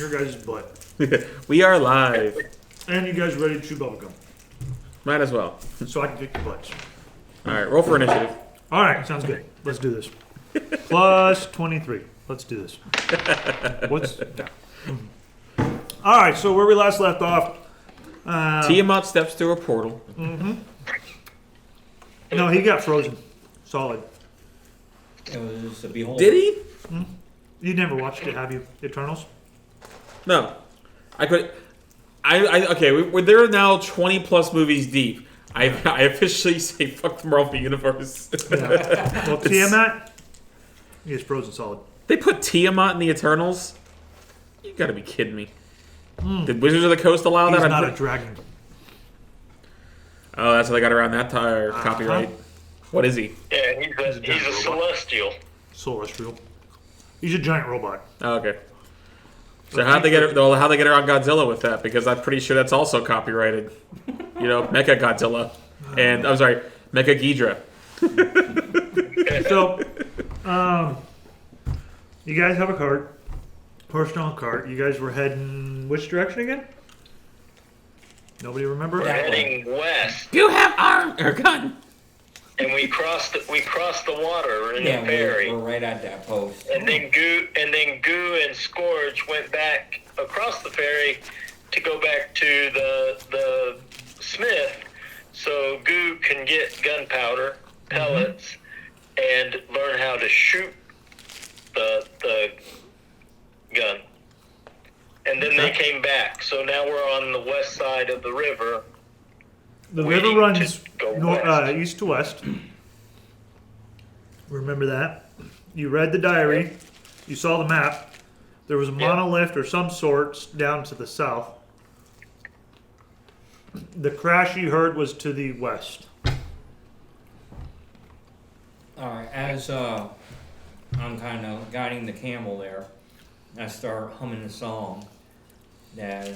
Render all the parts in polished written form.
your guys' butt. We are live. And you guys ready to chew bubblegum. Might as well. So I can kick your butts. All right, roll for initiative. All right, sounds good. Let's do this. Plus 23. Let's do this. What's down? All right, so where we last left off. Tiamat steps through a portal. No, he got frozen. Solid. It was a behold. Did he? You never watched it, have you? Eternals? No. I could. Okay, they're now 20 plus movies deep. I officially say fuck the Marvel Universe. Yeah. Well, Tiamat, he is frozen solid. They put Tiamat in the Eternals? You gotta be kidding me. Did Wizards of the Coast allow He's that? not a dragon. Oh, that's how they got around that copyright. What is he? Yeah, he's a celestial. Celestial. He's a giant robot. Oh, okay. So how'd they get around Godzilla with that? Because I'm pretty sure that's also copyrighted. You know, Mecha Godzilla. And, I'm sorry, Mecha Ghidra. So, you guys have a cart. Horse-drawn cart. You guys were heading which direction again? Nobody remember? We're heading west, You have arm or gun. and we crossed the water in the ferry. We're right at that post. And then Goo and Scourge went back across the ferry to go back to the smith, so Goo can get gunpowder, pellets, and learn how to shoot the gun. And then they came back, so now we're on the west side of the river. The waiting river runs to go west. east to west. Remember that. You read the diary. You saw the map. There was a monolith or some sorts down to the south. The crash you heard was to the west. Alright, as I'm kind of guiding the camel there, I start humming a song that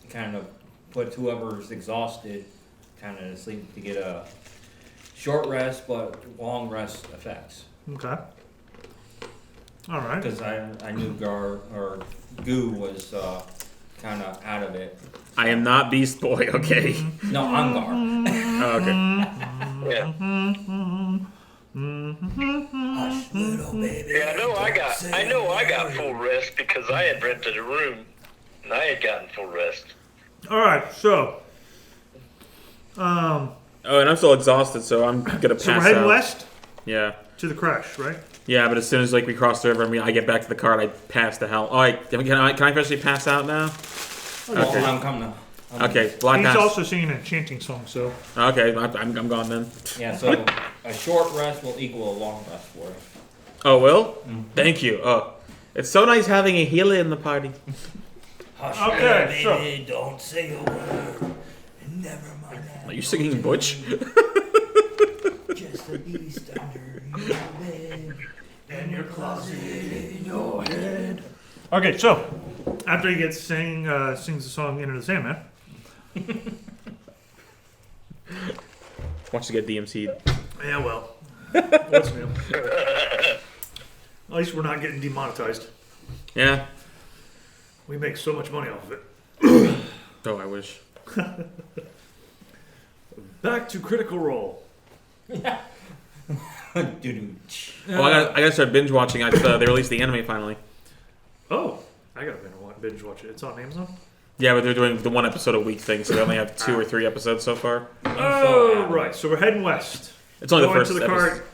kind of puts whoever's exhausted kind of to sleep to get a short rest but long rest effects. Okay. All right. Because I knew Goo was kind of out of it. I am not Beast Boy, okay? No, I'm Gar. Oh, okay. Yeah. Hush, little baby. Yeah, I know I got full rest because I had rented a room and I had gotten full rest. All right. So, Oh, and I'm still exhausted, so I'm gonna pass we're heading out. west Yeah. to the crash, right? Yeah, but as soon as we cross the river and I get back to the cart, I pass the hell. Oh, can I officially pass out now? Well, Okay. I'm coming. Okay, Black He's Pass. also singing an enchanting song, so. Okay, I'm gone then. Yeah, so a short rest will equal a long rest for you. Oh, Will? Thank you. Oh, it's so nice having a healer in the party. Hush, Okay, so- baby, don't say a word. Never mind that. Are you singing Butch? Just a beast under your bed. In your closet, in your head. Okay, so after he gets sings the song "Into the Sandman," Wants to get DMC'd. yeah, well, what's new? At least we're not getting demonetized. Yeah. We make so much money off of it. Oh, I wish. Back to Critical Role. Doo-doo. Well, I gotta start binge watching. They released the anime finally. Oh, I gotta binge watch it. It's on Amazon. Yeah, but they're doing the one episode a week thing, so they only have 2 or 3 episodes so far. Oh, right. So we're heading west. It's only Going the first to the episode. cart.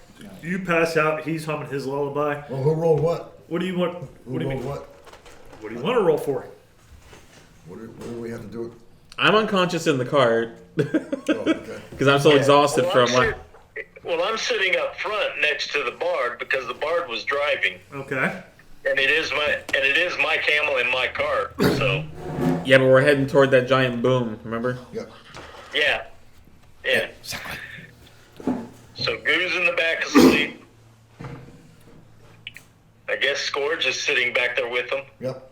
You pass out. He's humming his lullaby. Well, who rolled what? What do you want? Who What do you rolled mean? what? What do you want to roll for? What do we have to do? I'm unconscious in the cart Oh, okay. because I'm so exhausted Well, from what. I'm sitting up front next to the bard because the bard was driving, Okay. and it is my camel in my cart. So Yeah, but we're heading toward that giant boom. Remember? Yep. yeah. So Goo's in the back asleep. I guess Scourge is sitting back there with him. Yep.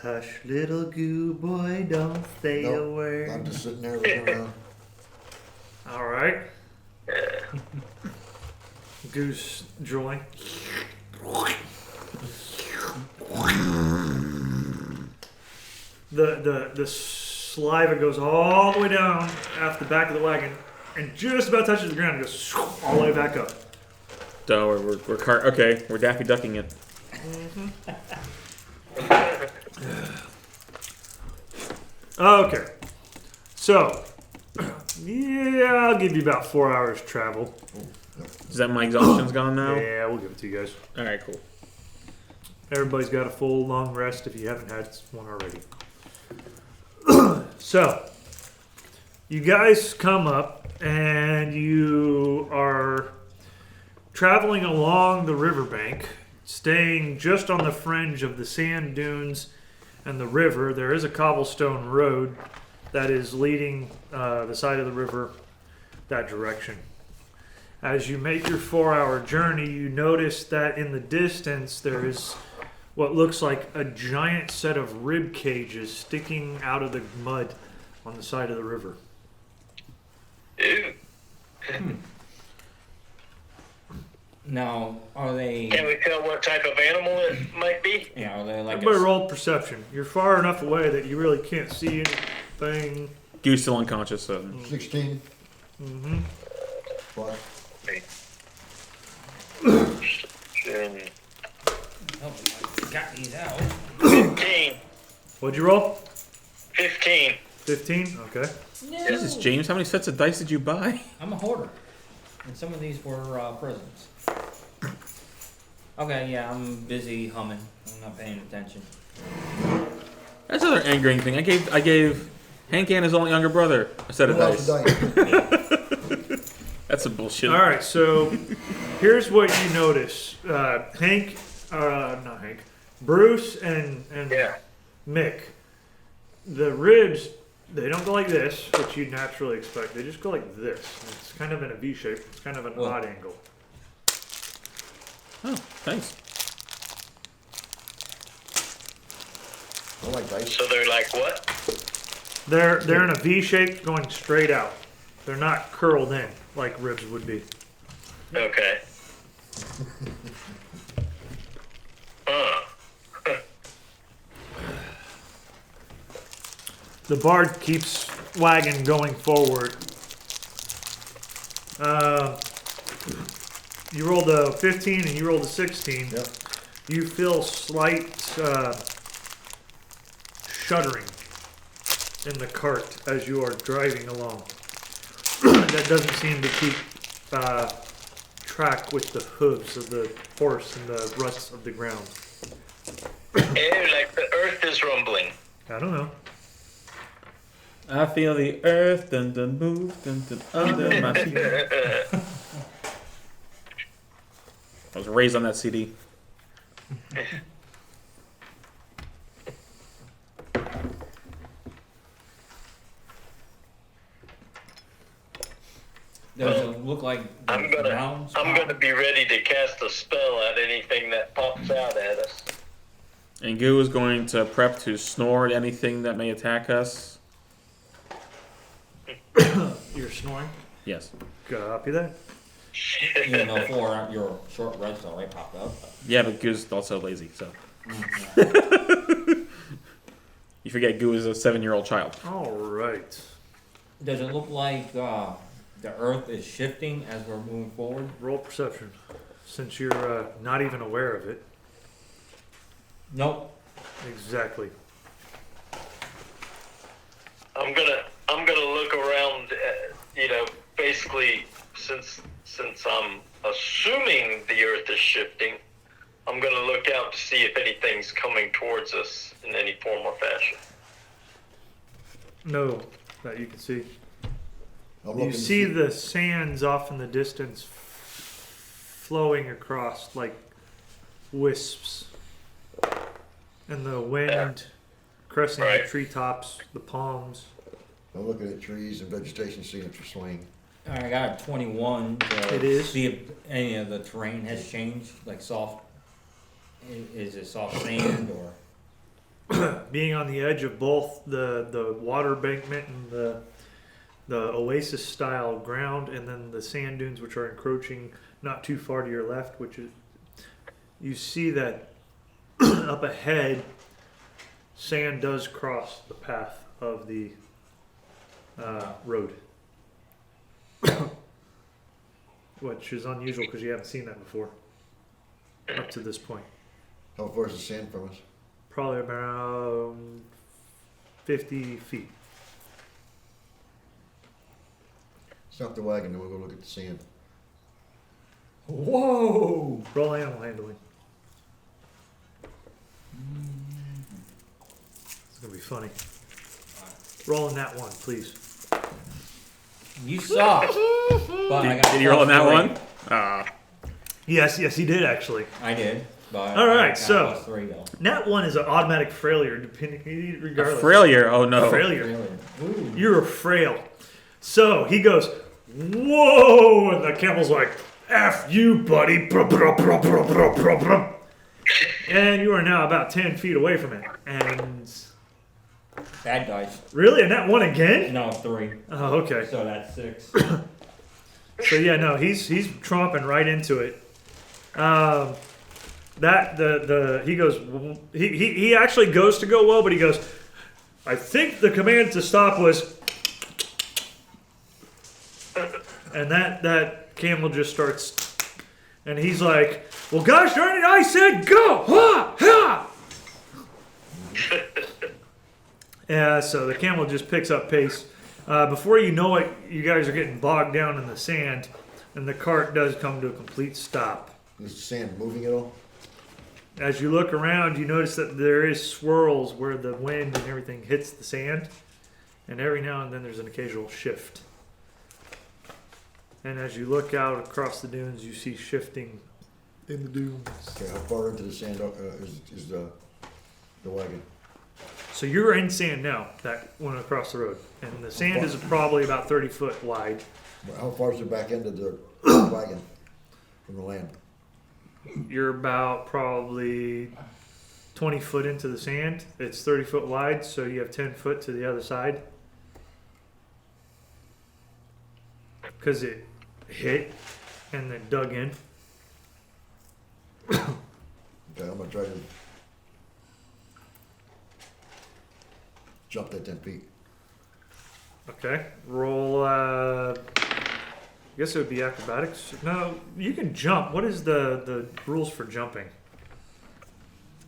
Hush, little goo boy, don't say a Nope. word. I'm just sitting there looking around. All right. Goose drooling. the saliva goes all the way down off the back of the wagon and just about touches the ground and goes all the way back up. So we're Daffy Ducking it. Okay. So, yeah, I'll give you about 4 hours travel. Is that my exhaustion's gone now? Yeah, we'll give it to you guys. All right, cool. Everybody's got a full long rest if you haven't had one already. So, you guys come up and you are traveling along the riverbank, staying just on the fringe of the sand dunes and the river. There is a cobblestone road that is leading the side of the river that direction. As you make your 4-hour journey, you notice that in the distance there is what looks like a giant set of rib cages sticking out of the mud on the side of the river. Ew. Now, are they? Can we tell what type of animal it might be? Yeah, are they like? Everybody roll perception. You're far enough away that you really can't see anything. Goose still unconscious, so 16. Mm-hmm. What? Oh, I got these out. 15. What'd you roll? 15. 15? Okay. No. Jesus, James, how many sets of dice did you buy? I'm a hoarder, and some of these were presents. Okay, yeah, I'm busy humming. I'm not paying attention. That's another angering thing. I gave Hank and his only younger brother a set of Who else dice. died? That's some bullshit. All right, so here's what you notice. Not Hank, Bruce and Yeah. Mick, the ribs, they don't go like this, which you'd naturally expect. They just go like this. It's kind of in a V shape. It's kind of an Well- odd angle. Oh, thanks. I like dice. So they're like what? They're in a V shape going straight out. They're not curled in like ribs would be. Okay. The bard keeps wagon going forward. You rolled a 15 and you rolled a 16. Yep. You feel slight shuddering in the cart as you are driving along. That doesn't seem to keep track with the hooves of the horse and the ruts of the ground. Ew, like the earth is rumbling. I don't know. I feel the earth dun dun move dun dun under my feet. I was raised on that CD. Does it look like the I'm mountains? gonna be ready to cast a spell at anything that pops out at us. And Goo is going to prep to snore at anything that may attack us. You're snoring. Yes. Copy that. Even though 4 your short rest already popped up. Yeah, but Goo's also lazy, so. Yeah. You forget Goo is a 7-year-old child. All right. Does it look like the earth is shifting as we're moving forward? Roll perception, since you're not even aware of it. Nope. Exactly. I'm gonna look around. Basically, since I'm assuming the Earth is shifting, I'm gonna look out to see if anything's coming towards us in any form or fashion. No, that you can see. I'm You looking to see the sands off in the distance flowing across like wisps. And the wind caressing the Right. treetops, the palms. I'm looking at trees and vegetation, seeing if they're swaying. I got a 21. To It is. See if any of the terrain has changed, like soft. Is it soft sand or? Being on the edge of both the water embankment and the oasis style ground, and then the sand dunes which are encroaching not too far to your left, which is you see that up ahead sand does cross the path of the road. Which is unusual because you haven't seen that before. Up to this point. How far is the sand from us? Probably around 50 feet. Stop the wagon, then we'll go look at the sand. Whoa! Roll animal handling. It's going to be funny. Rolling that one, please. You suck. But I got Did you roll on that +3. one? Ah. Yes, he did actually. I did. But All right, I got so- +3 though. That one is an automatic failure, depending A regardless. failure. Oh no. Failure. Really? Ooh. You're frail. So he goes, whoa, and the camel's like, F you, buddy. And you are now about 10 feet away from it. And Bad dice. really, and that one again? No, 3. Oh, okay. So that's 6. So yeah, no, he's tromping right into it. He goes, he actually goes to go well, but he goes, I think the command to stop was, and that camel just starts, and he's like, well, gosh darn it, I said go, ha, ha. Yeah, so the camel just picks up pace. Before you know it, you guys are getting bogged down in the sand, and the cart does come to a complete stop. Is the sand moving at all? As you look around, you notice that there is swirls where the wind and everything hits the sand, and every now and then there's an occasional shift. And as you look out across the dunes, you see shifting in the dunes. Okay, how far into the sand is the wagon? So you're in sand now, that went across the road, and the sand is probably about 30 foot wide. How far is the back end of the wagon from the land? You're about probably 20 foot into the sand. It's 30 foot wide, so you have 10 foot to the other side. Because it hit and then dug in. Okay, I'm gonna try to jump that 10 feet. Okay. Roll, I guess it would be acrobatics. No, you can jump. What is the rules for jumping?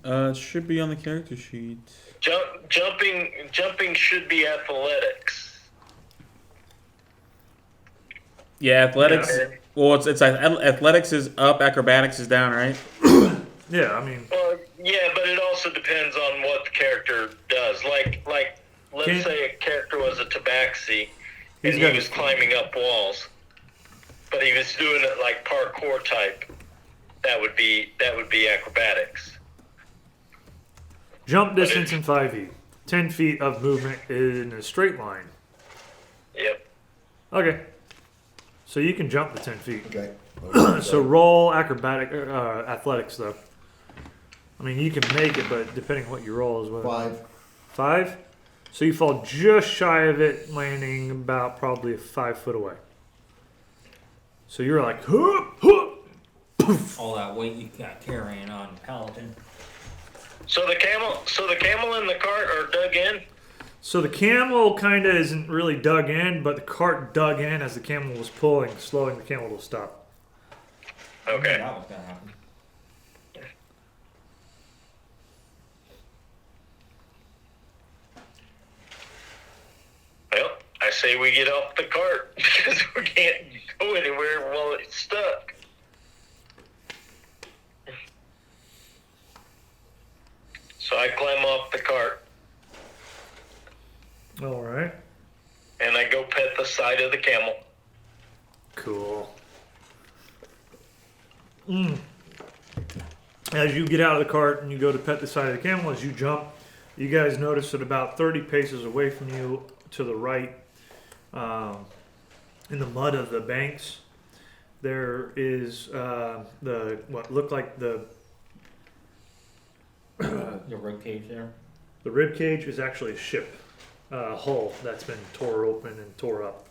It should be on the character sheet. Jumping should be athletics. Yeah, athletics. Yeah. Well, it's athletics is up, acrobatics is down, right? Yeah, I mean, Well, yeah, but it also depends on what the character does. Like let's Can- say a character was a tabaxi He's and got he was his- climbing up walls, but he was doing it like parkour type. That would be acrobatics. jump distance in 5e. 10 feet of movement in a straight line. Yep. Okay. So you can jump the 10 feet. Okay. So roll athletics though. I mean, you can make it, but depending on what you roll is whether 5. 5. So you fall just shy of it, landing about probably 5 foot away. So you're like, whoop, whoop. All that weight you got carrying on Paladin. So the camel and the cart are dug in. So the camel kind of isn't really dug in, but the cart dug in as the camel was pulling, slowing the camel to a stop. Okay. That was gonna happen. Well, I say we get off the cart because we can't go anywhere while it's stuck. So I climb off the cart All right. and I go pet the side of the camel. Cool. As you get out of the cart and you go to pet the side of the camel, as you jump, you guys notice that about 30 paces away from you to the right, in the mud of the banks, there is what looked like the The rib cage there. the rib cage is actually a ship hull that's been tore open and tore up.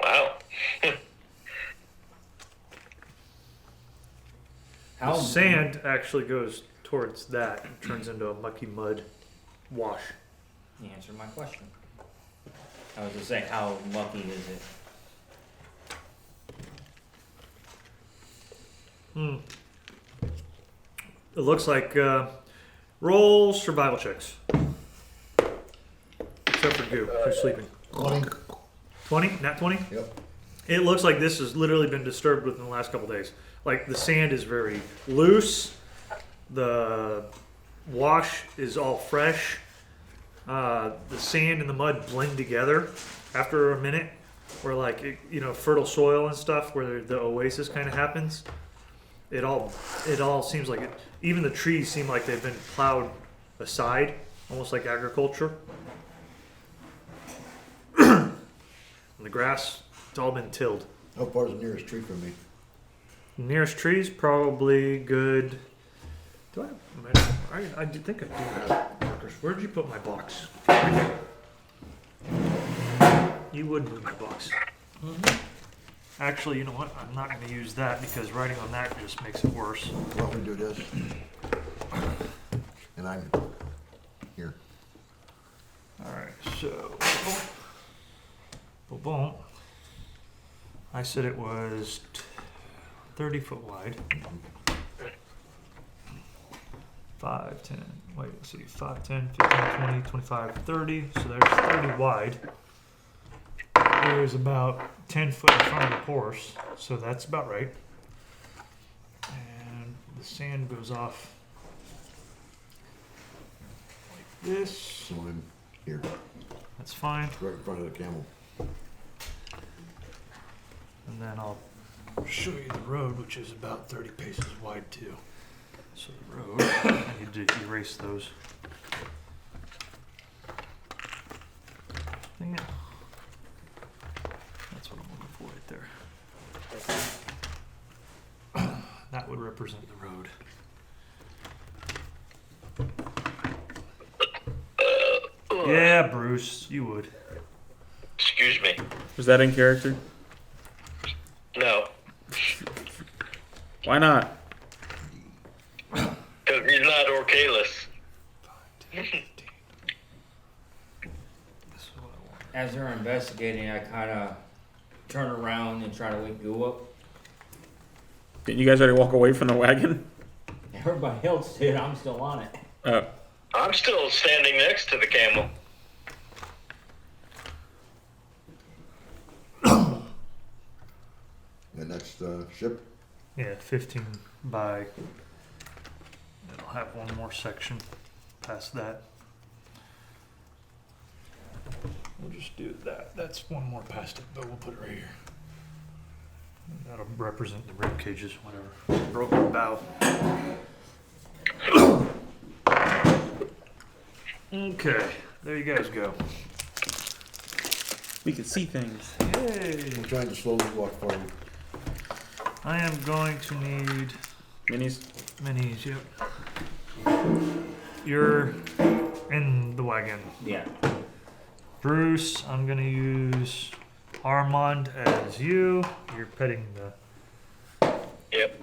Wow. sand actually goes towards that and turns into a mucky mud wash. You answered my question. I was gonna say, how mucky is it? It looks like roll survival checks. Except for Goo, who's sleeping. 20. 20? Not 20? Yep. It looks like this has literally been disturbed within the last couple days. Like the sand is very loose. The wash is all fresh. The sand and the mud blend together after a minute. Where like, fertile soil and stuff, where the oasis kind of happens. It all seems like it. Even the trees seem like they've been plowed aside, almost like agriculture. And the grass, it's all been tilled. How far is the nearest tree from me? The nearest tree's probably good. Do I did think I do have markers. Where did you put my box? You would move my box. Actually, you know what? I'm not going to use that because writing on that just makes it worse. Why don't we do this? And I'm here. Alright, so. Boom. I said it was 30 foot wide. 5, 10, wait, let's see, 5, 10, 15, 20, 25, 30. So there's 30 wide. There's about 10 foot in front of the horse, so that's about right. And the sand goes off like this. So I'm here, That's fine. right in front of the camel. And then I'll show you the road, which is about 30 paces wide too. So the road, I need to erase those. Dang it. That's what I'm looking for right there. That would represent the road. Yeah, Bruce, you would. Excuse me. Was that in character? No, Why not? because he's not Orcalis. This is what I want. As they're investigating, I kind of turn around and try to wake you up. Didn't you guys already walk away from the wagon? Everybody else did. I'm still on it. Oh. I'm still standing next to the camel. The next ship. Yeah, 15 by. It'll have one more section past that. We'll just do that. That's one more past it, but we'll put it right here. That'll represent the rib cages, whatever. Broken bow. Okay, there you guys go. We can see things. Yay! I'm trying to slowly walk forward. I am going to need Minis? minis, yep. You're in the wagon. Yeah. Bruce, I'm gonna use Armand as you. You're petting the. Yep.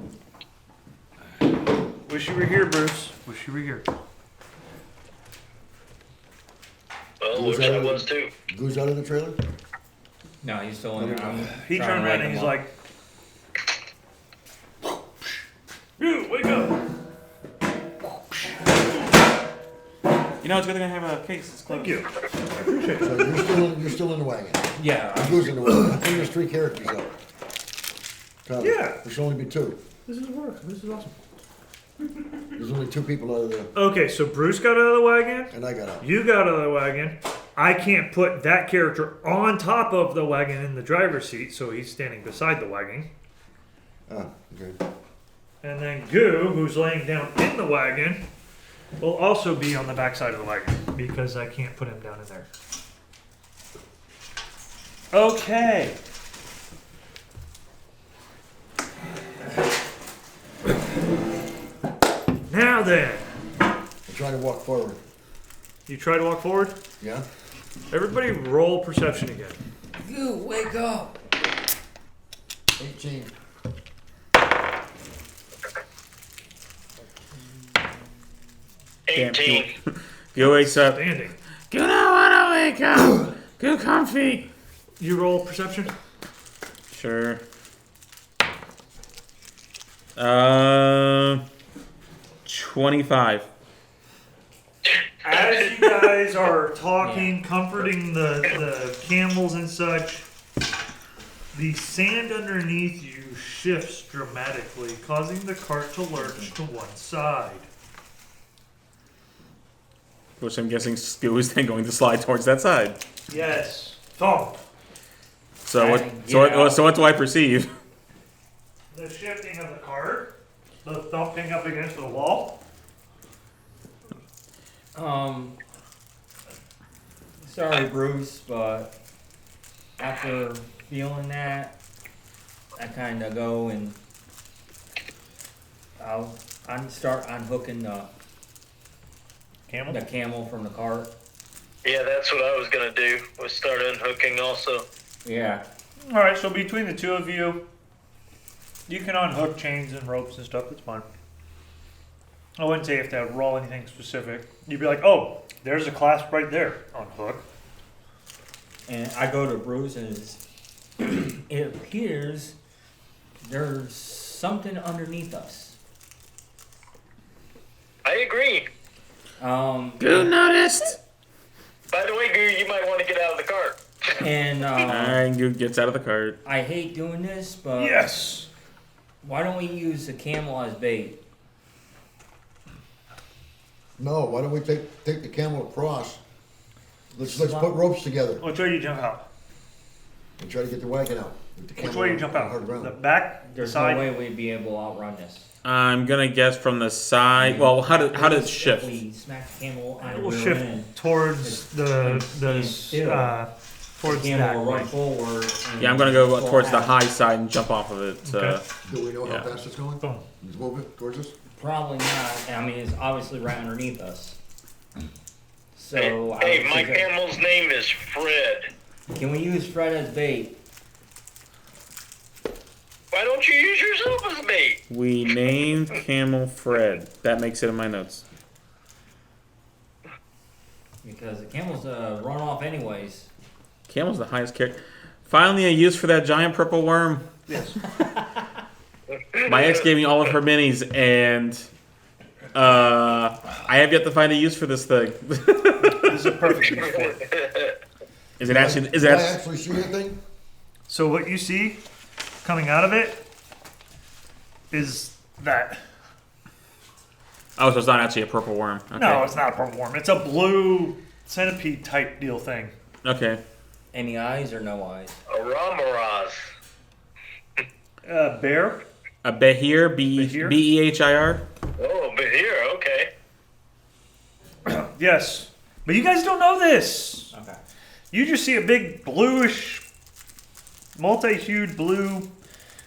Wish you were here, Bruce. Wish you were here. Well, wish I was too. Goose out of the trailer? No, he's still in there. I'm He trying turned to around wake and he's him up. like, "You wake up!" You know, it's good thing I have a case. It's closed. Thank you. I appreciate it. So you're still in the wagon. Yeah. Goose in the wagon. I think there's 3 characters though. Tyler, Yeah. there should only be 2. This is work. This is awesome. There's only 2 people out of the, Okay, so Bruce got out of the wagon. and I got out. You got out of the wagon. I can't put that character on top of the wagon in the driver's seat, so he's standing beside the wagon. Ah, okay. And then Goo, who's laying down in the wagon, will also be on the backside of the wagon because I can't put him down in there. Okay. Now then, I'm trying to walk forward. you try to walk forward. Yeah? Everybody roll perception again. You wake up. 18. 18. Goo wakes up. Standing. Goo don't wanna wake up. Goo comfy. You roll perception. Sure. 25. As you guys are talking, comforting the camels and such, the sand underneath you shifts dramatically, causing the cart to lurch to one side. Which I'm guessing Goo is then going to slide towards that side. Yes. Thump. So what? And, So you know- what? So what do I perceive? The shifting of the cart, the thumping up against the wall. Sorry, Bruce, but after feeling that, I kind of go and I'll start unhooking the Camel. camel from the cart. Yeah, that's what I was gonna do. Was start unhooking also. Yeah. All right. So between the two of you, you can unhook chains and ropes and stuff. That's fine. I wouldn't say you have to roll anything specific. You'd be like, oh, there's a clasp right there. Unhook. And I go to Bruce and it appears there's something underneath us. I agree. Goo noticed. By the way, Goo, you might want to get out of the cart. And And Goo gets out of the cart. I hate doing this, but Yes. why don't we use the camel as bait? No, why don't we take the camel across? Let's put ropes together Which way do you jump out? and try to get the wagon out. With the Which camel way do you on jump hard out? ground. The back, the There's side. no way we'd be able to outrun this. I'm gonna guess from the side. Well, how does it If shift? we smack the camel on It the will rear shift end, towards the still, towards the that camel will run way. forward. And Yeah, I'm gonna go fall towards the out. high side and jump off of it. Okay. Do we know Yeah. how fast it's going? Boom. It's moving towards us? Probably not. I mean, it's obviously right underneath us. So, I Hey, would my suggest- camel's name is Fred. can we use Fred as bait? Why don't you use yourself as bait? We named Camel Fred. That makes it in my notes. Because the camels run off anyways. Camel's the highest character. Finally, a use for that giant purple worm. Yes. My ex gave me all of her minis, and I have yet to find a use for this thing. This is a perfect use for it. Is it actually? Is Did I that? actually see anything? So what you see coming out of it is that. Oh, so it's not actually a purple worm. Okay. No, it's not a purple worm. It's a blue centipede type deal thing. Okay. Any eyes or no eyes? A Ramaraz. Bear. A behir, Behir? B-E-H-I-R. Oh, but here, okay. Yes. But you guys don't know this. Okay. You just see a big bluish, multi-hued blue,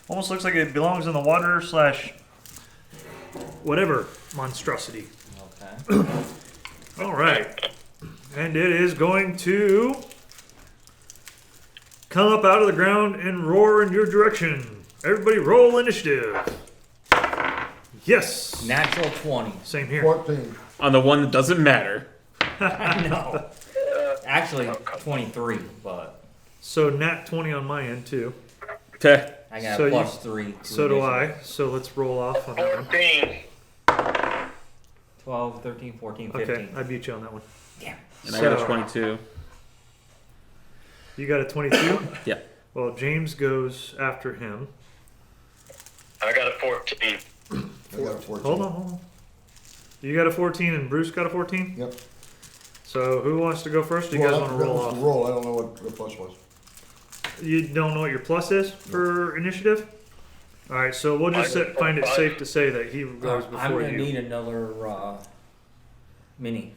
almost looks like it belongs in the water slash whatever monstrosity. Okay. All right. And it is going to come up out of the ground and roar in your direction. Everybody roll initiative. Yes. Natural 20. Same here. 14. On the one that doesn't matter. I know. Actually, 23, but So nat 20 on my end too. Teh. I got So a you- plus 3. to So do initiative. I. So let's roll off on that one. 14. 12, 13, 14, 15. Okay, I beat you on that one. Damn. And I got a So- 22. You got a 22? Yeah. Well, James goes after him. I got a 14. I got a 14. Hold on. You got a 14 and Bruce got a 14? Yep. So who wants to go first? Do you guys Well, want to that roll was off? the roll. I don't know what the plus was. You don't know what your plus is for initiative? All right, so we'll just find it safe to say that he goes I'm before going to you. need another mini.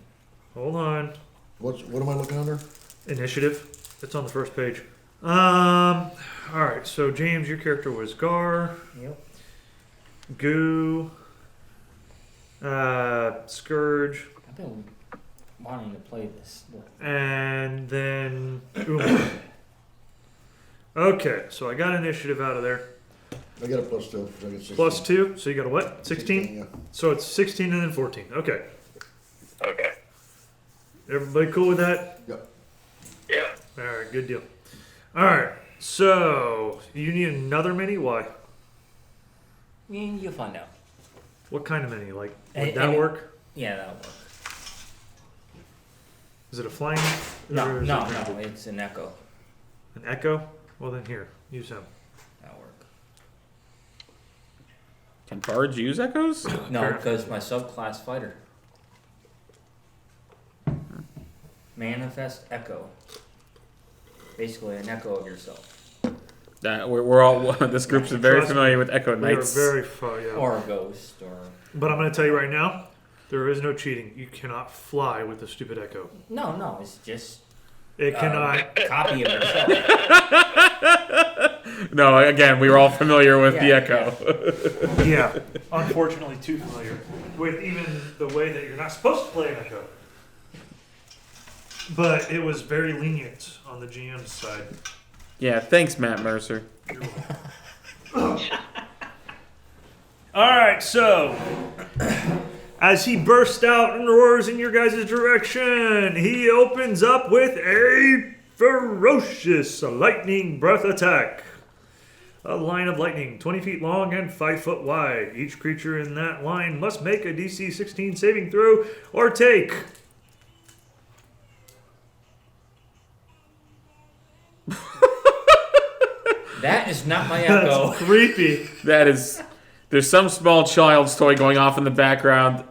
Hold on. What am I looking under? Initiative. It's on the first page. All right, so James, your character was Gar, Yep. Goo, Scourge, I've been wanting to play this. and then Uma. Okay, so I got initiative out of there. I got a plus 2. So I get 16. Plus 2, so you got a what? 16? 16, yeah. So it's 16 and then 14. Okay. Everybody cool with that? Yep. Yeah. All right, good deal. All right, so you need another mini? Why? You'll find out. What kind of mini? Like, Any- would that any- work? Yeah, that'll work. Is it a flying? No, or is no, it no, it's an echo. An Echo? Well, then here, use him. That'll work. Can barge use echoes? No, because my subclass fighter. Manifest echo. Basically, an echo of yourself. We're all this group's very Trust familiar me, with echo We are knights. very far, yeah. Or a ghost, or... But I'm going to tell you right now, there is no cheating. You cannot fly with the stupid Echo. No, it's just It cannot. a copy of yourself. No, again, we were all familiar with the Yeah, echo. Yeah, unfortunately, too familiar with even the way that you're not supposed to play an Echo. But it was very lenient on the GM's side. Yeah, thanks, Matt Mercer. All right, so as he bursts out and roars in your guys' direction, he opens up with a ferocious lightning breath attack. A line of lightning, 20 feet long and 5 foot wide. Each creature in that line must make a DC 16 saving throw or take. That is not my echo. That's creepy. That is. There's some small child's toy going off in the background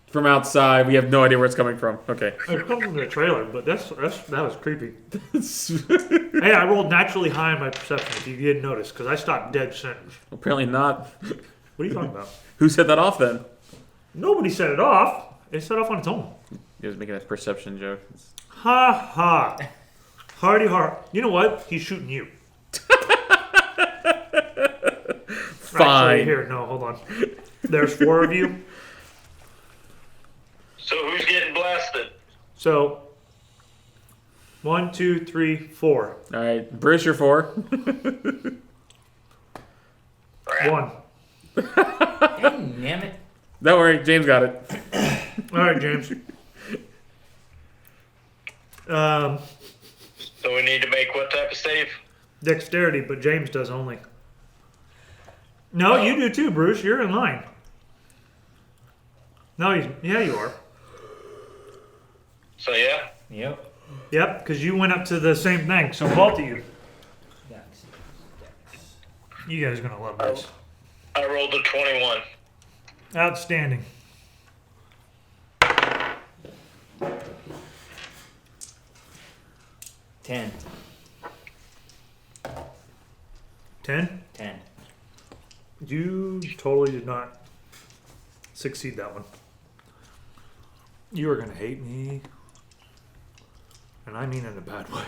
from outside. We have no idea where it's coming from. Okay. It comes from the trailer, but that was creepy. Hey, I rolled naturally high on my perception, if you didn't notice, because I stopped dead sentence. Apparently not. What are you talking about? Who set that off then? Nobody set it off. It set off on its own. He was making a perception joke. Ha ha. Hardy heart. You know what? He's shooting you. Fine. Actually, here, no, hold on. There's 4 of you. So who's getting blasted? So, 1, 2, 3, 4. All right, Bruce, you're 4. 1. Dang, damn it. Don't worry, James got it. All right, James. So we need to make what type of save? Dexterity, but James does only. No, you do too, Bruce. You're in line. No, yeah, you are. So yeah. Yep. Yep, because you went up to the same thing. So both of you. Dex. You guys are going to love this. I rolled a 21. Outstanding. Ten. 10? 10. You totally did not succeed that one. You are going to hate me. And I mean in a bad way.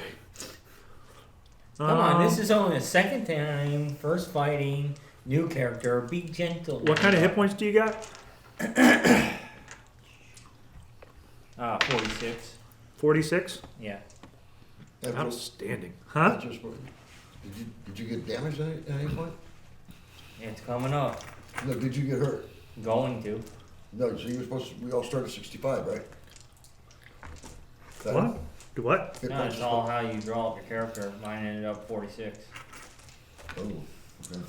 Come on, this is only the second time. First fighting, new character. Be gentle. What kind of hit points do you got? 46. 46? Yeah. Outstanding. I Huh? just, did you get damaged at any point? It's coming up. No, did you get hurt? Going to. No, so you were supposed to, we all started at 65, right? That- What? Do what? hit No, points it's is all what- how you draw up your character. Mine ended up 46. Oh, okay.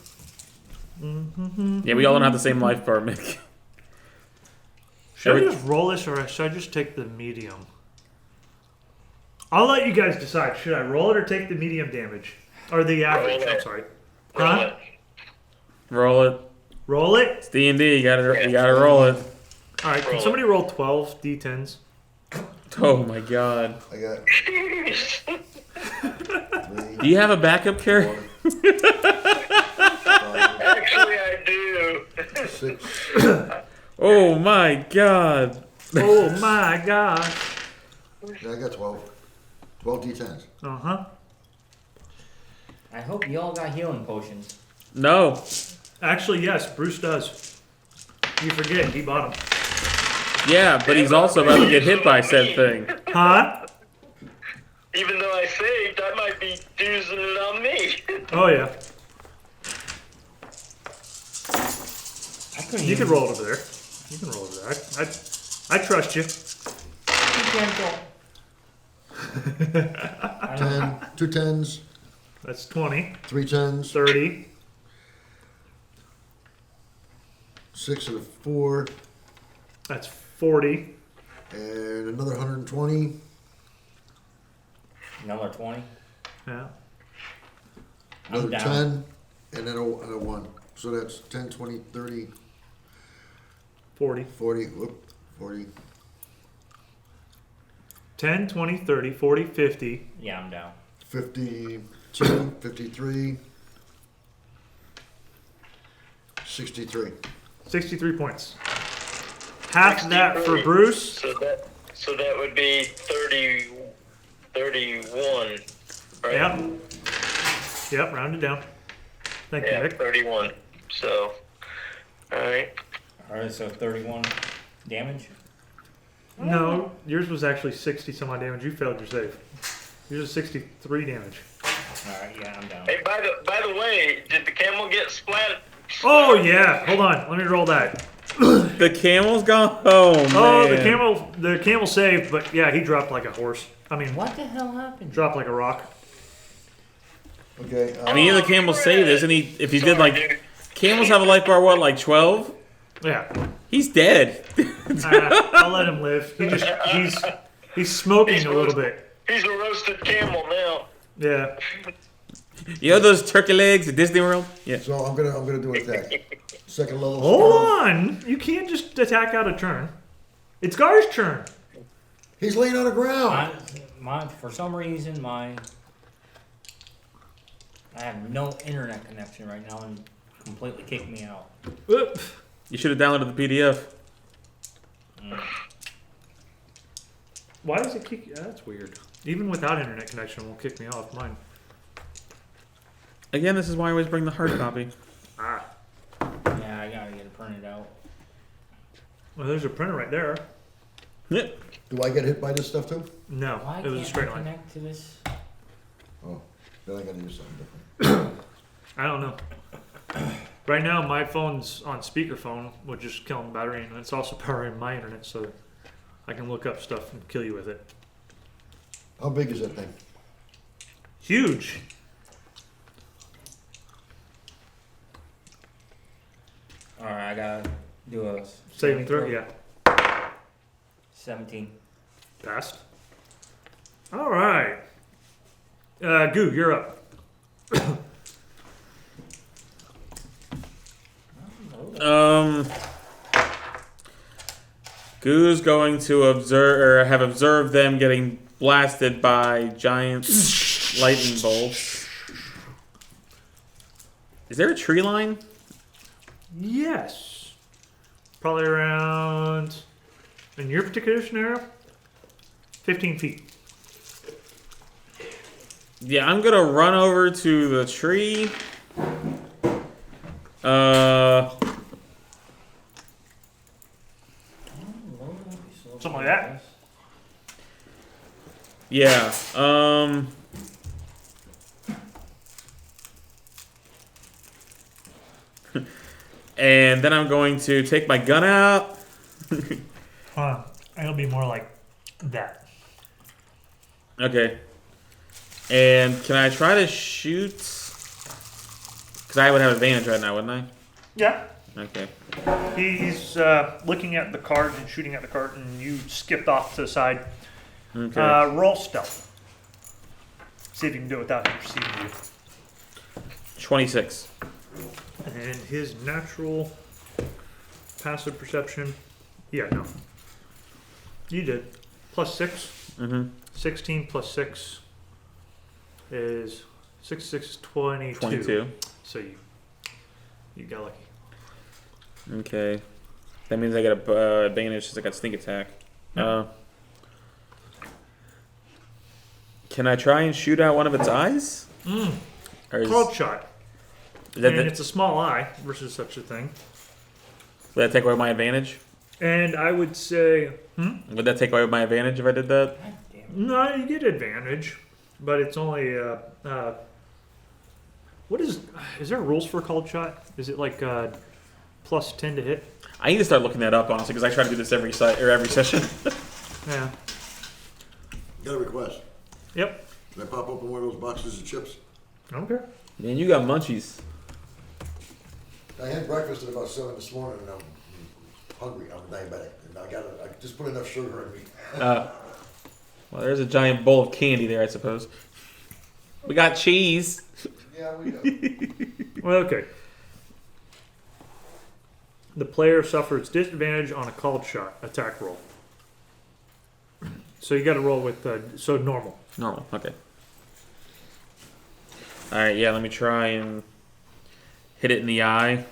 Yeah, we all don't have the same life bar, Mick. Should I just roll this or should I just take the medium? I'll let you guys decide. Should I roll it or take the medium damage? Or the average, Roll I'm it. sorry. Roll Huh? it. Roll it. Roll it? It's D&D. You gotta roll it. Alright, can Roll it. somebody roll 12 d10s? Oh my god. I got 3, Do you have a backup character? 4, 5, Actually, I do. 6. Oh my god. Oh my god. Yeah, I got 12. 12 D10s. Uh-huh. I hope you all got healing potions. No. Actually, yes, Bruce does. You forget, he bought them. Yeah, but he's also about to get hit by said thing. Huh? Even though I saved, I might be using it on me. Oh, yeah. I couldn't You even can roll it over there. You can roll over there. I trust you. Be gentle. 10, 2 10s, That's 20, 3 10s, 30, 6 and a 4, that's 40, and another 120. Another 20. yeah. Another down. 10, and then a 1. So that's 10, 20, 30, 40. 40, whoop, 40, 10, 20, 30, 40, 50. Yeah, I'm down. 52, 53, 63. 63 points. Half that for 63. Bruce. So that would be 31, right? Yep. Yep, round it down. Thank you, Yeah, Nick. 31. So, all right. All right, so 31 damage. No, yours was actually 60 some odd damage. You failed your save. Yours is 63 damage. All right, yeah, I'm down. Hey, by the way, did the camel get splattered? Oh yeah, hold on. Let me roll that. The camel's gone home. Oh, man. the camel saved, but yeah, he dropped like a horse. I mean, What the hell happened? dropped like a rock. Okay. I mean, even the camel saved, isn't he? If he did Sorry, like dude. camels have a life bar, what, like 12? Yeah, He's dead. I'll let him live. He's smoking a little bit. He's a roasted camel now. Yeah. You know those turkey legs at Disney World? Yeah. So I'm gonna do an attack. Second level. Hold strong. on. You can't just attack out a turn. It's Gar's turn. He's laying on the ground. For some reason, I have no internet connection right now and completely kicked me out. Oop. You should have downloaded the PDF. Why does it kick? That's weird. Even without internet connection, it won't kick me off mine. Again, this is why I always bring the hard copy. Ah. Yeah, I gotta get it printed out. Well, there's a printer right there. Yeah. Do I get hit by this stuff too? No, Why it was a can't straight I line. connect to this? Oh, then I gotta do something different. I don't know. Right now, my phone's on speakerphone, which is killing the battery, and it's also powering my internet, so I can look up stuff and kill you with it. How big is that thing? Huge. All right, I gotta do a Saving throw, yeah. 17. Passed. All right. Goo, you're up. Goo's going to have observed them getting blasted by giant lightning bolts. Is there a tree line? Yes. Probably around, in your particular scenario, 15 feet. Yeah, I'm gonna run over to the tree. Something like that. Yeah. And then I'm going to take my gun out. It'll be more like that. Okay. And can I try to shoot? Because I would have advantage right now, wouldn't I? Yeah. Okay. He's looking at the cart and shooting at the cart, and you skipped off to the side. Okay. Roll stealth. See if you can do it without him perceiving you. 26. And his natural passive perception. Yeah, no. You did. Plus 6. Mm-hmm. 16 plus 6 is 6, 22. 22. So you got lucky. Okay. That means I get a advantage since I got sneak attack. Yep. Can I try and shoot out one of its eyes? Or is, Called shot. is that And it's a small eye versus such a thing. would that take away my advantage? And I would say, Would that take away my advantage if I did that? God damn it. no, you get advantage, but it's only what is there rules for called shot? Is it like plus 10 to hit? I need to start looking that up honestly because I try to do this every session. Yeah. Got a request. Yep. Can I pop open one of those boxes of chips? Okay. Man, you got munchies. I had breakfast at about 7 this morning, and I'm hungry. I'm diabetic, and I just put enough sugar in me. Well, there's a giant bowl of candy there, I suppose. We got cheese. Yeah, we do. Well, okay. The player suffers disadvantage on a called shot attack roll. So you got to roll with so normal. Normal, okay. Alright, yeah, let me try and hit it in the eye.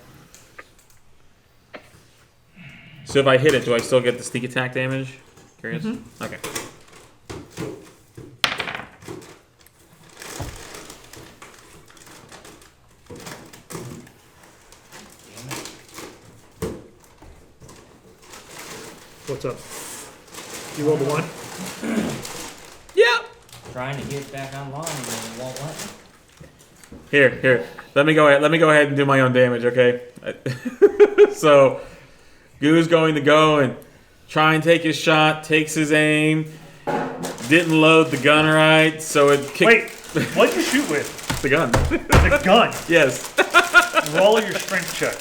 So if I hit it, do I still get the sneak attack damage? Curious? Okay. What's up? You rolled a 1? Yeah! Trying to get back online and it won't let me. Here. Let me go ahead and do my own damage, okay? So Goo's going to go and try and take his shot, takes his aim, didn't load the gun right, so it kicked Wait, what'd you shoot with? the gun. The gun. Yes. Roll your strength check.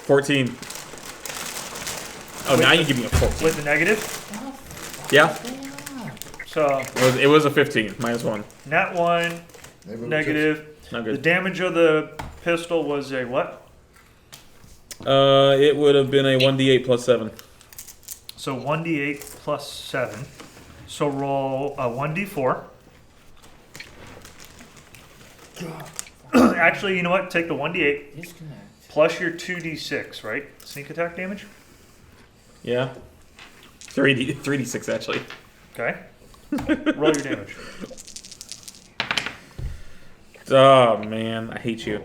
14. Oh, now you give me a 14. With the negative. Yeah? So, It was a 15, minus 1. nat 1, Maybe we negative. Not The good. damage of the pistol was a what? It would have been a 1d8 plus 7. So 1d8 plus 7. So roll a 1d4. Actually, you know what? Take the 1d8 Disconnect. plus your 2d6, right? Sneak attack damage? Yeah? 3d6 actually. Okay. Roll your damage. Oh man, I hate you.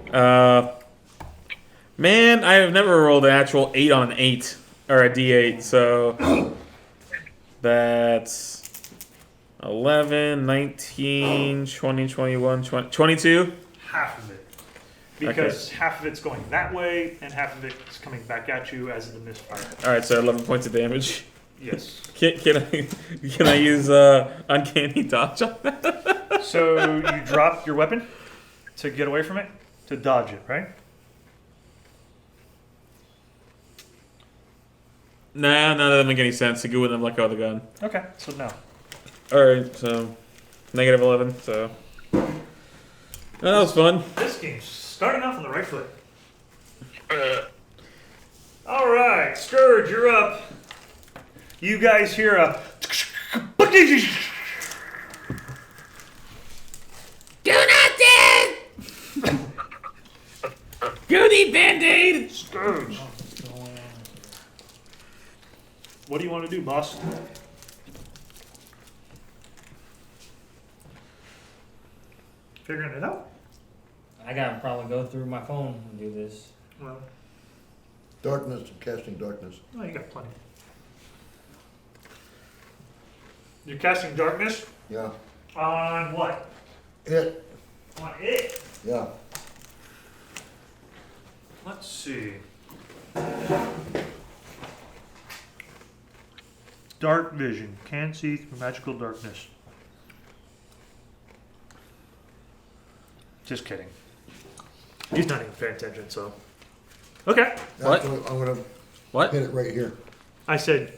Man, I have never rolled an actual 8 on an 8 or a d8, so that's 11, 19, 20, 21, 20, 22. Half of it. Because half of it's going that way, and half of it's coming back at you as the misfire. All right, so 11 points of damage. Yes. Can I use uncanny dodge on that? So you drop your weapon to get away from it, to dodge it, right? Nah, none of that doesn't make any sense. The goo wouldn't have let go of the gun. Okay, so no. Alright, so negative 11, so. Oh, that was fun. This game's starting off on the right foot. Uh, All right, Scourge, you're up. You guys hear a. Do not dead! Goody Band-Aid! Scourge. What do you want to do, boss? Figuring it out? I gotta probably go through my phone and do this. Well, Darkness, casting darkness. oh, you got plenty. You're casting darkness Yeah. on what? It. On it. Yeah. Let's see. Dark vision. Can see through magical darkness. Just kidding. He's not even paying attention, so. Okay. What? Actually, I'm gonna What? hit it right here. I said,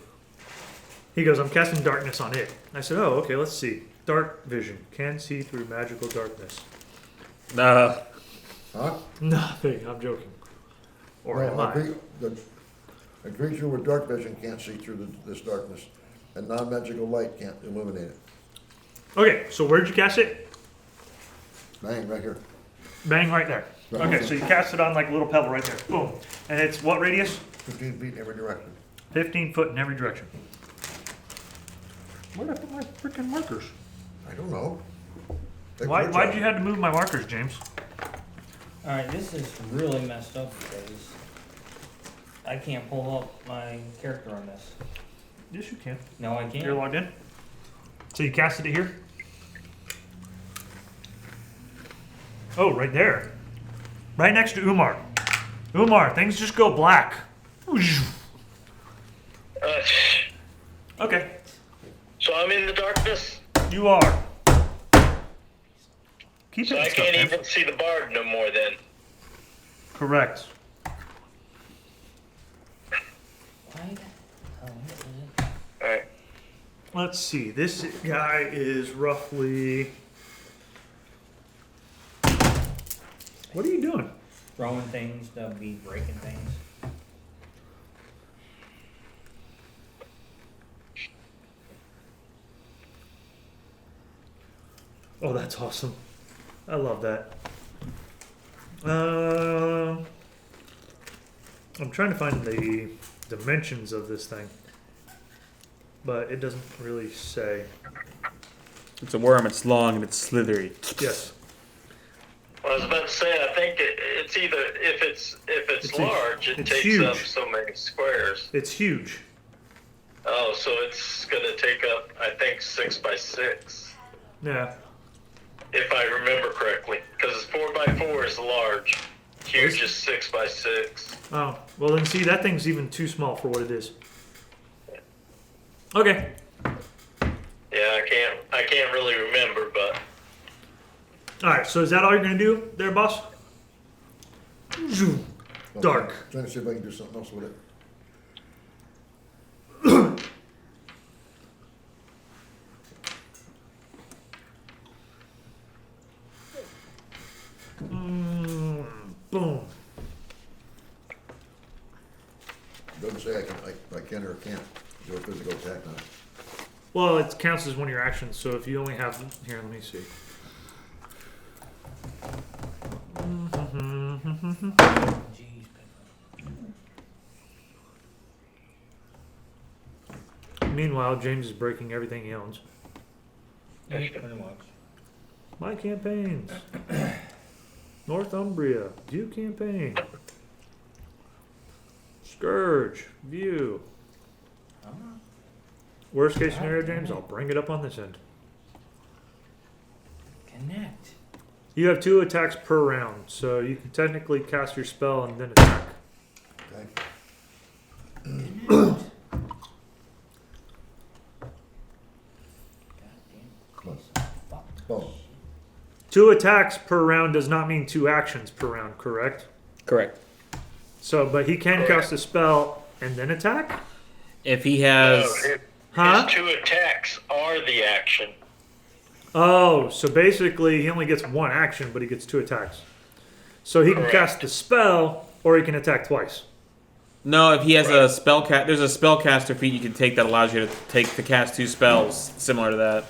he goes, I'm casting darkness on it. I said, oh, okay, let's see. Dark vision. Can see through magical darkness. Huh? Nothing. I'm joking. Or am I? A creature with dark vision can't see through this darkness, and non-magical light can't illuminate it. Okay, so where'd you cast it? Bang, right here. Bang right there. Right. Okay, so you cast it on like a little pebble right there. Boom. And it's what radius? 15 feet in every direction. 15 foot in every direction. Where'd I put my freaking markers? I don't know. Why'd you have to move my markers, James? Alright, this is really messed up because I can't pull up my character on this. Yes, you can. No, I can't. You're logged in? So you casted it here? Oh, right there. Right next to Umar. Umar, things just go black. uh, Okay. So I'm in the darkness. You are. Keep So it I stuff, can't man. even see the bard no more then. Correct. Why the hell is it? Alright. Let's see. This guy is roughly. What are you doing? Throwing things, they'll be breaking things. Oh, that's awesome. I love that. I'm trying to find the dimensions of this thing, but it doesn't really say. It's a worm. It's long and it's slithery. Yes. I was about to say, I think it's either if it's large, it it's takes huge. up so many squares. It's huge. Oh, so it's gonna take up, I think, 6 by 6, Yeah. if I remember correctly, because 4 by 4 is large. Huge is 6 by 6. Oh, well then see, that thing's even too small for what it is. Okay. Yeah, I can't really remember, but Alright, so is that all you're gonna do there, boss? Zoom. Dark. Trying to see if I can do something else with it. Boom. Doesn't say I can or can't do a physical attack on it. Well, it counts as one of your actions, so if you only have... Here, let me see. Jeez, Meanwhile, James is breaking everything he owns. pretty much. My campaigns. Northumbria. View campaign. Scourge. View. Oh, Worst case scenario, James, I'll bring it up on this end. connect. You have 2 attacks per round, so you can technically cast your spell and then attack. Okay. Connect. Goddamn. Close. Fuck. Boom. 2 attacks per round does not mean 2 actions per round, correct? Correct. So, but he can cast a spell and then attack? If he has, Huh? his 2 attacks are the action. Oh, so basically he only gets 1 action, but he gets 2 attacks. So he can Correct. cast the spell, or he can attack twice. no, if he has a spell there's a spellcaster feat you can take that allows you to cast 2 spells similar to that.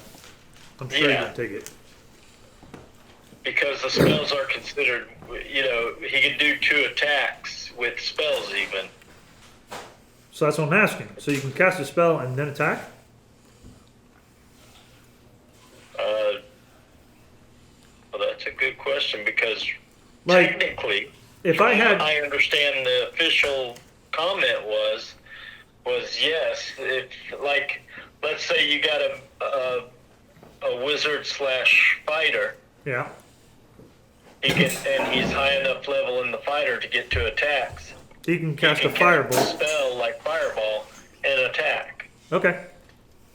I'm sure Yeah. you can take it. Because the spells are considered, he can do 2 attacks with spells even. So that's what I'm asking. So you can cast a spell and then attack? Well, that's a good question because Like, technically, if I had... I understand the official comment was yes. If like, let's say you got a wizard / fighter, Yeah. he can, and he's high enough level in the fighter to get 2 attacks. He can cast He a can fireball. cast a spell like fireball and attack. Okay.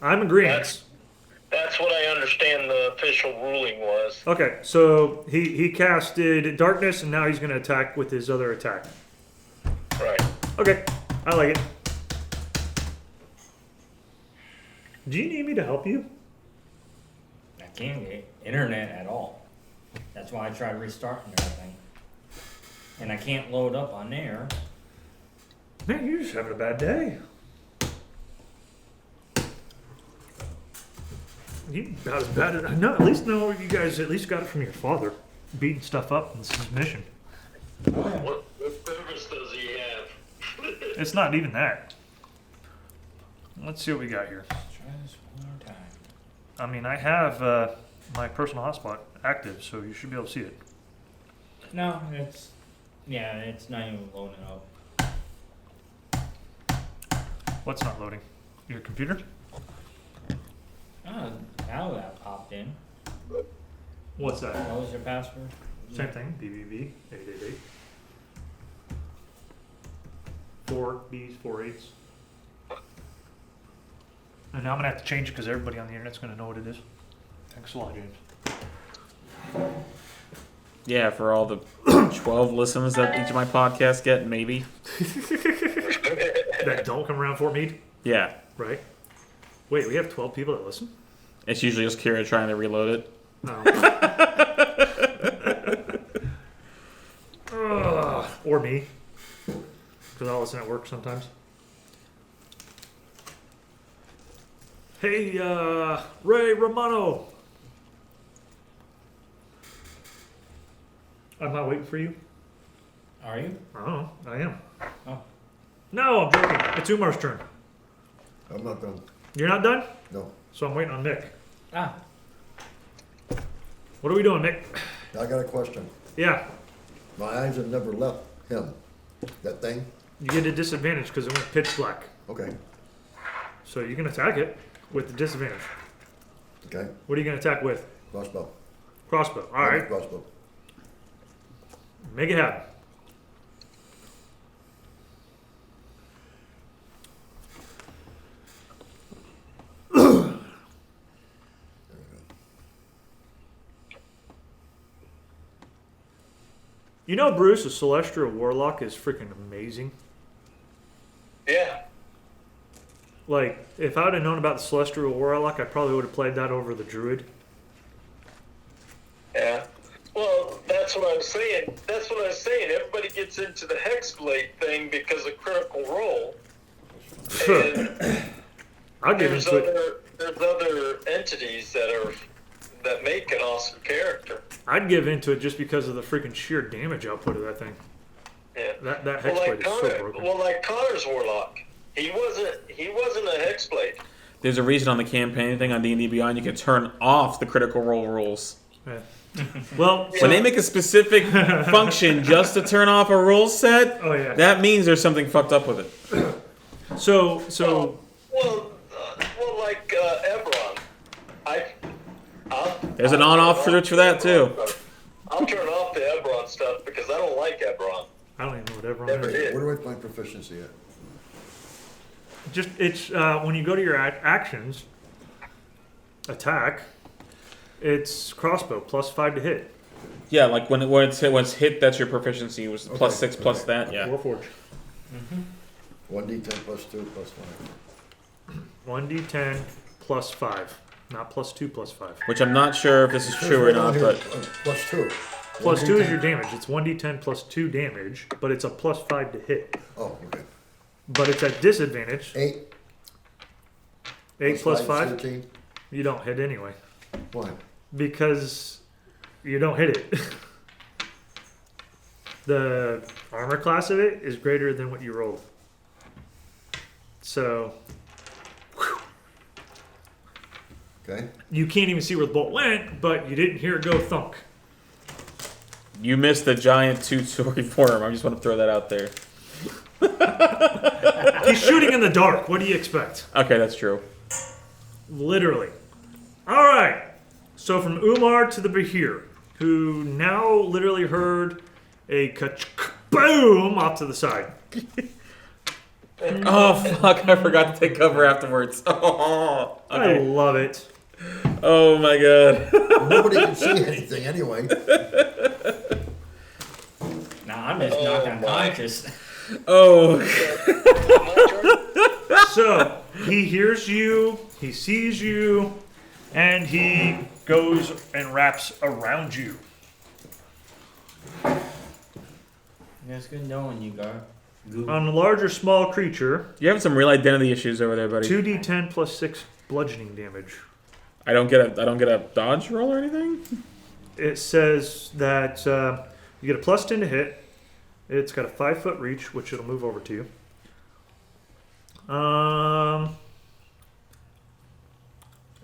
I'm agreeing. That's what I understand the official ruling was. Okay, so he casted darkness, and now he's going to attack with his other attack. Right. Okay, I like it. Do you need me to help you? I can't get internet at all. That's why I tried restarting everything. And I can't load up on there. Man, you're just having a bad day. You about as bad as... No, at least know you guys at least got it from your father. Beating stuff up in his mission. What service does he have? It's not even that. Let's see what we got here. Let's try this one more time. I mean, I have my personal hotspot active, so you should be able to see it. No, it's not even loading up. What's not loading? Your computer? Oh, now that popped in. What's that? What was your password? Same thing. BBB 888. 4 B's 4 8s. And now I'm gonna have to change it because everybody on the internet's gonna know what it is. Thanks a lot, James. Yeah, for all the 12 listens that each of my podcasts get, maybe. That don't come around Fort Meade, Yeah. right? Wait, we have 12 people that listen? It's usually just Kira trying to reload it. No. Or me. Because I'll listen at work sometimes. Hey, Ray Romano. I'm not waiting for you. Are you? I don't know. I am. Oh. No, I'm joking. It's Umar's turn. I'm not done. You're not done? No. So I'm waiting on Mick. Ah. What are we doing, Mick? I got a question. Yeah. My eyes have never left him. That thing? You get a disadvantage because it went pitch black. Okay. So you can attack it with the disadvantage. Okay. What are you going to attack with? Crossbow. Crossbow. All right. Crossbow. Make it happen. You know, Bruce, a Celestial Warlock is freaking amazing. Yeah. Like, if I would have known about the Celestial Warlock, I probably would have played that over the Druid. Yeah. Well, that's what I was saying. That's what I was saying. Everybody gets into the Hexblade thing because of Critical Role. And I'll get there's into it. other entities that make an awesome character. I'd give into it just because of the freaking sheer damage output of that thing. Yeah. That Well, Hexblade like is so Connor, broken. well, like Connor's Warlock, he wasn't a Hexblade. There's a reason on the campaign thing on D&D Beyond you can turn off the critical role rules. Yeah. Well, When they make a specific function just to turn off a rule set, oh yeah. that means there's something fucked up with it. So Well, like Ebron, There's an on-off switch for that too. I'll turn off the Ebron stuff because I don't like Ebron. I don't even know what everyone Never is. did. Where do I find proficiency at? Just it's when you go to your actions, attack. It's crossbow +5 to hit. Yeah, like when it's hit, that's your proficiency. It was +6 plus that. Yeah. Warforged. 1d10 plus 2 plus 5. 1d10 +5, not +2 +5. Which I'm not sure if this is true or not, but Plus 2. +2 is your damage. It's 1d10 +2 damage, but it's a +5 to hit. Oh, okay. But it's at disadvantage. 8. 8 plus 5, 13. you don't hit anyway. Why? Because you don't hit it. The armor class of it is greater than what you rolled. So Okay. you can't even see where the bolt went, but you didn't hear it go thunk. you missed the giant 2-story worm. I just want to throw that out there. He's shooting in the dark. What do you expect? Okay, that's true. Literally. All right. So from Umar to the Bahir, who now literally heard a boom off to the side. Oh fuck! I forgot to take cover afterwards. Oh, I okay. love it. Oh my god. Nobody can see anything anyway. Nah, I'm just knocked unconscious. Oh. My turn? So he hears you, he sees you, and he goes and wraps around you. It's good knowing you, guy. On a large or small creature, You're having some real identity issues over there, buddy. 2d10 plus 6 bludgeoning damage. I don't get a dodge roll or anything. It says that you get a +10 to hit. It's got a 5-foot reach, which it'll move over to you.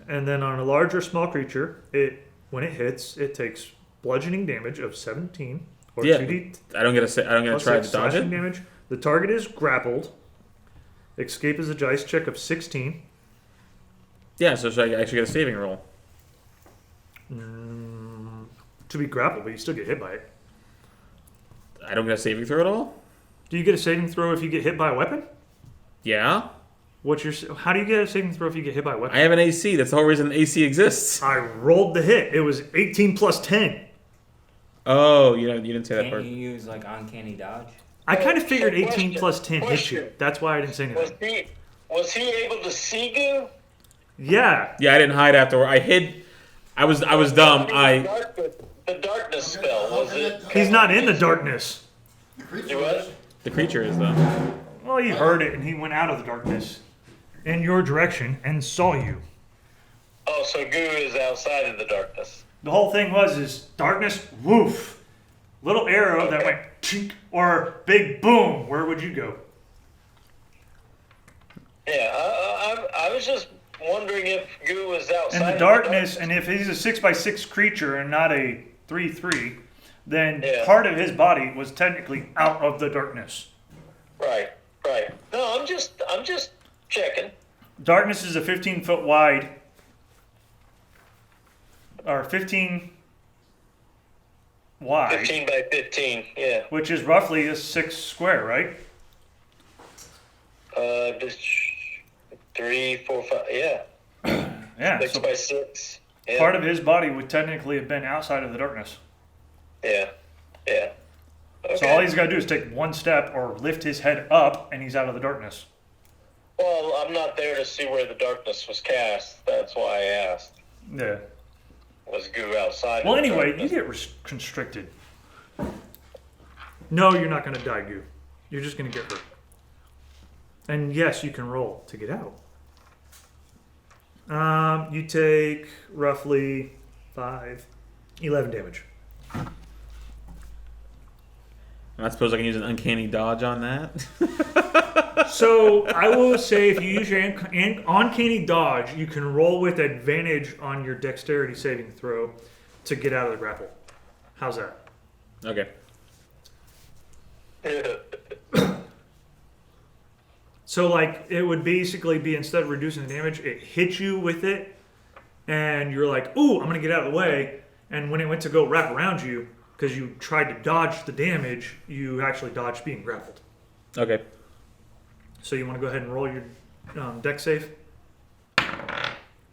And then on a large or small creature, when it hits, it takes bludgeoning damage of 17 or Yeah. 2d I don't get to plus try 6 to dodge slashing it. damage. The target is grappled. Escape is a dice check of 16. Yeah, so should I actually get a saving roll? To be grappled, but you still get hit by it. I don't get a saving throw at all. Do you get a saving throw if you get hit by a weapon? Yeah. What's your? How do you get a saving throw if you get hit by a weapon? I have an AC. That's the whole reason AC exists. I rolled the hit. It was 18 plus 10. Oh, you didn't say that Can't part. you use like uncanny dodge? I kind of figured 18 Question, plus 10 hit you. question. That's why I didn't say anything. Was he able to see Goo? Yeah. Yeah, I didn't hide afterward. I hid. I was dumb. The darkness spell, was it? He's not in the darkness. The creature You what? is. The creature is though. Well, he heard it and he went out of the darkness in your direction and saw you. Oh, so Goo is outside of the darkness. The whole thing is darkness, woof. Little arrow that went chink, or big boom. Where would you go? Yeah, I was just wondering if Goo was outside In the of darkness, and if he's a 6x6 creature and not a 3/3, then Yeah. part of his body was technically out of the darkness. Right. No, I'm just checking. Darkness is a 15-foot wide, or 15 wide, 15 by 15, yeah. which is roughly a 6 square, right? Just 3, 4, 5, yeah. Yeah. 6 So by 6. Yeah. part of his body would technically have been outside of the darkness. Yeah. Okay. So all he's got to do is take one step or lift his head up, and he's out of the darkness. Well, I'm not there to see where the darkness was cast. That's why I asked. Yeah. Was Goo outside? Well, of the anyway, darkness? you get constricted. No, you're not going to die, Goo. You're just going to get hurt. And yes, you can roll to get out. You take roughly 11 damage. I suppose I can use an uncanny dodge on that. So I will say, if you use your uncanny dodge, you can roll with advantage on your dexterity saving throw to get out of the grapple. How's that? Okay. So, like, it would basically be, instead of reducing the damage, it hits you with it, and you're like, ooh, I'm going to get out of the way. And when it went to go wrap around you, because you tried to dodge the damage, you actually dodged being grappled. Okay. So you want to go ahead and roll your dex save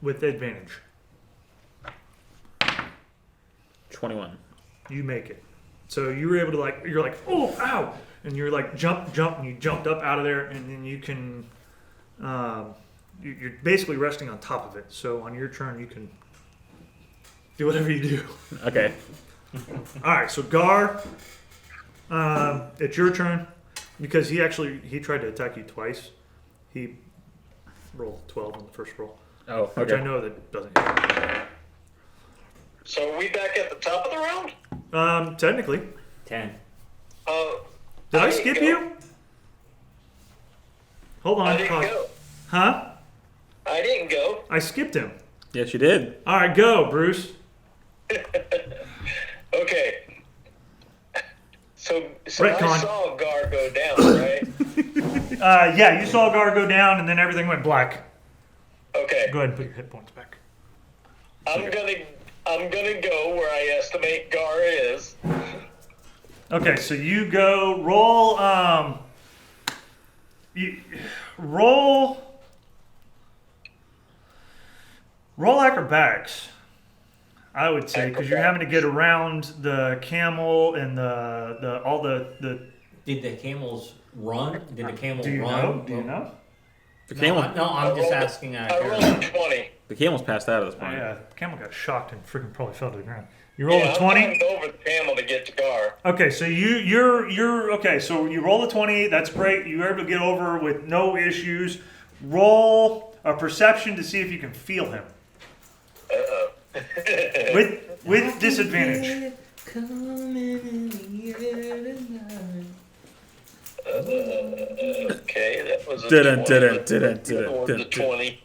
with advantage. 21. You make it. So you were able to, like, you're like, oh, ow! And you're like, jump, and you jumped up out of there, and then you can, you're basically resting on top of it. So on your turn, you can do whatever you do. Okay. All right, so Gar, it's your turn, because he tried to attack you twice. He rolled 12 on the first roll, Oh, which I okay. know that doesn't hit. So are we back at the top of the round? Technically. 10. Did I didn't skip go. you? Hold on. I didn't pause. go. Huh? I didn't go. I skipped him. Yes, you did. All right, go, Bruce. Okay. So Retcon. I saw Gar go down, right? Yeah, you saw Gar go down, and then everything went black. Okay. Go ahead and put your hit points back. I'm gonna go where I estimate Gar is. Okay, so you go roll. You roll acrobatics. I would say, because you're having to get around the camel and all the. Did the camels run? Did the camel Do you run? know? Do you know? The No, camel. I'm just rolled- asking. I rolled a 20. The camel's passed out at this Oh, point. yeah, the camel got shocked and freaking probably fell to the ground. You roll Yeah, a I'm 20. trying to go over the camel to get to Gar. Okay, so you're okay. So you roll a 20. That's great. You were able to get over with no issues. Roll a perception to see if you can feel him Uh-oh. with disadvantage. Okay, that was a Didn't, 20. didn't, didn't, didn't, Or the didn't. 20.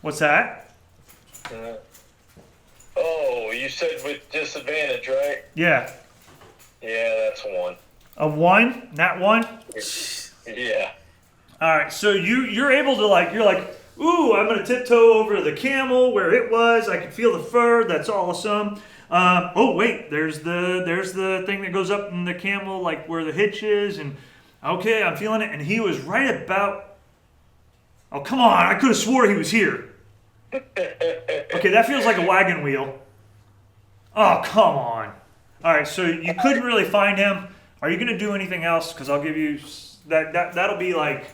What's that? Oh, you said with disadvantage, right? Yeah, Yeah, that's 1. a 1. Not 1. Yeah. All right, so you're able to you're like, ooh, I'm gonna tiptoe over the camel where it was. I can feel the fur. That's awesome. Oh wait, there's the thing that goes up in the camel, like where the hitch is, and okay, I'm feeling it. And he was right about Oh, come on. I could have swore he was here. Okay, that feels like a wagon wheel. Oh, come on. All right, so you couldn't really find him. Are you going to do anything else? Because I'll give you that'll be like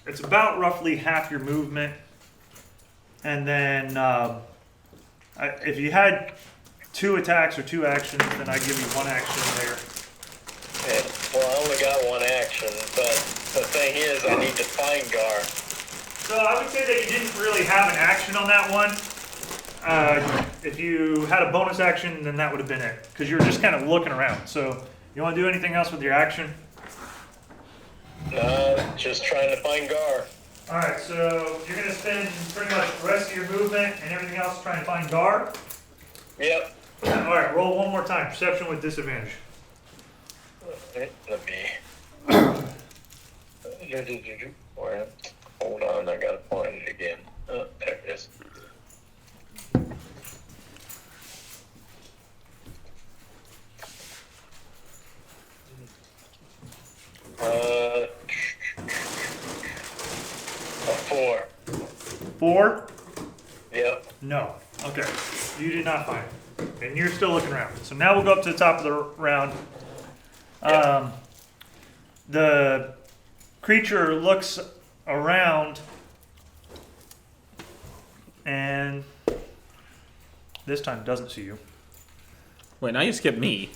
it's about roughly half your movement. And then if you had 2 attacks or 2 actions, then I give you 1 action there. Yeah, well, I only got 1 action, but the thing is, I need to find Gar. So I would say that you didn't really have an action on that one. If you had a bonus action, then that would have been it. Because you were just kind of looking around. So you want to do anything else with your action? Just trying to find Gar. Alright, so you're going to spend pretty much the rest of your movement and everything else trying to find Gar? Yep. Alright, roll one more time. Perception with disadvantage. Let me. Hold on, I gotta find it again. Oh, there it is. A 4. 4? Yep. No. Okay. You did not find it. And you're still looking around. So now we'll go up to the top of the round. The creature looks around and this time doesn't see you. Wait, now you skip me.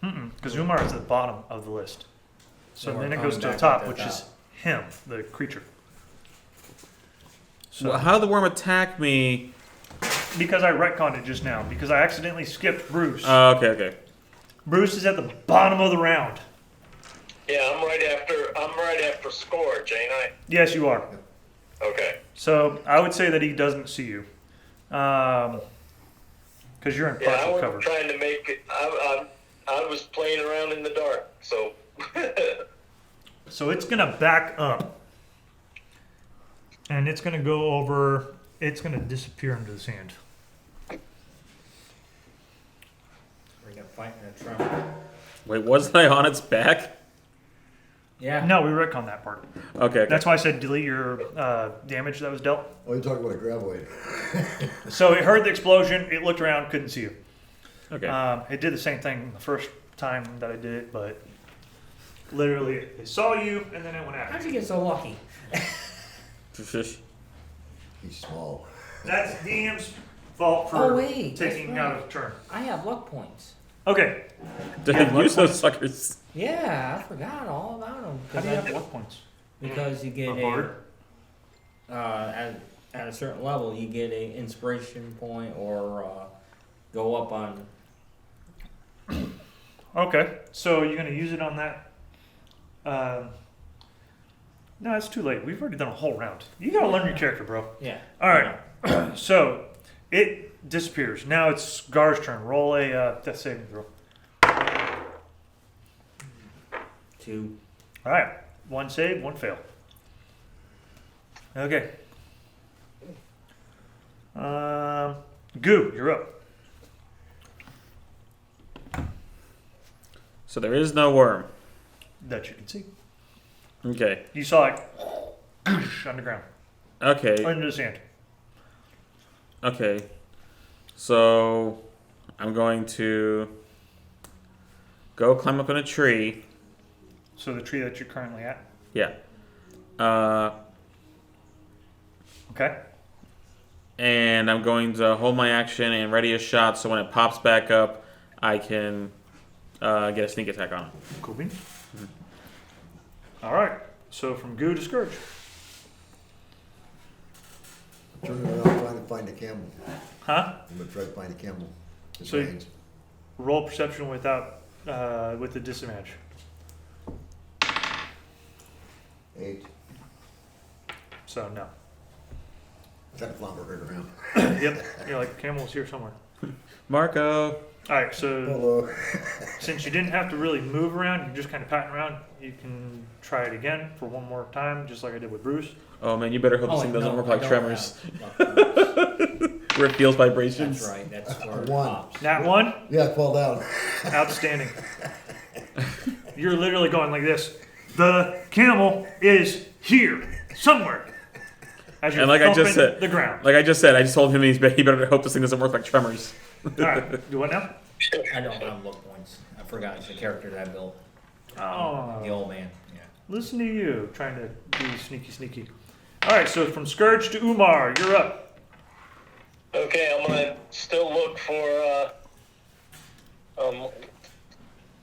Because Umar is at the bottom of the list. So Then then we're it goes to coming the back top, at the which is top. him, the creature. So Well, how did the worm attack me? because I retconned it just now, because I accidentally skipped Bruce. Oh, okay. Bruce is at the bottom of the round. Yeah, I'm right after Scourge, ain't I? Yes, you are. Okay. So I would say that he doesn't see you, because you're in Yeah, I partial was cover. trying to make it. I was playing around in the dark, so. So it's gonna back up, and it's gonna go over. It's gonna disappear into the sand. We're gonna fight in a tremor. Wait, wasn't I on its back? Yeah. No, we retconned that part. Okay. That's why I said delete your damage that was dealt. Oh, you're talking about a graboid. So it heard the explosion. It looked around, couldn't see you. Okay. It did the same thing the first time that I did it, but literally it saw you and then it went How'd after you you. get so lucky? He's small. That's DM's fault for Oh, wait, taking that's out right. of turn. I have luck points. Okay. Did luck use those points? suckers? Yeah, I forgot all about them. How do you have luck points? Because you get A bard? at a certain level, you get a inspiration point or go up on. Okay, so you're gonna use it on that. No, it's too late. We've already done a whole round. You gotta learn your character, bro. Yeah. All right. So it disappears. Now it's Gar's turn. Roll a death saving throw. 2. All right. 1 save, 1 fail. Okay. Goo, you're up. So there is no worm. That you can see. Okay. You saw it underground, Okay. under the sand. Okay. So I'm going to go climb up in a tree. So the tree that you're currently at. Yeah. Okay. And I'm going to hold my action and ready a shot so when it pops back up, I can get a sneak attack on it. Cool beans. All right. So from Goo to Scourge. Turning around trying to find a camel. Huh? I'm gonna try to find a camel. It So you- rains. Roll perception without with the disadvantage. 8. So no. Trying to flounder right around. Yep. You're like camel's here somewhere. Marco. All right. So Hello. since you didn't have to really move around, you're just kind of patting around. You can try it again for one more time, just like I did with Bruce. Oh man, you better hope this thing doesn't work like tremors, where it feels vibrations. That's right. That's where it One. pops. Nat 1, Yeah, fall down. outstanding. You're literally going like this. The camel is here somewhere. As you're And like I just thumping said, the ground. like I just said, I just told him he better hope this thing doesn't work like Tremors. All right, do what now? I don't have look points. I forgot it's the character that I built. Oh. The old man. Yeah. Listen to you, trying to be sneaky. All right, so from Scourge to Umar, you're up. Okay, I'm gonna still look for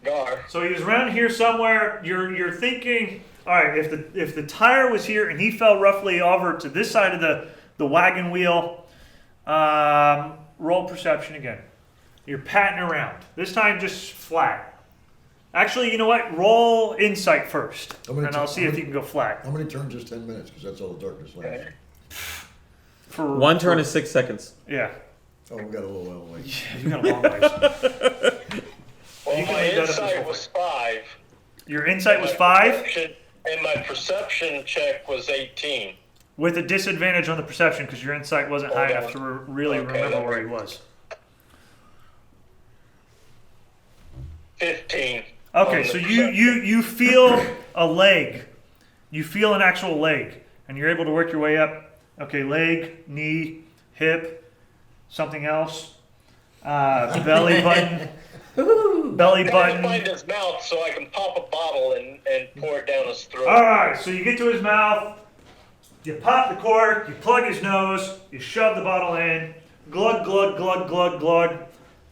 Gar. So he was around here somewhere. You're thinking, all right, if the tire was here and he fell roughly over to this side of the wagon wheel, roll perception again. You're patting around. This time just flat. Actually, you know what? Roll insight first, and I'll see if you can go flat. How many turns is 10 minutes? Because that's all the darkness left. For One turn is 6 seconds. Yeah. Oh, we got a little while away. You got a long ways. Well, You can my leave that up insight before. was 5. Your insight was 5 And my perception check was 18. with a disadvantage on the perception because your insight wasn't high enough to really Okay, remember that where he works. was. 15. Okay, on so the you feel a leg. You feel an actual leg, and you're able to work your way up. Okay, leg, knee, hip, something else. Belly button. Belly I can button. find his mouth so I can pop a bottle and pour it down his throat. All right, so you get to his mouth, you pop the cork, you plug his nose, you shove the bottle in, glug, glug, glug, glug, glug.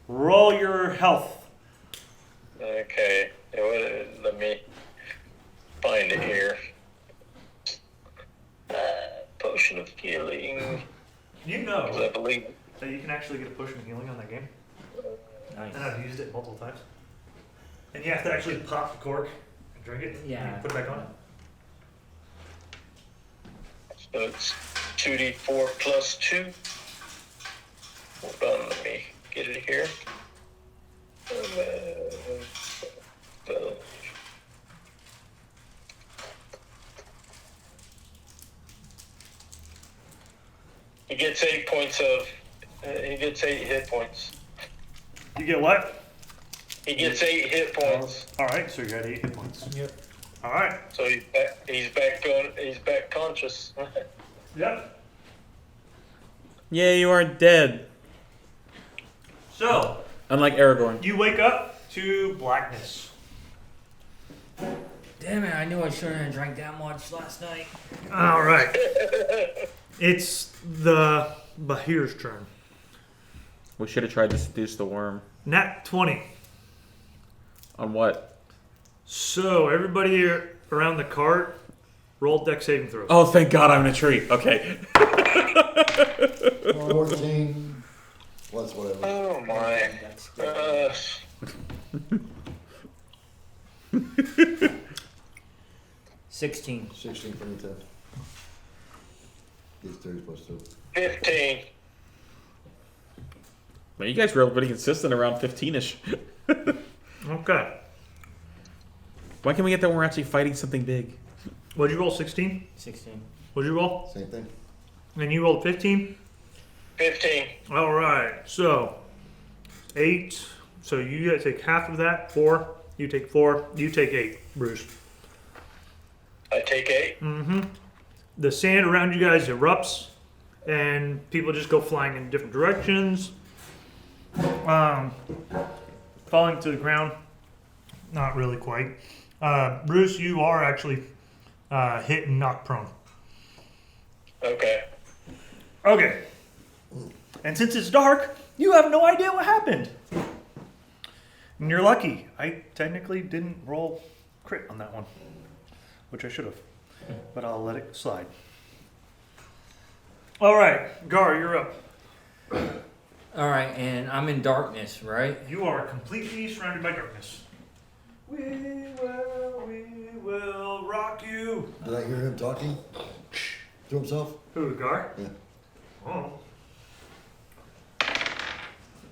Roll your health. Okay, let me find it here. Potion of healing. You 'Cause I know believe. that you can actually get a potion of healing on that game, Nice. and I've used it multiple times. And you have to actually pop the cork and drink it, Yeah. and put it back on. So it's 2d4 plus 2. Hold on, let me get it here. He gets 8 points of. He gets 8 hit points. You get what? He gets 8 hit points. All right, so you're at 8 hit points. Yep. All right. So he's back conscious. Yep. Yeah, you aren't dead. So Unlike Aragorn. you wake up to blackness. Damn it! I knew I shouldn't have drank that much last night. All right. It's the Bahir's turn. We should have tried to seduce the worm. Nat 20. On what? So everybody around the cart roll deck saving throws. Oh, thank God I'm in a tree. Okay. 14. Well, that's whatever. Oh my. 16. 16 for me, 10. These 30 plus 2. 15. Man, you guys were pretty consistent around 15-ish. Okay. Why can't we get that when we're actually fighting something big? What'd you roll? 16? 16. What'd you roll? Same thing. And you rolled 15? 15. All right. So 8. So you guys take half of that. 4. You take 4. You take 8, Bruce. I take 8. The sand around you guys erupts, and people just go flying in different directions. Falling to the ground. Not really quite. Bruce, you are actually hit and knocked prone. Okay. Okay. And since it's dark, you have no idea what happened. And you're lucky. I technically didn't roll crit on that one, which I should have, but I'll let it slide. All right, Gar, you're up. All right, and I'm in darkness, right? You are completely surrounded by darkness. We will rock you. Did I hear him talking to himself? Who, Gar? Yeah. Oh.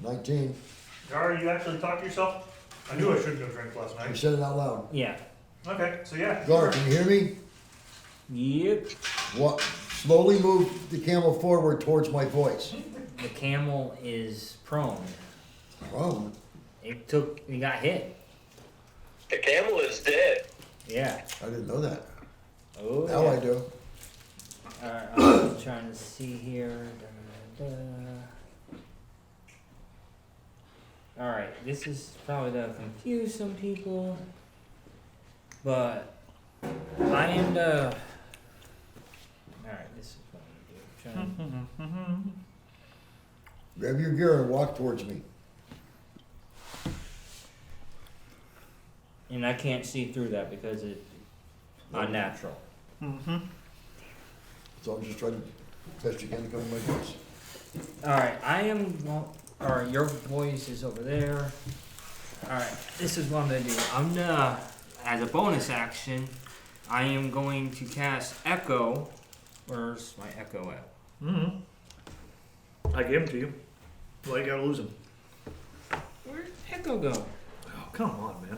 19. Gar, you actually talk to yourself? I knew I shouldn't have drank last He night. said it out loud. Yeah. Okay, so yeah. Gar, can you hear me? Yep. What? Slowly move the camel forward towards my voice. The camel is prone. Oh, It got hit. The camel is dead. Yeah. I didn't know that. Oh, Now yeah. I do. Alright, I'm trying to see here. Alright, this is probably gonna confuse some people, but I am the. Alright, this is what I'm gonna do. Grab your gear and walk towards me. And I can't see through that because it's unnatural. So I'm just trying to best you can to come to my voice. Alright, I am. Alright, your voice is over there. Alright, this is what I'm gonna do. I'm gonna, as a bonus action, I am going to cast Echo. Where's my Echo at? I gave him to you. Why you gotta lose him? Where'd Echo go? Oh, come on, man.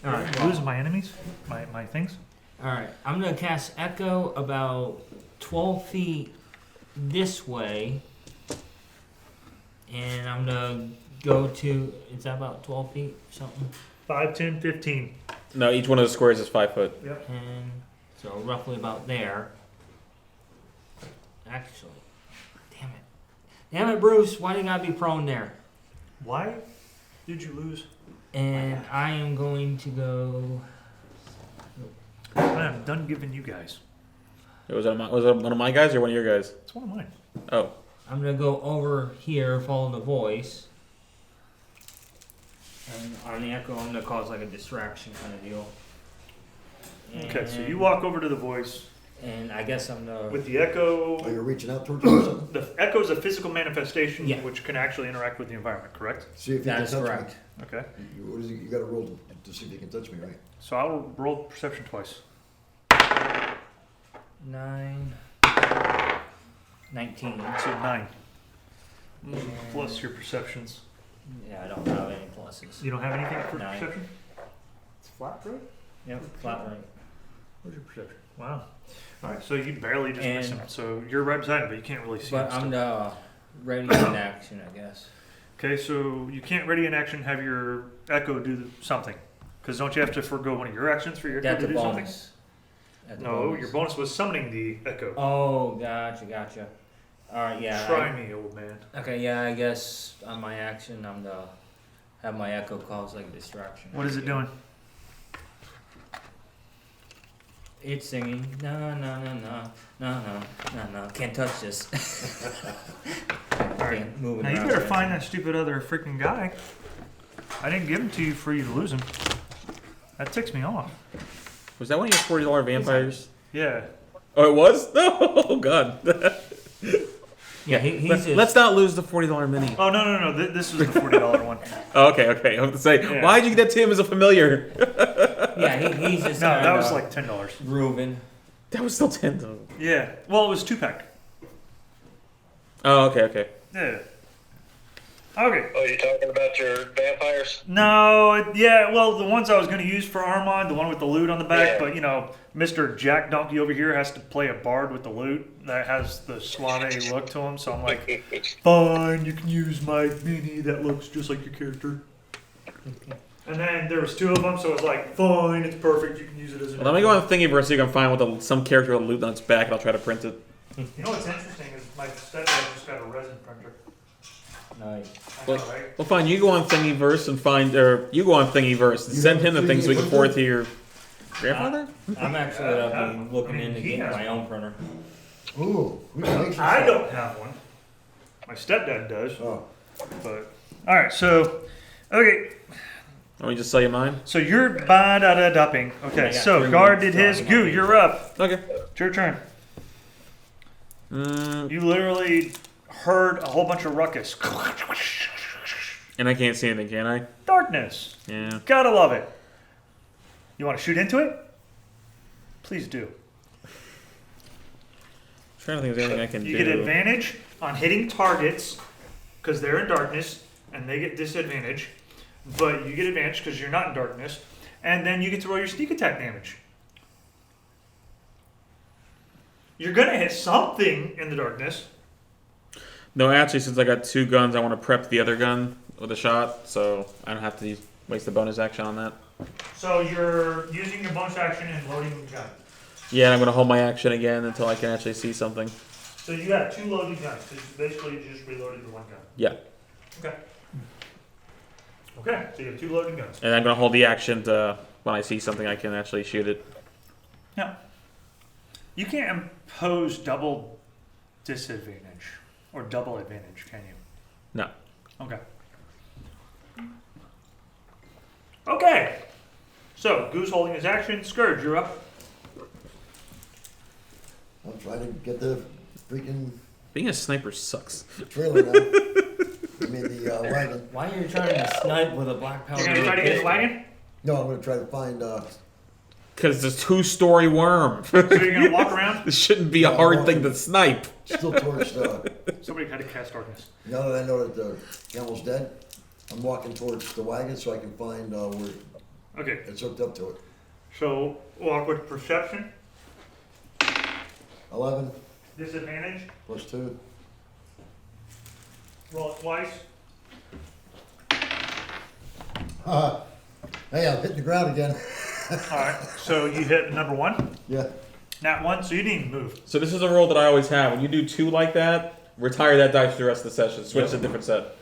Alright, Losing my enemies? My things? Alright, I'm gonna cast Echo about 12 feet this way. And I'm gonna go to, is that about 12 feet or something? 5, 10, 15. No, each one of the squares is 5 foot. Yep. And so roughly about there. Actually, damn it. Damn it, Bruce, why do you gotta be prone there? Why did you lose? And I am going to go. I'm done giving you guys. Was it one of my guys or one of your guys? It's one of mine. Oh. I'm gonna go over here, follow the voice. And on the Echo, I'm gonna cause like a distraction kind of deal. Okay, so you And- walk over to the voice. And I guess I'm gonna. With the echo, Oh, you're reaching out towards me or something? the echo is a physical manifestation Yeah. which can actually interact with the environment, correct? See if you That can is touch correct. Okay. me. What is it? You gotta roll to see if you can touch me, right? So I'll roll perception twice. 9, 19. So 9. Plus your perceptions. Yeah, I don't have any pluses. You don't have anything for 9. perception? It's flat, right? Yep, flat right. Where's your perception? Wow. Alright, so you barely just miss And- him. So you're right beside him, but you can't really see him. But I'm still. ready in action, I guess. Okay, so you can't ready in action have your echo do something. Because don't you have to forego one of your actions for your echo That's to a do something? bonus. That's a No, your bonus was summoning the echo. Oh, gotcha. Alright, yeah. Try me, old man. Okay, yeah, I guess on my action, I'm the have my echo cause like a distraction. What is it doing? It's singing. No. Can't touch this. Alright. Can't move it Now you around. better find that stupid other freaking guy. I didn't give him to you for you to lose him. That ticks me off. Was that one of your $40 vampires? Yeah. Oh, it was? No. Oh, God. Yeah, he's just, Let's not lose the $40 mini. Oh, no. This was the $40 one. Oh, okay. I was to say, Yeah. why'd you get that to him as a familiar? yeah, he's just No, that kinda was like $10. grooving. That was still 10 though. Yeah. Well, it was 2-pack. Oh, okay. Yeah. Okay. Oh, you talking about your vampires? No, yeah, well, the ones I was going to use for Armand, the one with the loot on the back, Yeah. but, Mr. Jack Donkey over here has to play a bard with the loot that has the suave look to him, so I'm like, fine, you can use my mini that looks just like your character. And then there was 2 of them, so it was like, fine, it's perfect, you can use it as a... Well, let me go on Thingiverse so you can find some character with a loot on its back, and I'll try to print it. You know what's interesting is my stepdad just got a resin printer. Nice. I know, Well, right? well, fine. You go on Thingiverse and you go on Thingiverse and You send have him the a things so we can forward 3D to your grandfather. I'm actually looking into he getting has my own printer. Ooh, we can make some I stuff. don't have one. My stepdad does, Oh, but... Alright, so... Okay, Let me just sell you mine. so you're ba-da-da-dupping. I Okay, got so 3 guard weeks, did so I his. can Goo, make you're up. Okay. It's your turn. Mm, You literally heard a whole bunch of ruckus. and I can't see anything, can I? Darkness. Yeah. Gotta love it. You want to shoot into it? Please do. I'm trying to think if there's anything I can You do. get advantage on hitting targets because they're in darkness, and they get disadvantage. But you get advantage because you're not in darkness, and then you get to roll your sneak attack damage. You're gonna hit something in the darkness. No, actually, since I got 2 guns, I want to prep the other gun with a shot, so I don't have to waste the bonus action on that. So you're using your bonus action and loading the gun. Yeah, and I'm gonna hold my action again until I can actually see something. So you got 2 loaded guns. So basically, you just reloaded the 1 gun. Yeah, Okay. Okay, so you have 2 loaded guns. and I'm gonna hold the action to when I see something I can actually shoot it. Now, you can't impose double disadvantage or double advantage, can you? No. Okay. Okay. So, Goose holding his action. Scourge, you're up. I'm trying to get the freaking Being a sniper sucks. trailer now. I mean, the wagon. Why are you trying to snipe with a black powder? You're gonna try to get the wagon? No, I'm gonna try to find, Because it's a 2-story worm. So you're gonna walk around? This shouldn't be a Yeah, hard I'm thing walking. to snipe. still towards, Somebody had to cast darkness. now that I know that the camel's dead, I'm walking towards the wagon so I can find, where Okay, it's hooked up to it. so walk with perception. 11 Disadvantage. plus 2. Roll it twice. Hey, I'm hitting the ground again. Alright, so you hit number 1. Yeah. Nat 1, so you didn't even move. So this is a rule that I always have. When you do 2 like that, retire that dice for the rest of the session. Switch to a different set.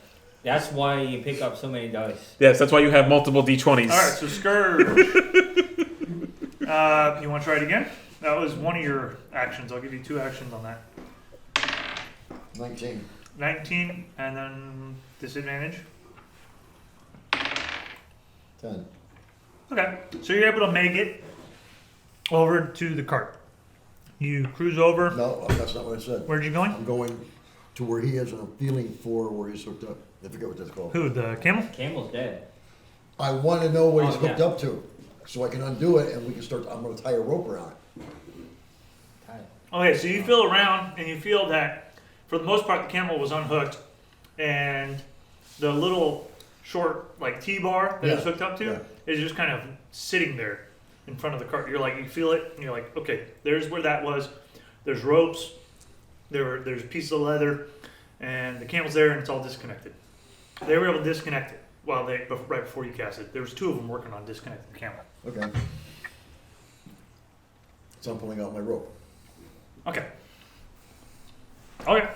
That's why you pick up so many dice. Yes, that's why you have multiple d20s. Alright, so Scourge. You want to try it again? That was one of your actions. I'll give you 2 actions on that. 19. 19, and then disadvantage. 10. Okay, so you're able to make it over to the cart. You cruise over. No, that's not what I said. Where'd you going? I'm going to where he is and I'm feeling for where he's hooked up. I forget what that's called. Who, the camel? Camel's dead. I want to know what he's Oh, hooked yeah. up to so I can undo it and we can start. I'm going to tie a rope around it. Tight. Okay, so you feel around and you feel that for the most part the camel was unhooked and the little short like T-bar that it's Yeah, hooked up to yeah. is just kind of sitting there in front of the cart. You're like, you feel it and you're like, okay, there's where that was. There's ropes, there's pieces of leather, and the camel's there and it's all disconnected. They were able to disconnect it right before you cast it. There was 2 of them working on disconnecting the camel. Okay. So I'm pulling out my rope. Okay. Okay.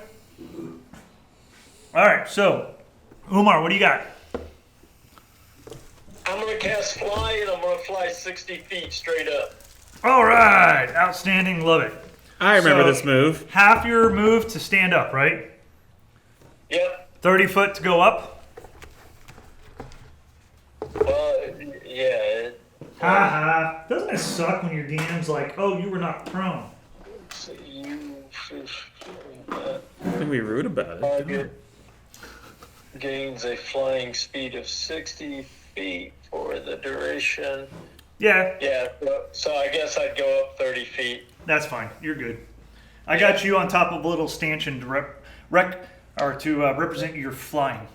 All right. So, Umar, what do you got? I'm gonna cast fly, and I'm gonna fly 60 feet straight up. All right. Outstanding. Love it. I remember So- this move. Half your move to stand up, right? Yep. 30 foot to go up. Well, yeah. Ha. Doesn't it suck when your DM's like, oh, you were knocked prone? Don't be rude about it. Target gains a flying speed of 60 feet for the duration. Yeah, Yeah, so I guess I'd go up 30 feet. that's fine. You're good. I got you on top of a little stanchion to represent your flying.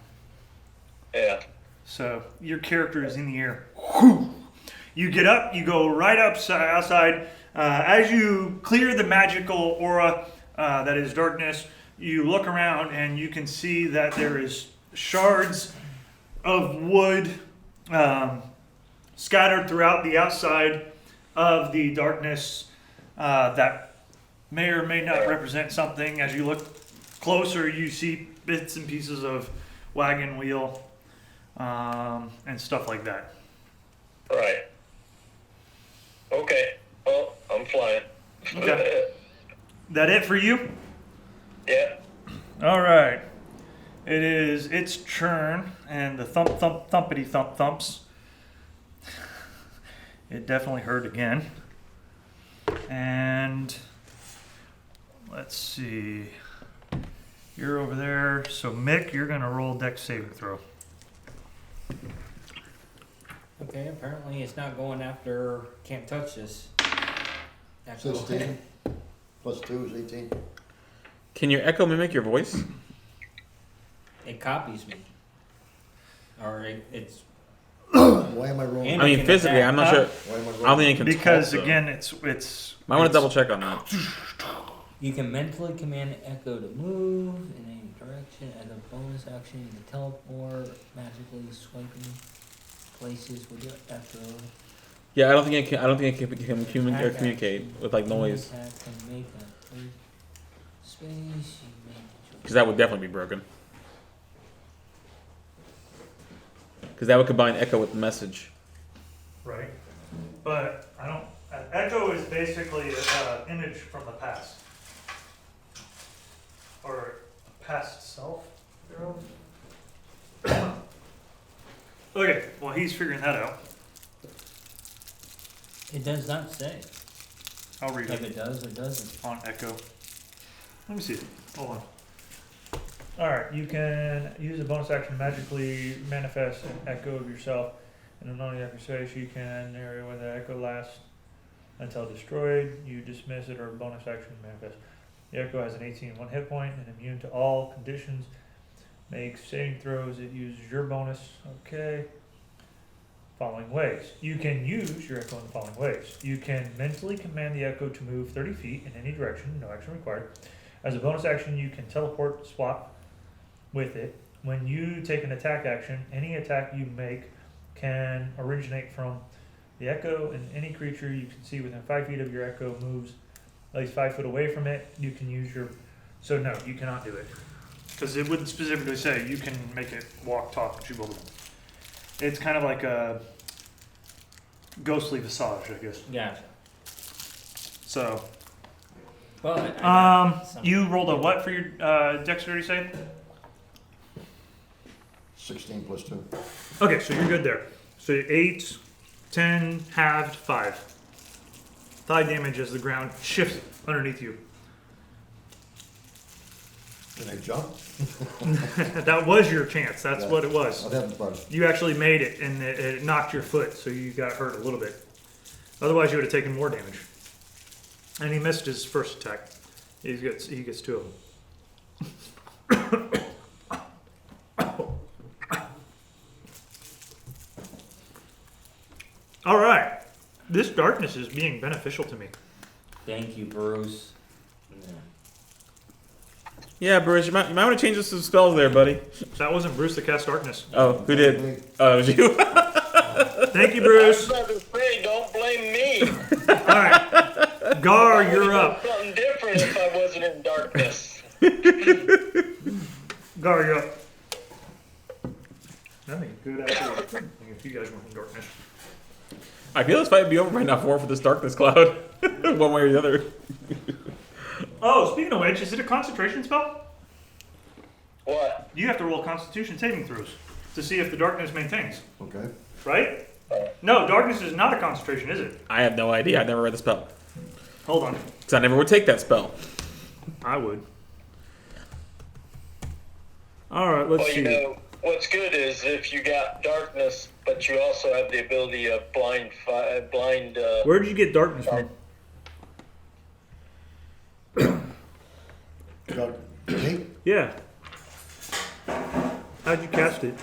Yeah. So your character is in the air. Whew. You get up, you go right up outside. As you clear the magical aura that is darkness, you look around and you can see that there is shards of wood scattered throughout the outside of the darkness that may or may not represent something. As you look closer, you see bits and pieces of wagon wheel and stuff like that. Right. Okay. Well, I'm flying. Okay. That it for you? Yeah. All right. It is its turn, and the thumpity thumps. It definitely hurt again. And let's see. You're over there. So Mick, you're gonna roll Dex saving throw. Okay, apparently it's not going after. Can't touch this. Echo. 16 plus 2 is 18. Can your echo mimic your voice? It copies me. Or it's. Why am I rolling? And I it mean, can physically, attack. I'm not Huh? sure. Why am I I don't rolling? think it can Because talk, though. again, it's. Might want to double check on that. You can mentally command Echo to move in any direction. As a bonus action, you can teleport, magically swiping. places with your echo. Yeah, I don't think it can Attack communicate action. with like noise, Attack can make a free space. You may because that would definitely be broken. Because that would combine echo with the message. Right. But I don't. Echo is basically an image from the past, or a past self. Okay. Well, he's figuring that out. It does not say I'll read if it it does or doesn't. on Echo. Let me see. Hold on. All right. You can use a bonus action to magically manifest an echo of yourself in a non-active space. You can area where the echo lasts until destroyed. You dismiss it or bonus action manifest. The echo has an 18 1 hit point and immune to all conditions. Makes saving throws. It uses your bonus. Okay. Following ways. You can use your echo in the following ways. You can mentally command the echo to move 30 feet in any direction, no action required. As a bonus action, you can teleport swap with it. When you take an attack action, any attack you make can originate from the echo, and any creature you can see within 5 feet of your echo moves at least 5 foot away from it. You can use your. So, no, you cannot do it. Because it wouldn't specifically say you can make it walk, talk, chew bubble. It's kind of like a ghostly visage, I guess. Gotcha. So, Well, I you rolled a what for your dexterity save? 16 plus 2. Okay, so you're good there. So 8, 10, halved, 5. 5 damage as the ground shifts underneath you. Can I jump? That was your chance. That's Yeah. what it was. I'll have fun. You actually made it, and it knocked your foot, so you got hurt a little bit. Otherwise, you would have taken more damage. And he missed his first attack. He gets 2 of them. All right. This darkness is being beneficial to me. Thank you, Bruce. Yeah. Yeah, Bruce, you might want to change some spells there, buddy. That wasn't Bruce that cast darkness. Oh, who did? Oh, it was you. Thank you, I Bruce. was about to say, don't blame me. All right. Gar, you're up. Something different if I wasn't in darkness. Gar, you're up. That'd be a good idea if you guys were in darkness. I feel this fight would be over by now for this darkness cloud, one way or the other. Oh, speaking of which, is it a concentration spell? What? You have to roll Constitution saving throws to see if the darkness maintains, Okay. right? No, darkness is not a concentration, is it? I have no idea. I never read the spell. Hold on. Because I never would take that spell. I would. All right, let's Well, see. you know, what's good is if you got darkness, but you also have the ability of blind. Where did you get darkness from? Got me? Yeah. How'd you cast it?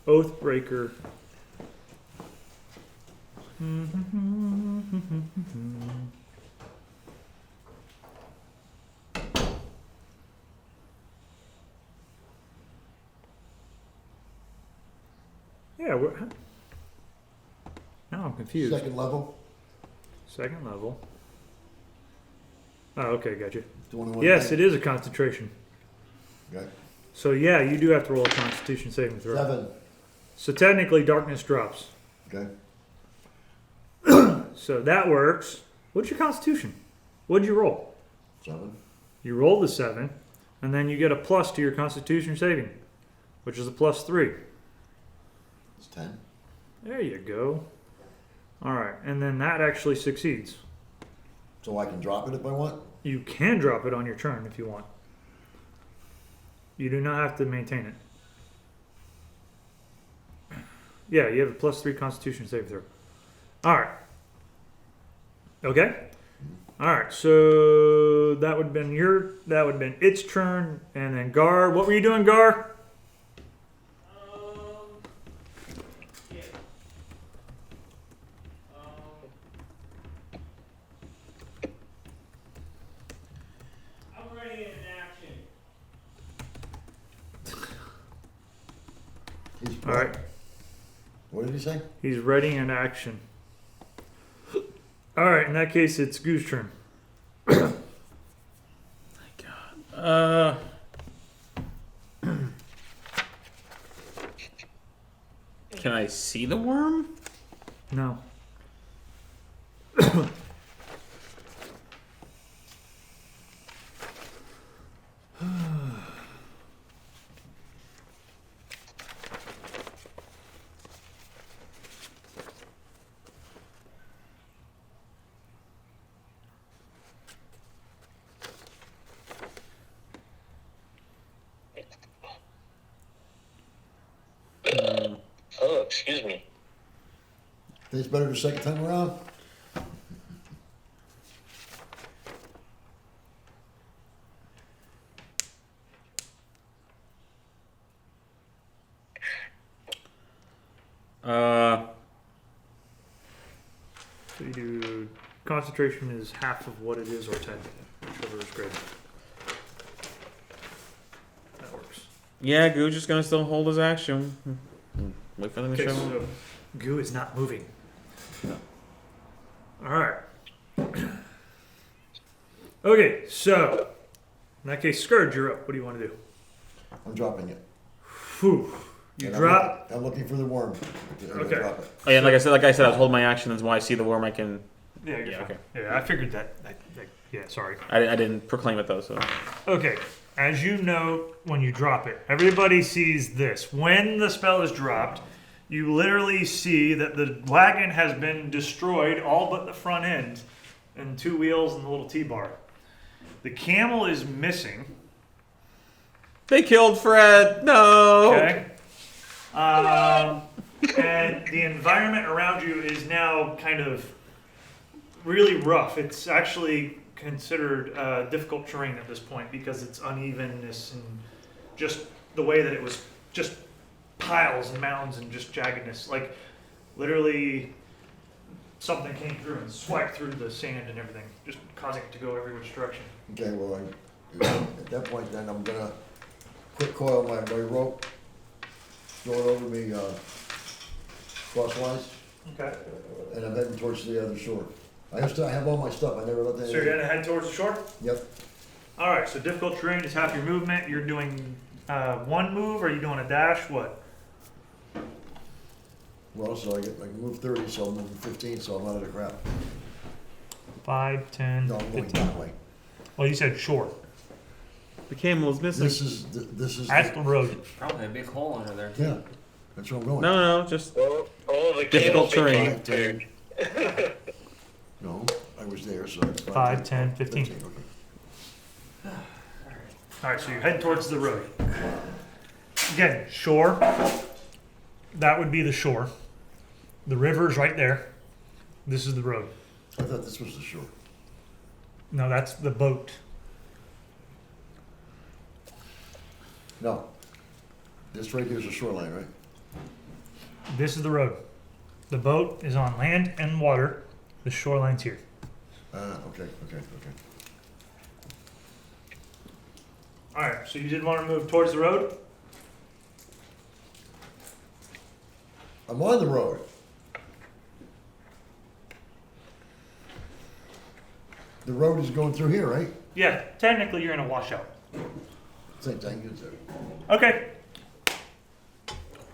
Oathbreaker. Yeah, now I'm confused. Second level. Second level. Oh, okay, gotcha. 21. Yes, it is a concentration. Okay. So yeah, you do have to roll a Constitution saving throw. 7. So technically, darkness drops. Okay. So that works. What's your Constitution? What'd you roll? 7. You rolled a 7, and then you get a plus to your Constitution saving, which is a +3. It's 10. There you go. All right, and then that actually succeeds. So I can drop it if I want? You can drop it on your turn if you want. You do not have to maintain it. Yeah, you have a +3 Constitution save throw. All right. Okay. All right. So that would have been its turn, and then Gar. What were you doing, Gar? Yeah. I'm ready in action. He's All right. you say? He's ready in action. All right, in that case, it's Goo's turn. Can I see the worm? No. Oh, excuse me. Think it's better the second time around? So you do concentration is half of what it is, or 10, whichever is greater. That works. Yeah, Goo's just gonna still hold his action. Wait for them to Okay, show up. so Goo is not moving. All right. Okay, so in that case, Scourge, you're up. What do you want to do? I'm dropping it. Whew. You And drop. I'm looking for the worm. I'm gonna Okay. drop it. Oh, yeah, like I said, I was holding my action. That's why I see the worm. I can. Yeah, you're Yeah, fine. okay. Yeah, I figured that. Yeah, sorry. I didn't proclaim it though. So. Okay, as you know, when you drop it, everybody sees this. When the spell is dropped, you literally see that the wagon has been destroyed, all but the front end, and 2 wheels and the little T-bar. The camel is missing. They killed Fred. No. Okay. And the environment around you is now kind of really rough. It's actually considered difficult terrain at this point because it's unevenness and just the way that it was just piles and mounds and just jaggedness. Like literally something came through and swiped through the sand and everything, just causing it to go every which direction. Okay, well, at that point then, I'm gonna quick coil my rope, throw it over me, crosswise, Okay. and I'm heading towards the other shore. I have all my stuff, I never let that. So you're gonna head towards the shore? Yep, All right, so difficult terrain is half your movement. You're doing one move, or are you doing a dash? What? well, so I can move 30, so I'm moving 15, so I'm out of the crap. 5, 10, No, I'm going 15. that way. Well, you said shore. The camel is missing. This is, That's the road. Probably a big hole under there. yeah, that's where I'm going. No, just Well, the Difficult camel terrain. became prepared. No, I was there, so. 5, 10, 15. Okay. All right, so you're heading towards the road. Again, shore. That would be the shore. The river's right there. This is the road. I thought this was the shore. No, that's the boat. No, this right here is the shoreline, right? This is the road. The boat is on land and water. The shoreline's here. Okay. All right, so you did want to move towards the road? I'm on the road. The road is going through here, right? Yeah, technically you're in a washout. Same thing, is it? Okay.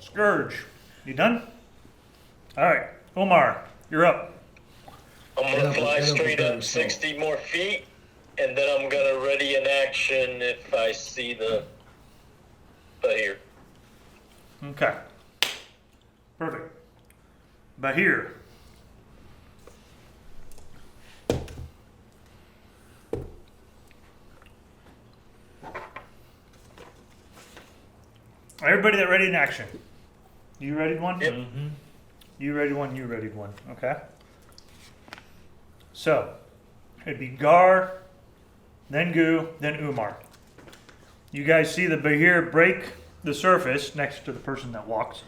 Scourge, you done? All right, Omar, you're up. I'm Yeah, gonna but fly I don't straight prepare up myself. 60 more feet, and then I'm gonna ready in action if I see the here. Okay. Perfect. Bahir. Everybody that ready in action. You ready one? Yep. Mm-hmm. You ready one, you ready one. Okay. So, it'd be Gar, then Gu, then Umar. You guys see the Bahir break the surface next to the person that walks.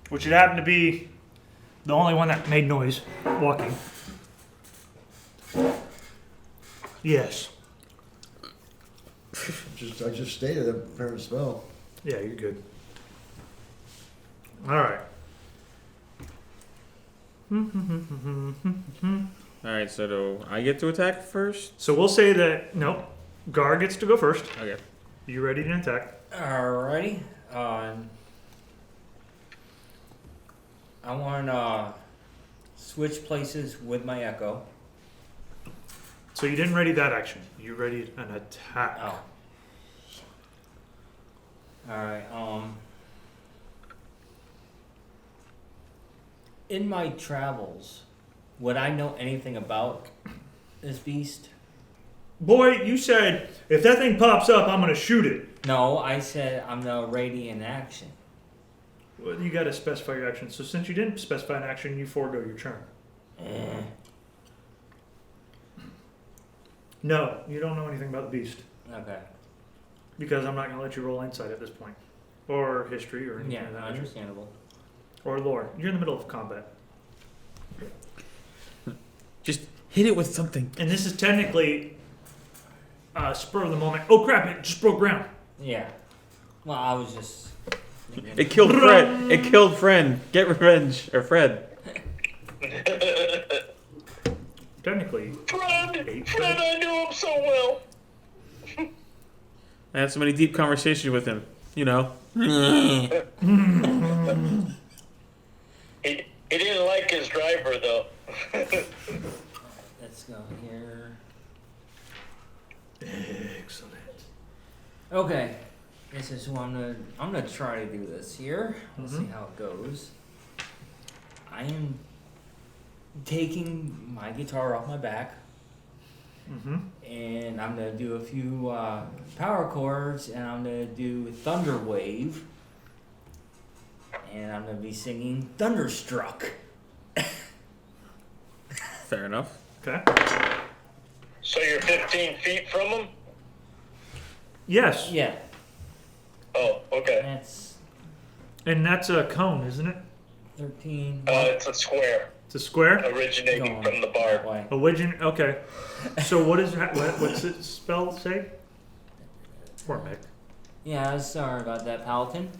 Which had happened to be the only one that made noise walking. Yes. I just stated a parent spell. Yeah, you're good. All right. All right, so do I get to attack first? So we'll say that no, Gar gets to go first. Okay. You ready to attack? Alrighty. I want to switch places with my echo. So you didn't ready that action. You readied an attack. Oh. Alright, in my travels, would I know anything about this beast? Boy, you said if that thing pops up, I'm gonna shoot it. No, I said I'm the radiant action. Well, you got to specify your action. So since you didn't specify an action, you forego your turn. No, you don't know anything about the beast Okay. because I'm not gonna let you roll insight at this point, or history, or anything Yeah, of that nature, understandable. or lore. You're in the middle of combat, Just hit it with something. and this is technically spur of the moment. Oh crap! It just broke ground. Yeah. Well, I was just. It killed Fred. It killed friend. Get revenge, or Fred. Technically, Fred, I knew him so well. I had so many deep conversations with him. You know. He didn't like his driver though. Let's go here. excellent. Okay. This is what I'm gonna try to do this here. Let's see how it goes. I am taking my guitar off my back, and I'm gonna do a few power chords, and I'm gonna do Thunder Wave, and I'm gonna be singing Thunderstruck. Fair enough. Okay. So you're 15 feet from him? Yes, Yeah, Oh, okay. that's and that's a cone, isn't it? 13. It's a square It's a square. originating Going from the that barb. way. A widgeon. Okay. So what is what's it spell say? Poor Mick. Yeah, sorry about that, Paladin.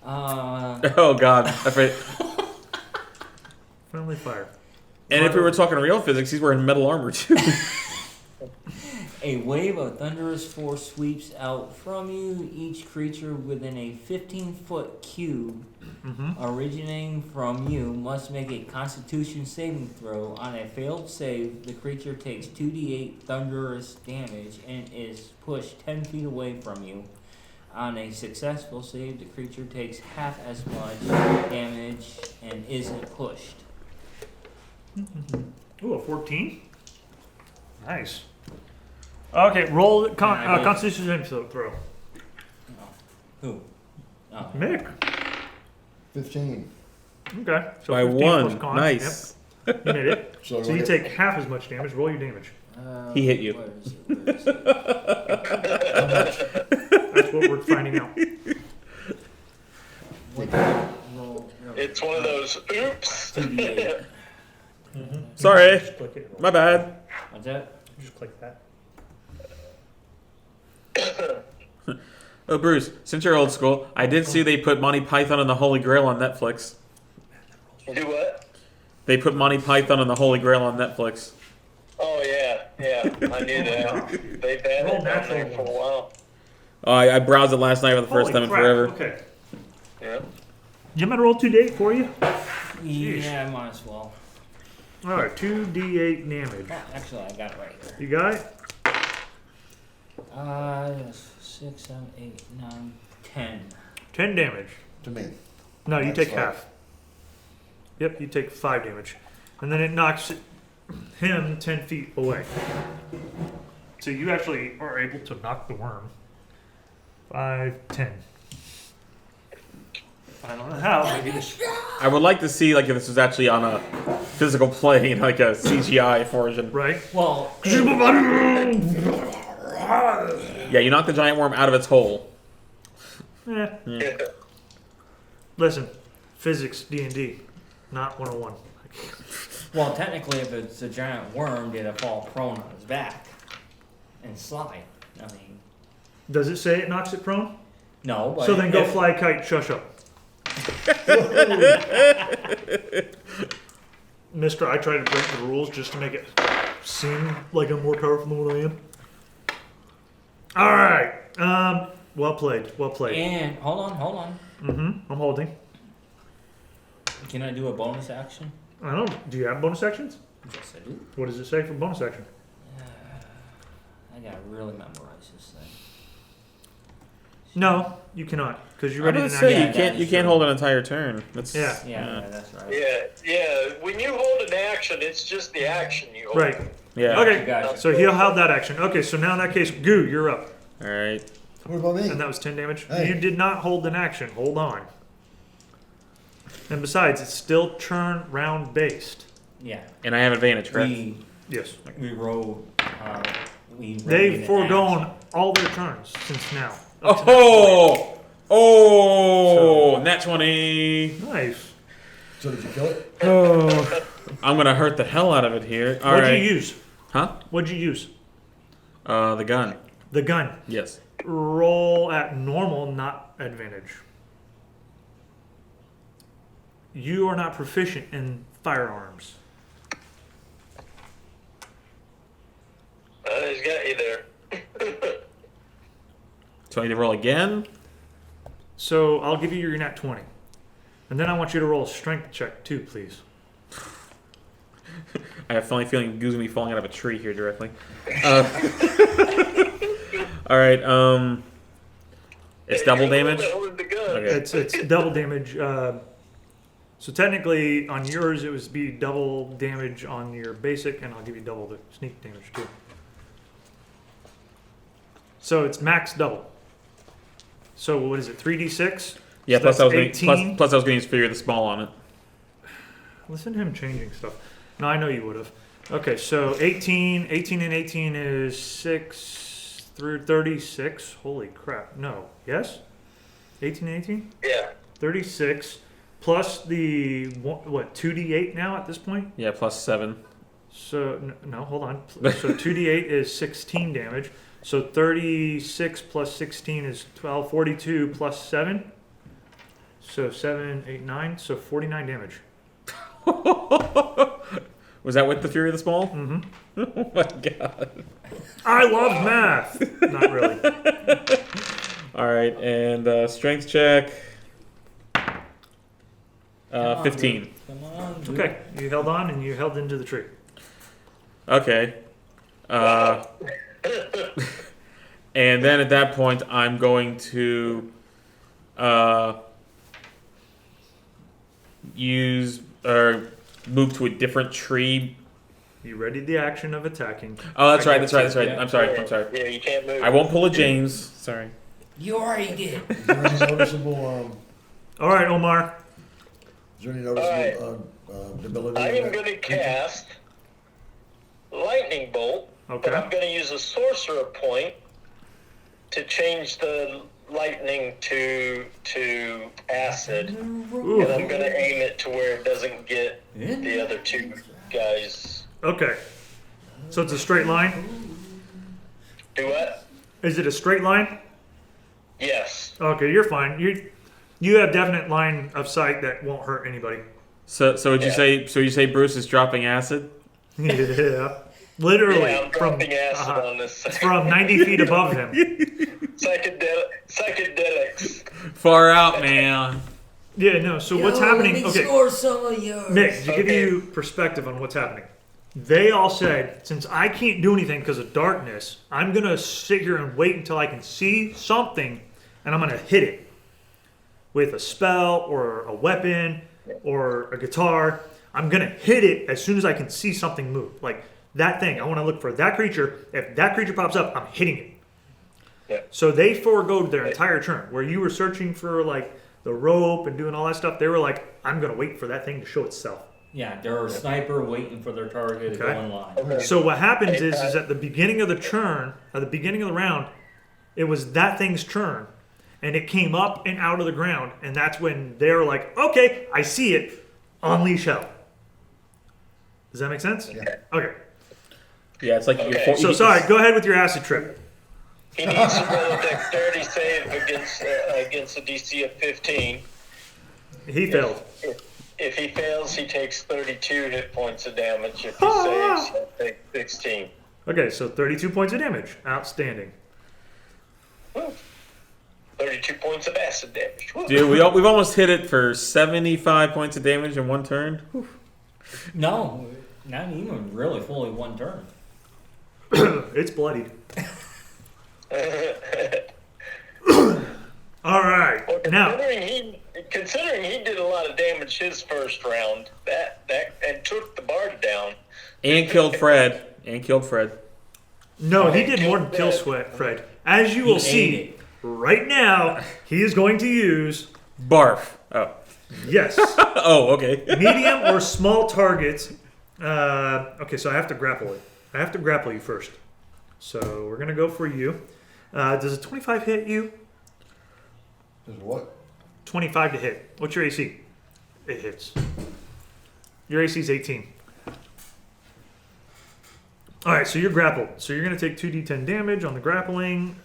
Oh God. Afraid. Friendly fire. And if we were talking real physics, he's wearing metal armor too. A wave of thunderous force sweeps out from you. Each creature within a 15-foot cube originating from you must make a Constitution saving throw. On a failed save, the creature takes 2d8 thunderous damage and is pushed 10 feet away from you. On a successful save, the creature takes half as much damage and isn't pushed. Ooh, a 14. Nice. Okay, roll Constitution saving throw. Who? Oh. Mick. 15. Okay. So By 15 one. plus con. Nice. Yep, you made it. So, So you take half as much damage. Roll your damage. He hit you. Where is it? Where is it? That's what we're finding out. What did I roll? It's one of those oops. 2d8. Sorry. Just click it. My bad. What's that? Just click that. Oh, Bruce, since you're old school, I did see they put Monty Python and the Holy Grail on Netflix. Do what? They put Monty Python and the Holy Grail on Netflix. Oh yeah, I knew that. They've had Roll it down natural there for a ones. while. I browsed it last night for the first Holy time in crap. forever. Okay. Yeah. You want me to roll 2d8 for you? Yeah, I might as well. All right, 2d8 damage. Oh, actually, I got it right here. You got it? 6, 7, 8, 9, 10. 10 damage. To me. No, you That's take fine. half. Yep, you take 5 damage. And then it knocks him 10 feet away. So you actually are able to knock the worm. 5, 10. I don't know how. Maybe just I would like to see like if this was actually on a physical plane, like a CGI version. right. Well, Yeah, you knock the giant worm out of its hole. Eh. Listen, physics D&D, not 101. well, technically, if it's a giant worm, did it fall prone on his back and slide? I mean, Does it say it knocks it prone? No, but So then go if- fly a kite, shush up. Mister, I try to break the rules just to make it seem like I'm more powerful than what I am. Alright. Well played. Well played. And hold on. I'm holding. Can I do a bonus action? I don't. Do you have bonus actions? Yes, I do. What does it say for bonus action? I gotta really memorize this thing. No, you cannot, because you're I ready was to gonna say Yeah, you that can't. is You can't true. hold an entire turn. That's Yeah. Yeah, that's right. Yeah. When you hold an action, it's just the action you hold. Right. Yeah. Okay. Gotcha. So he'll have that action. Okay. So now in that case, Goo, you're up, All right. What about me? and that was 10 damage. Hey. You did not hold an action. Hold on. And besides, it's still turn round based. Yeah. And I have advantage, correct? Yes. We roll. We They've an foregone action. all their turns since now. Oh, nat 20. Nice. So did you kill it? Oh, I'm gonna hurt the hell out of it here. All What'd right. you use? Huh? What'd you use? The gun. The gun. Yes. Roll at normal, not advantage. You are not proficient in firearms. He's got you there. So I need to roll again. So I'll give you your nat 20. And then I want you to roll a strength check too, please. I have a funny feeling Goo's gonna be falling out of a tree here directly. All right. It's Hey, double you're the one damage. that holded the gun. Okay. It's double damage. So technically on yours it was be double damage on your basic, and I'll give you double the sneak damage too. So it's max double. So what is it? 3d6? Yeah. So Plus that's I was gonna, 18. plus I was going to figure the small on it. Listen to him changing stuff. No, I know you would have. Okay, so 18 and 18 is 6 through 36. Holy crap. No. Yes? 18 and 18? Yeah. 36 plus the, what, 2d8 now at this point? Yeah. Plus 7. So, no, hold on. So 2d8 is 16 damage. So 36 plus 16 is 12. 42 plus 7. So 7, 8, 9. So 49 damage. Was that with the Fury of the Small? Mm-hmm. Oh my god. I love math. Not really. All right, and strength check. Come on, 15. dude. Come on. Dude. Okay, you held on and you held into the tree. Okay. And then at that point, I'm going to use or move to a different tree. You readied the action of attacking. Oh, that's I right. guess That's right. so, That's right. I'm sorry. Yeah, you can't move. I won't pull a James. Sorry. You already did. Is there any noticeable, All right, Omar. is there any noticeable debility? I in am that going to creature? cast lightning bolt, but I'm Okay. going to use a sorcerer point to change the lightning to acid, and Ooh. I'm going to aim it to where it doesn't get the other two guys. Okay. So it's a straight line. Do what? Is it a straight line? Yes. Okay, you're fine. You have definite line of sight that won't hurt anybody. So would you Yeah. say? So you say Bruce is dropping acid? Yeah. Literally Yeah, I'm from dropping acid on this. it's from 90 feet above him. Psychedelics. Far out, man. Yeah, no. So what's happening? Okay. Score some of yours. Mick, to give Okay. you perspective on what's happening, they all said, since I can't do anything because of darkness, I'm going to sit here and wait until I can see something, and I'm going to hit it with a spell or a weapon or a guitar. I'm going to hit it as soon as I can see something move. Like that thing, I want to look for that creature. If that creature pops up, I'm hitting it. Yeah. So they foregoed their entire turn. Where you were searching for like the rope and doing all that stuff, they were like, I'm going to wait for that thing to show itself. Yeah, they're a sniper waiting for their target to go Okay. in line. Okay. So what happens is at the beginning of the turn, at the beginning of the round, it was that thing's turn, and it came up and out of the ground, and that's when they were like, okay, I see it, unleash hell. Does that make sense? Yeah. Okay. Yeah, it's like Okay. you're So sorry, go ahead with your acid trip. He needs to roll a dexterity save against a DC of 15. He failed. If he fails, he takes 32 hit points of damage. If he saves, he'll take 16. Okay, so 32 points of damage. Outstanding. Woo. 32 points of acid damage. Woo. Dude, we've almost hit it for 75 points of damage in one turn. Whew. No, not even really fully one turn. It's bloodied. All right. Well, Now, considering he did a lot of damage his first round, that and took the bard down. And killed Fred. no, he did more than kill sweat, Fred. As you will see, right now, he is going to use Barf. Oh. yes, Oh, okay. medium or small targets. Okay, so I have to grapple it. I have to grapple you first. So we're gonna go for you. Does a 25 hit you? Is what? 25 to hit. What's your AC? It hits. Your AC is 18. All right, so you're grappled. So you're going to take 2d10 damage on the grappling.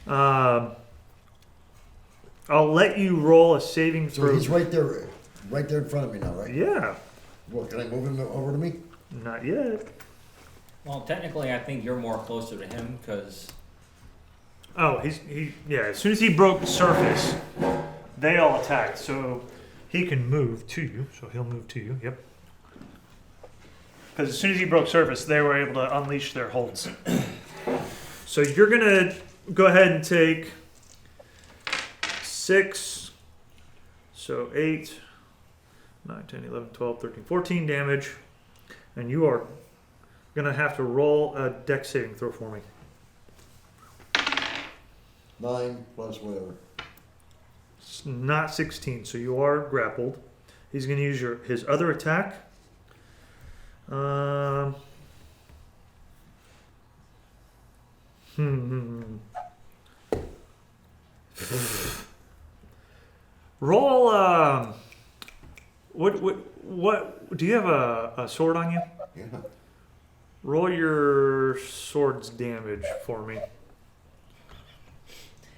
I'll let you roll a saving So throw. he's right there in front of me now, right? Yeah, Well, can I move him over to me? not yet. Well, technically, I think you're more closer to him because Oh, yeah. As soon as he broke the surface, they all attacked. So he can move to you. So he'll move to you. Yep. Because as soon as he broke surface, they were able to unleash their holds. So you're gonna go ahead and take 6. So 8, 9, 10, 11, 12, 13, 14 damage, and you are gonna have to roll a dex saving throw for me. 9 plus whatever. It's not 16, so you are grappled. He's going to use his other attack. Roll. What? Do you have a sword on you? Yeah. Roll your sword's damage for me.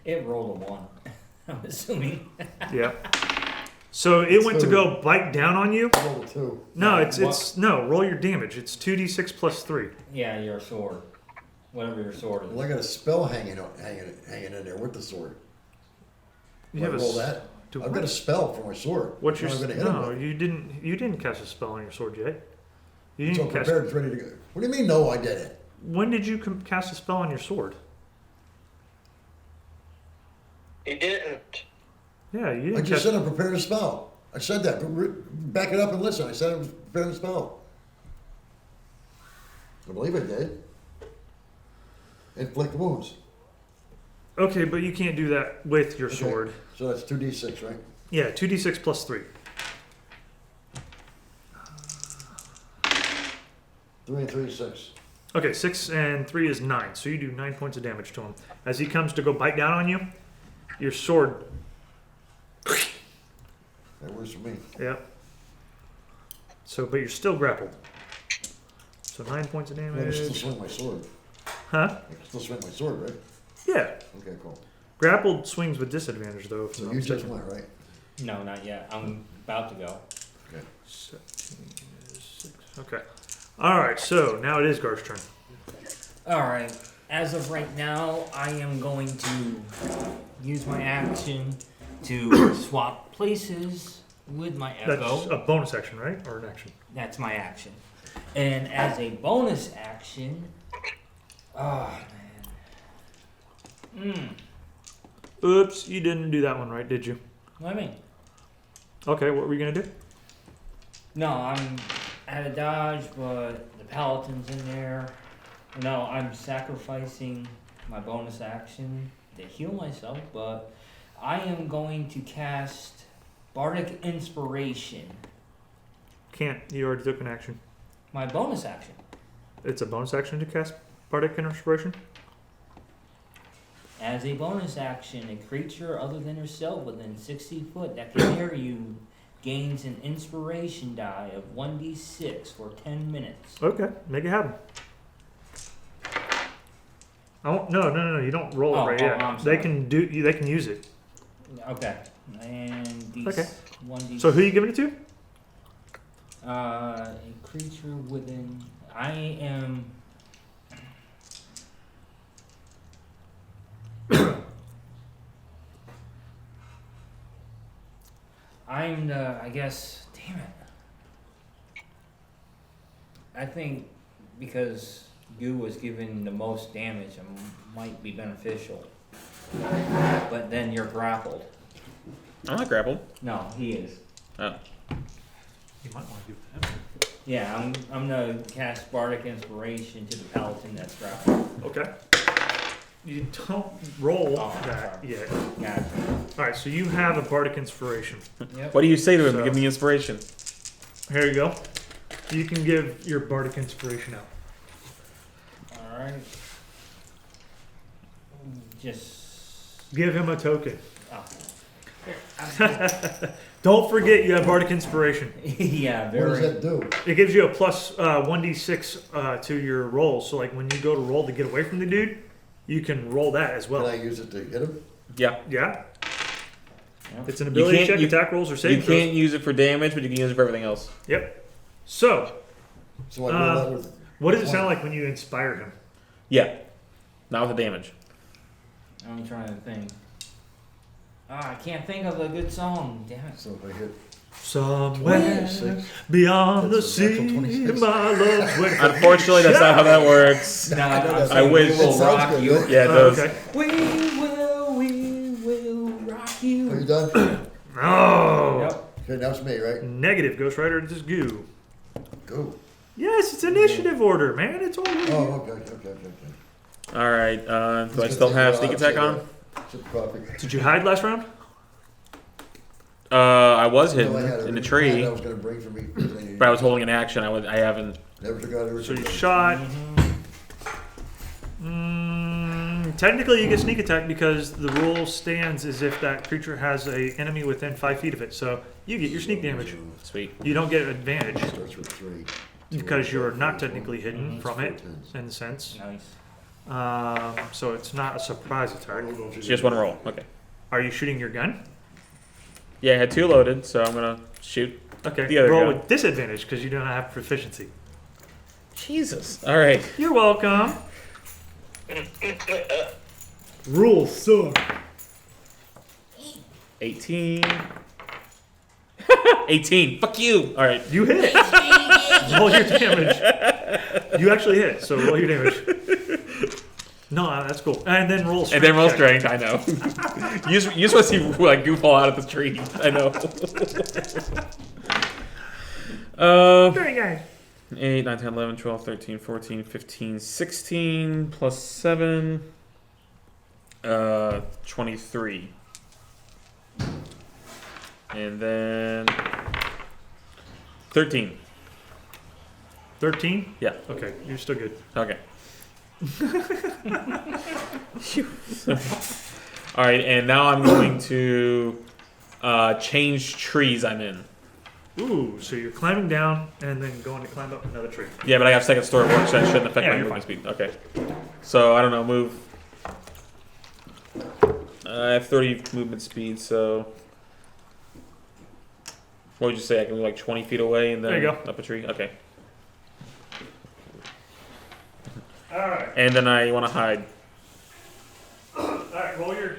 it rolled a 1. I'm assuming. Yeah. So it went to go bite down on you. Roll a 2. No, it's no. Roll your damage. It's 2d6 plus 3. Yeah, your sword. Whatever your sword is. Well, I got a spell hanging in there with the sword. You Do I have roll a. that? do I've got what? a spell for my sword. What's your? What am I gonna hit him No, with? you didn't. You didn't cast a spell on your sword yet. You So didn't cast. prepared, it's ready to go. What do you mean? No, I did it. When did you cast a spell on your sword? He didn't. Yeah, you didn't. I just cast... said I prepared a spell. I said that. Back it up and listen. I said I was preparing a spell. I believe I did. Inflict wounds. Okay, but you can't do that with your Okay. sword. So that's 2d6, right? Yeah, 2d6 plus 3. 3 and 3 is 6. Okay, 6 and 3 is 9. So you do 9 points of damage to him. As he comes to go bite down on you, your sword. That works for me. Yeah. So, but you're still grappled. So 9 points of I can still damage. swing my sword. Huh? I can still swing my sword, right? Yeah. Okay, cool. Grappled swings with disadvantage, though. If So I'm you not just mistaken. went, right? No, not yet. I'm about to go. Okay. 17 is 6. Okay. All right. So now it is Gar's turn. Alright, as of right now, I am going to use my action to swap places with my That's Echo. a bonus action, right? Or an action? That's my action. And as a bonus action, oh man. Oops, you didn't do that one right, did you? What do I mean? Okay, what were you gonna do? No, I'm at a dodge, but the Paladin's in there. No, I'm sacrificing my bonus action to heal myself, but I am going to cast Bardic Inspiration. Can't. You already took an action. My bonus action. It's a bonus action to cast Bardic Inspiration. As a bonus action, a creature other than yourself within 60 foot that can hear you gains an inspiration die of 1d6 for 10 minutes. Okay, make it happen. No. You don't roll Oh, it right oh, yet. I'm They sorry. can do. They can use it. Okay. And these Okay. 1d. So who are you giving it to? A creature within. I am. I'm the. I guess. Damn it. I think because Goo was given the most damage, it might be beneficial. But then you're grappled. I'm not grappled. No, he is. Oh. You might want to do that. Yeah, I'm gonna cast Bardic Inspiration to the Paladin that's grappled. Okay. You don't roll Oh, that sorry. yet. Gotcha. All right. So you have a bardic inspiration. Yep. What do you say to him to So- give me inspiration? Here you go. You can give your bardic inspiration out. Alright. Just. Give him a token. Oh. Don't forget you have bardic inspiration. Yeah, What does very. that do? It gives you a plus 1d6 to your roll. So like when you go to roll to get away from the dude, you can roll that as Can well. I use it to hit him? Yeah. Yeah. Yep. It's an ability can't- check, you- attack rolls, or You saving throws. can't use it for damage, but you can use it for everything else. Yep. So, So I roll that with. what does it sound like when you inspire him? Yeah. Not with the damage. I'm trying to think. I can't think of a good song. Damn it. So if I hit Somewhere 26. beyond the That's a natural sea, 26. my love's waiting. Unfortunately, that's not how that works. No, that I wish. We will It sounds rock good, you. right? Yeah, it does. Okay. We will rock Are you you. done? Oh. Yep. Okay, now it's me, right? Negative, Ghost Rider. It is goo. Go. Yes, it's initiative order, man. It's all you. Oh, okay. All right. Do I It's still gonna have take a sneak while, attack on? Should probably. Did you hide last round? I was No, hidden I had in the a tree, I was gonna bring for me. but I was holding an action. I haven't. Never forgot So everything. you shot. Mm-hmm. Technically, you get sneak attack because the rule stands as if that creature has a enemy within 5 feet of it. So you get your sneak damage. Sweet. You don't get advantage Starts with 3. because you're not technically hidden Mhm. from it, 4 tens. in a sense. Nice. So it's not a surprise attack. Just one roll. Okay. Are you shooting your gun? Yeah, I had 2 loaded, so I'm gonna shoot. Okay. The other Roll gun. with disadvantage because you don't have proficiency. Jesus. All right. You're welcome. Rules suck. 18. 18. Fuck you. All right. You hit. Roll your damage. You actually hit, so roll your damage. No, that's cool. And then roll strength. And then roll check. strength. I know. you just want to see like goof fall out of the tree. I know. Very good. 8, 9, 10, 11, 12, 13, 14, 15, 16 plus 7. 23. And then 13. 13? Yeah. Okay, you're still good. Okay. All right, and now I'm going to change trees I'm in. Ooh, so you're climbing down and then going to climb up another tree. Yeah, but I have second story work, so that shouldn't affect Yeah, my you're movement speed. Okay. So I don't know, move. I have 30 movement speed, so what would you say? I can move like 20 feet away and then There you go. up a tree. Okay. Alright. And then I want to hide. Alright, roll your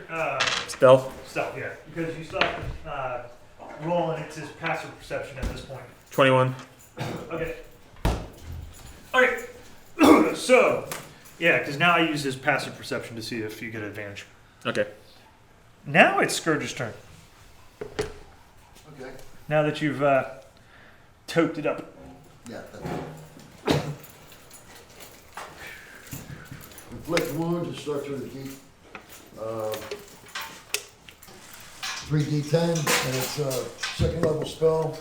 Stealth. stealth, yeah. Because you still have to roll and it's his passive perception at this point. 21. Okay. Alright. So, yeah, because now I use his passive perception to see if you get advantage. Okay. Now it's Scourge's turn. Okay. Now that you've toked it up. Yeah. Inflict wounds and start through the key. 3d10, and it's a second level spell,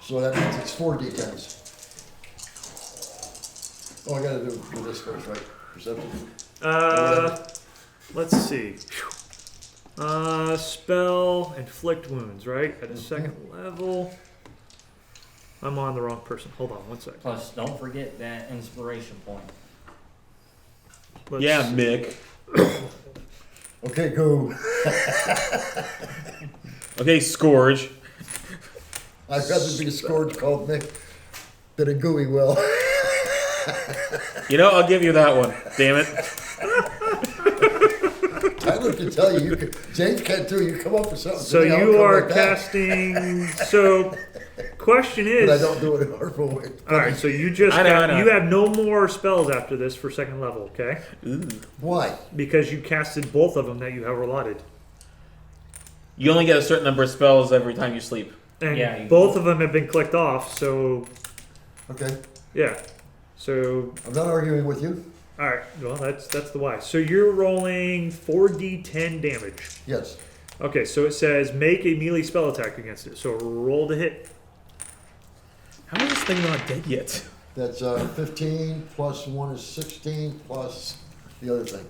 so that means it's 4d10s. Oh, I gotta do this first, right? Perception. Let's see. Spell inflict wounds, right? At a second level. I'm on the wrong person. Hold on one sec. Plus, don't forget that inspiration point. Yeah, Mick. Okay, go. Okay, Scourge. I'd rather be a scourge called Nick than a gooey will. You know, I'll give you that one. Damn it. Tyler can tell you, James can too. You come up with something. So to me, I'll you come are like that. casting. So, question is. But I don't do it in a hurtful way. All right, so you just I know. you have no more spells after this for second level, okay? Why? Because you casted both of them that you have allotted, You only get a certain number of spells every time you sleep. and Yeah, you- both of them have been clicked off. So Okay, yeah, so I'm not arguing with you. all right, well that's the why. So you're rolling 4d10 damage. Yes. Okay, so it says make a melee spell attack against it. So roll to hit. How is this thing not dead yet? That's 15 plus 1 is 16 plus the other thing.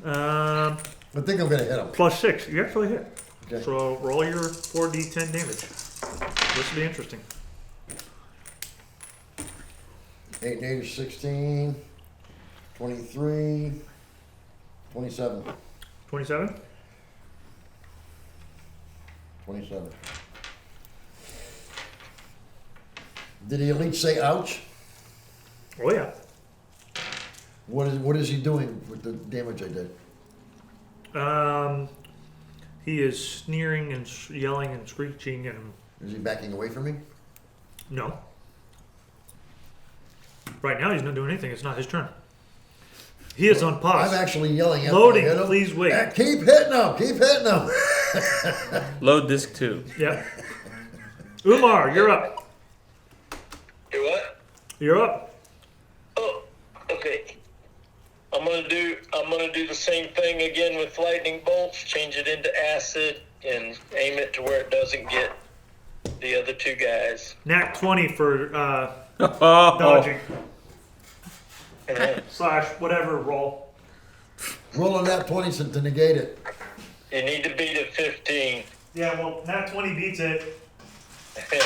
I think I'm going to hit him. Plus 6. You actually hit. Okay. So roll your 4d10 damage. This will be interesting. 8 and 8 is 16, 23, 27. 27. 27. Did he at least say ouch? Oh yeah. What is he doing with the damage I did? He is sneering and yelling and screeching and Is he backing away from me? no. Right now he's not doing anything. It's not his turn. He is on pause. I'm actually yelling at Loading, him. please wait. Keep hitting him. Keep hitting him. Load disc 2. Yep. Umar, you're up. Do what? You're up. Oh, okay. I'm gonna do the same thing again with lightning bolts. Change it into acid and aim it to where it doesn't get the other two guys. Nat 20 for Oh, dodging And / whatever roll. Rolling that 20 to negate it. you need to beat a 15. Yeah, well, Nat 20 beats it. Nat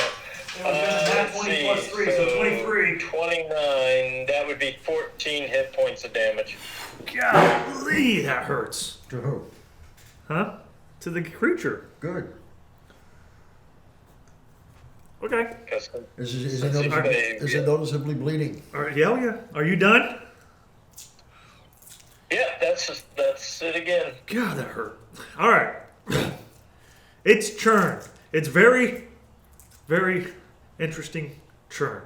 Let's 20 see, plus 3, so 23. 29. That would be 14 hit points of damage. Golly, that hurts. To who? Huh? To the creature. Good. Okay. Is it noticeably bleeding? All right. Yeah, yeah. Are you done? Yeah, that's it again. God, that hurt. All right. It's churn. It's very, very interesting churn.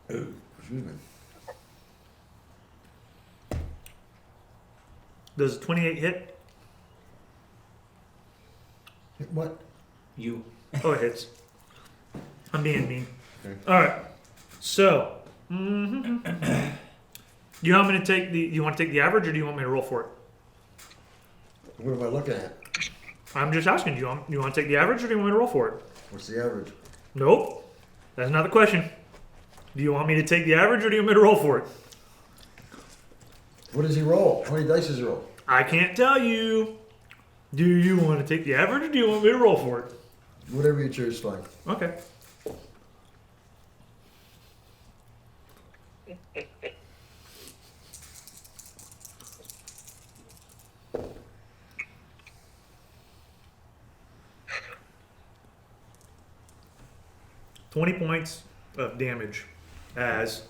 Excuse me. Does 28 hit? What? You. Oh, it hits. I'm being mean. Okay. All right. So, you want me to take the? You want to take the average, or do you want me to roll for it? What am I looking at? I'm just asking. Do you want to take the average, or do you want me to roll for it? What's the average? Nope. That's not the question. Do you want me to take the average, or do you want me to roll for it? What does he roll? How many dice does he roll? I can't tell you. Do you want to take the average, or do you want me to roll for it? Whatever you choose, fine. Okay. $20 points of damage as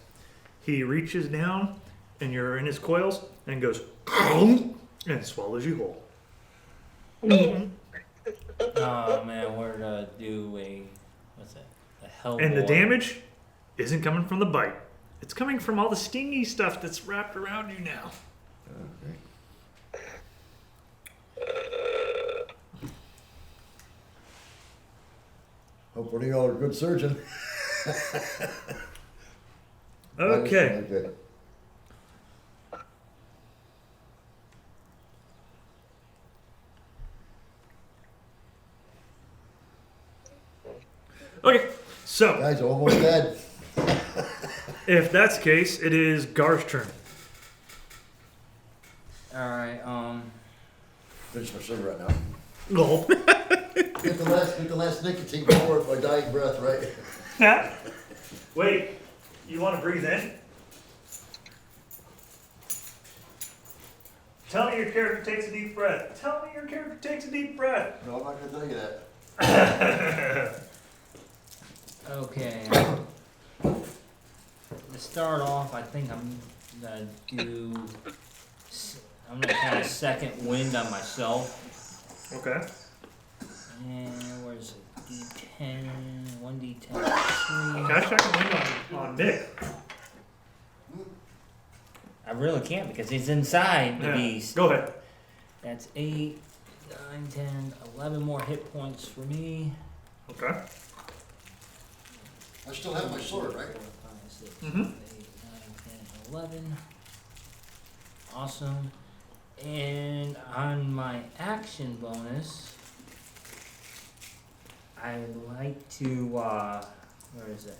he reaches down and you're in his coils and goes and swallows you whole. Oh man, we're gonna do what's that? A hell. And the damage isn't coming from the bite. It's coming from all the stingy stuff that's wrapped around you now. Okay. Hope one of y'all are a good surgeon. Okay. Okay. Okay. So, Guys, almost dead. if that's the case, it is Gar's turn. All right. Finish my cigarette now. Gulp. Get the last nicotine before my dying breath, right? Yeah. Wait, you want to breathe in? Tell me your character takes a deep breath. Tell me your character takes a deep breath. No, I'm not gonna tell you that. Okay. To start off, I think I'm gonna do. I'm gonna cast second wind on myself. Okay. And where's it? D10, 1d10, 3. Cash check and win on Nick. I really can't because he's inside the Yeah. beast. Go ahead. That's 8, 9, 10, 11 more hit points for me. Okay. I still have my sword, right? 4, 5, 6, Mhm. 8, 9, 10, 11. Awesome. And on my action bonus, I'd like to, where is it?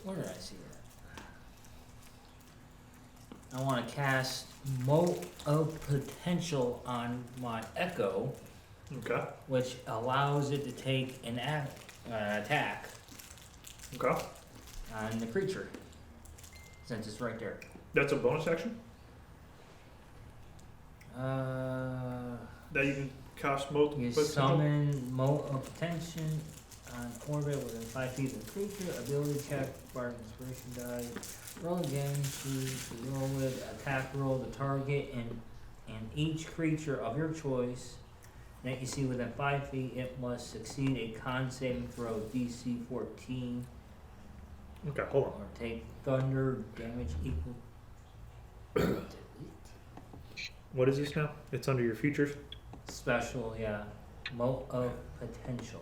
Where did I see that? I want to cast Mote of Potential on my Echo, Okay. which allows it to take an attack Okay. on the creature, since it's right there. That's a bonus action Uh, that you can cast multiple. you summon Mote of Potential on orbit within 5 feet of the creature. Ability check, Bardic Inspiration die. Roll again to roll with attack roll the target and each creature of your choice that you see within 5 feet. It must succeed a con saving throw DC 14 Okay, hold on. or take thunder damage equal. What is this now? It's under your features. Special, yeah. Mote of Potential.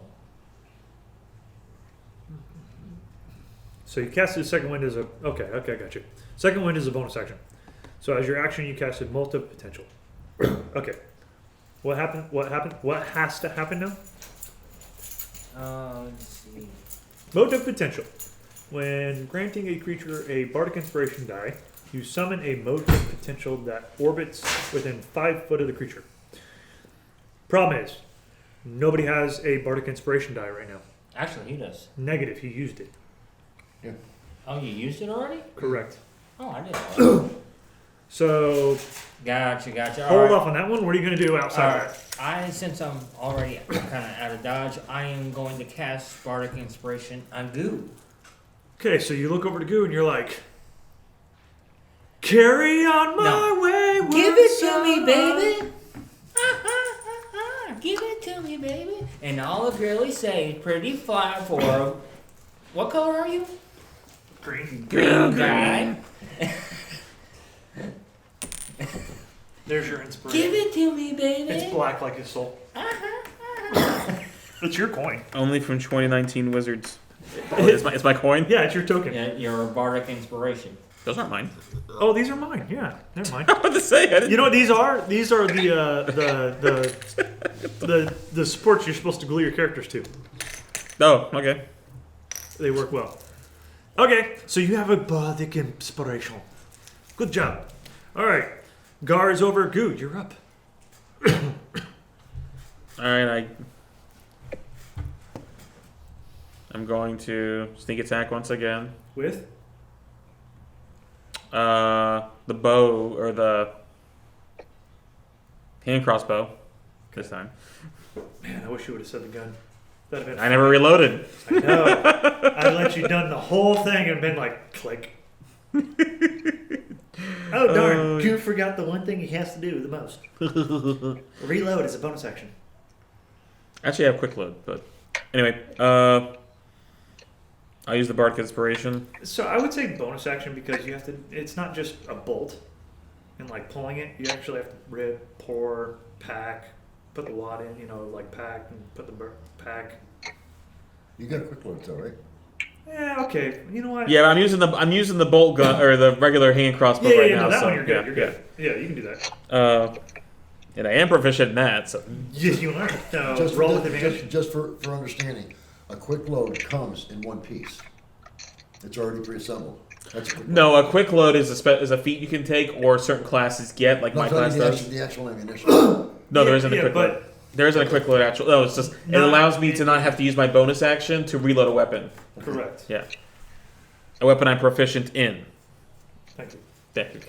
So you casted second wind as a okay, I got you. Second wind is a bonus action. So as your action, you casted multi potential. Okay. What happened? What happened? What has to happen now? Let's see. Mode of potential. When granting a creature a bardic inspiration die, you summon a mode of potential that orbits within 5 foot of the creature. Problem is, nobody has a bardic inspiration die right now. Actually, he does. Negative. He used it. Oh, you used it already? Correct. Oh, I didn't. So Gotcha. hold Alright. off on that one. What are you going to do outside? Alright. Since I'm already kind of out of dodge, I am going to cast Bardic Inspiration on Goo. Okay, so you look over to Goo and you're like, carry on my way. Give it to me, baby. Give it to me, baby. And all of really say, pretty fly for. What color are you? Green. Green guy. There's your inspiration. Give it to me, baby. It's black like his soul. It's your coin. Only from 2019 Wizards. Oh, it's my coin? Yeah, it's your token. Yeah, your Bardic Inspiration. Those aren't mine. Oh, these are mine. Yeah, they're mine. I was about to say, I didn't. You know what these are? These are the supports you're supposed to glue your characters to. Oh, okay. They work well. Okay, so you have a bardic inspiration. Good job. All right, Gar is over. Good, you're up. Alright, I'm going to sneak attack once again. With? The bow, or the hand crossbow, this time. Man, I wish you would have said the gun. That'd have been. I never reloaded. I know. I'd let you done the whole thing and been like, click. Oh darn! You forgot the one thing he has to do the most. Reload is a bonus action. Actually, I have quick load, but anyway, I'll use the Bardic Inspiration. So I would say bonus action because you have to. It's not just a bolt and like pulling it. You actually have to rip, pour, pack, put the wad in. You know, like pack and put the pack. You got a quick load though, right? Yeah. Okay. You know what? Yeah, I'm using the bolt gun or the regular hand crossbow right now. No, that so, one you're good. yeah, You're good. Yeah, you can do that. And I am proficient in that. So. Yes, you are. So roll with advantage. Just for understanding, a quick load comes in one piece. It's already pre-assembled. That's a quick No, load. a quick load is a feat you can take, or certain classes get, like No, my I'm talking class does. the actual ammunition. No, there isn't a quick but load. There isn't a quick load actual. No, it's just it No. allows me to not have to use my bonus action to reload a weapon. Correct. Yeah, a weapon I'm proficient in. Thank you. Thank you.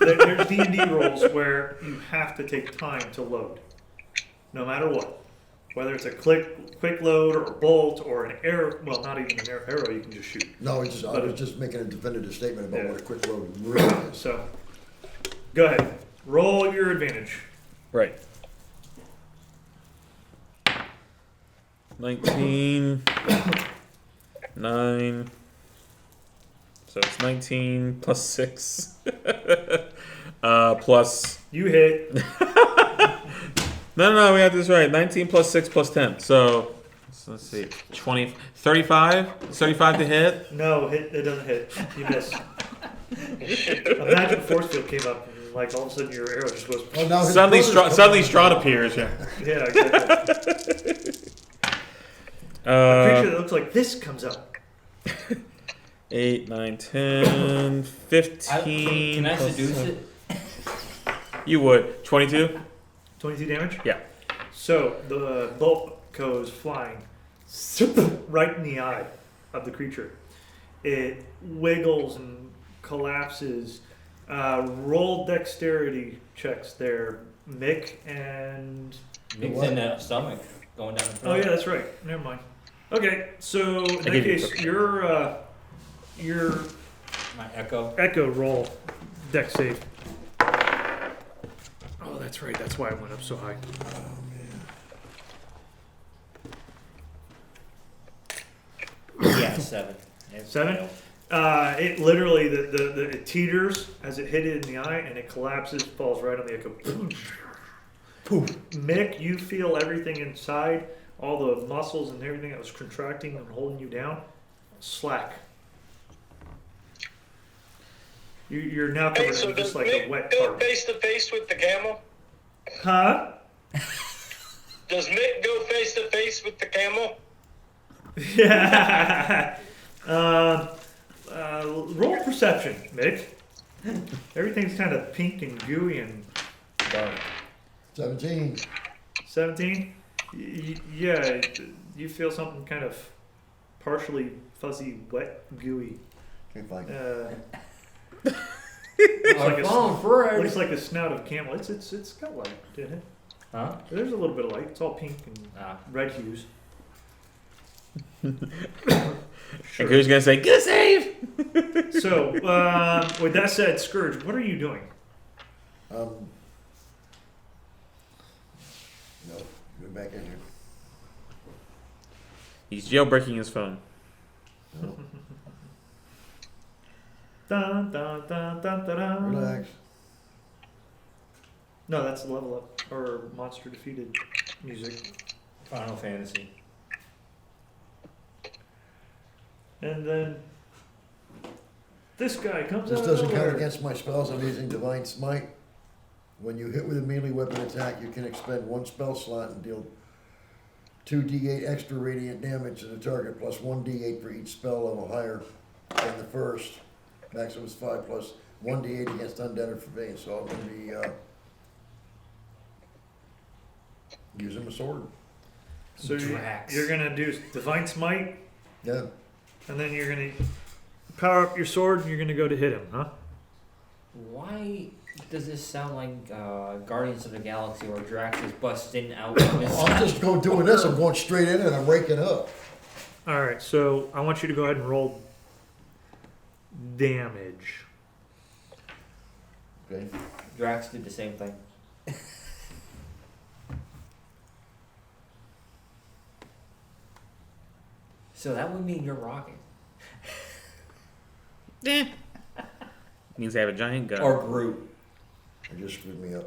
There's D&D rules where you have to take time to load, no matter what. Whether it's a quick load or a bolt or an arrow. Well, not even an arrow. You can just shoot. No, I was just making a definitive statement about what a quick load really is. So, go ahead. Roll your advantage. Right. 19, 9. So it's 19 plus 6. Plus. You hit. No, we got this right. 19 plus 6 plus 10. So let's see. 20, 35? 35 to hit? No, it doesn't hit. You miss. Imagine a force field came up and like all of a sudden your arrow just goes. Oh, now his Suddenly, brother's Strahd appears. Yeah. Yeah, exactly. A creature that looks like this comes up. 8, 9, 10, 15. Can I plus seduce 7. it? You would. 22? 22 damage? Yeah. So the bolt goes flying right in the eye of the creature. It wiggles and collapses. Roll dexterity checks there, Mick, and... Mick's in the stomach, going down the throat. Oh yeah, that's right. Never mind. Okay, so in that gave you a case, cookie. your My echo. echo roll dex save. Oh, that's right. That's why it went up so high. Yeah, 7. 7? It literally, it teeters as it hit it in the eye, and it collapses, falls right on the echo. Poof. Mick, you feel everything inside, all the muscles and everything that was contracting and holding you down, slack. You're now Hey, covered so in does just like Mick a wet go carpet. face to face with the camel? Huh? Does Mick go face to face with the camel? Yeah. Roll perception, Mick. Everything's kind of pink and gooey and Dark. 17. 17. Yeah, you feel something kind of partially fuzzy, wet, gooey. Can't find it. Looks like a snout of camel. It's got light in it. Huh? There's a little bit of light. It's all pink and red hues. And who's gonna say good save? So, with that said, Scourge, what are you doing? No, go back in here. He's jailbreaking his phone. No, Dun, dun, dun, dun, dun, dun. relax. No, that's the level up or monster defeated music. Final Fantasy. And then this guy comes This out. doesn't of count nowhere. against my spells. I'm using Divine Smite. When you hit with a melee weapon attack, you can expend 1 spell slot and deal 2d8 extra radiant damage to the target, plus 1d8 for each spell level higher than the first. Maximum is 5 plus 1d8 against undead or forbidden. So I'm going to be using my sword. So Drax. you're gonna do Divine Smite, Yeah. and then you're gonna power up your sword, and you're gonna go to hit him, huh? Why does this sound like Guardians of the Galaxy where Drax is busting out of his... I'm just going doing this. I'm going straight in and I'm raking up. All right. So I want you to go ahead and roll damage. Okay. Drax did the same thing. So that would mean you're rocking. Means they have a giant gun. Or Groot. It just screwed me up.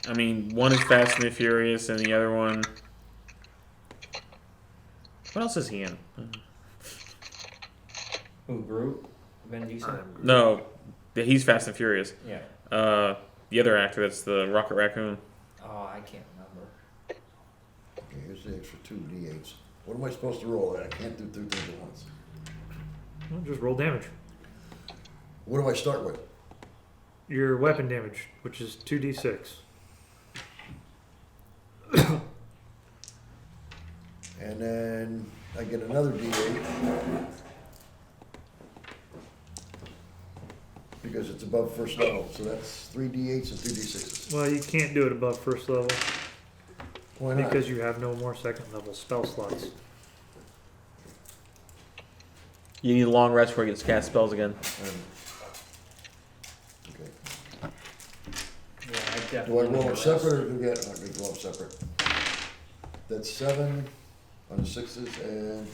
I mean, one is Fast and the Furious, and the other one. What else is he in? Who, Groot? Vin Diesel? No, he's Fast and Furious. Yeah. The other actor that's the Rocket Raccoon. Oh, I can't remember. Okay, here's the extra 2d8s. What am I supposed to roll? I can't do 2 things at once. Well, just roll damage. What do I start with? Your weapon damage, which is 2d6. And then I get another D8. Because it's above first level, so that's 3 D8s and 3 D6s. Well, you can't do it above first level Why not? because you have no more second level spell slots. You need a long rest before you can cast spells again. Okay. Yeah, I definitely. Do I roll need it rest. separate or do I get, I'm gonna roll it separate. That's 7 on the 6s and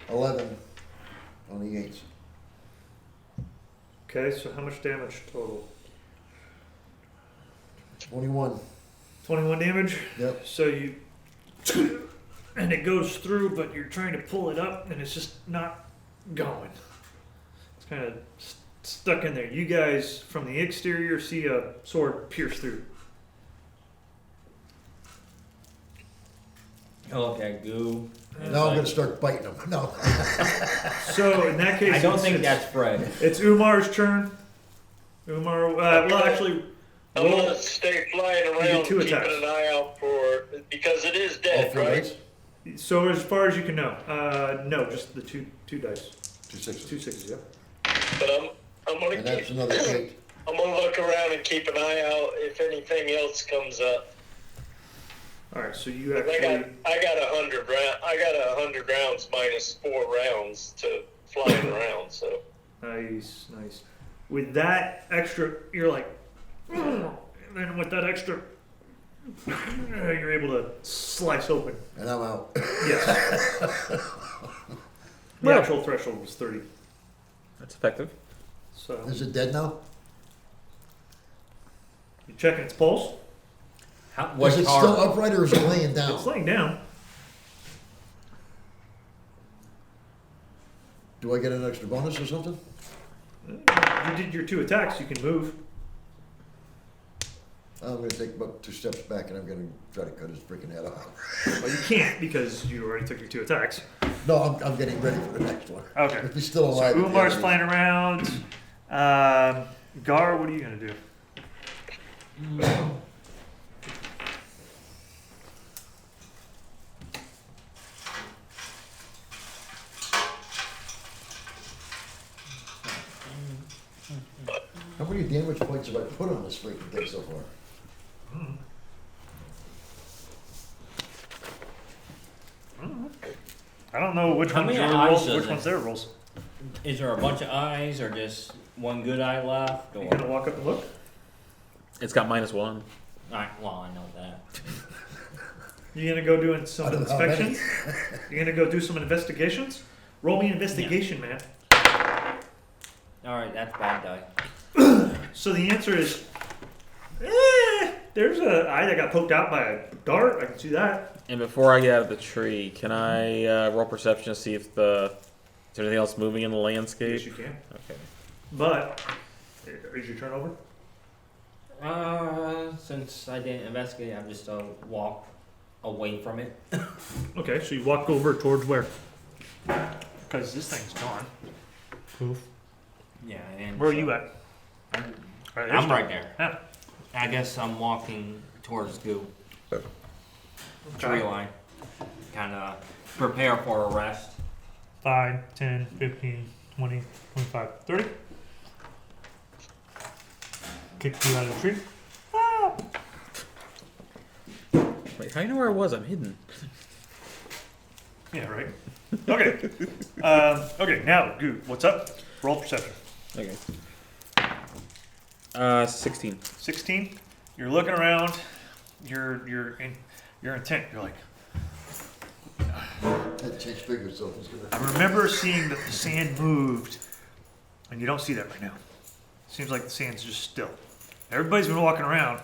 11 on the 8s. Okay, so how much damage total? 21. 21 damage? Yep. So you. And it goes through, but you're trying to pull it up and it's just not going. It's kind of stuck in there. You guys, from the exterior, see a sword pierce through. I look at Goo. and Now I'm it's gonna start biting them. No. So in that case, I don't it's- think it's- that's Fred. It's Umar's turn. Umar, well, actually, I'm roll. gonna stay flying get around, two keeping attacks. an eye out for, because it is All dead, 4 right? dice? So as far as you can know, no, just the two dice, 2 6s. 2 6s. Yeah. But I'm gonna And that's keep, another 8. I'm gonna look around and keep an eye out if anything else comes up. All right, so you I got actually. I got 100 round. I got 100 rounds minus 4 rounds to flying around. So Nice, nice. With that extra, you're like, and then with that extra, you're able to slice open. And I'm out. Yes. The Well- actual threshold was 30. That's effective. So Is it dead now? you checking its pulse. What's Is it hard? still upright or is it laying down? It's laying down. Do I get an extra bonus or something? You did your 2 attacks. You can move. I'm gonna take about 2 steps back and I'm gonna try to cut his freaking head off. Well, you can't because you already took your 2 attacks. No, I'm getting ready for the next one. Okay. If he's still So alive. Umar's yeah, flying around. Gar, what are you gonna do? How many damage points have I put on this freaking thing so far? I don't know which How one's many your eyes rolls, does which it- one's their rolls. Is there a bunch of eyes or just one good eye left? Or You gonna walk up and look? It's got -1. Alright, well I know that. You gonna go doing some I don't know how many. inspections? You gonna go do some investigations? Roll me an investigation, man. Alright, that's bad die. So the answer is, there's an eye that got poked out by a dart. I can see that. And before I get out of the tree, can I roll perception to see if is there anything else moving in the landscape? Yes, you can. Okay. But is your turn over? Since I didn't investigate, I'm just walk away from it. Okay, so you walk over towards where? Because this thing's gone. Poof. Yeah, and Where are you at? I'm, Right, I'm right there. Yeah. I guess I'm walking towards Goo. Tree Okay. line. Kinda prepare for a rest. 5, 10, 15, 20, 25, 30. Kick you out of the tree. Wait, how do you know where I was? I'm hidden. Yeah, right. Okay. Okay, now, Goo, what's up? Roll perception. Okay. 16. 16. You're looking around. You're intent. You're like, That changed figures, so it's I gonna. remember seeing that the sand moved, and you don't see that right now. Seems like the sand's just still. Everybody's been walking around.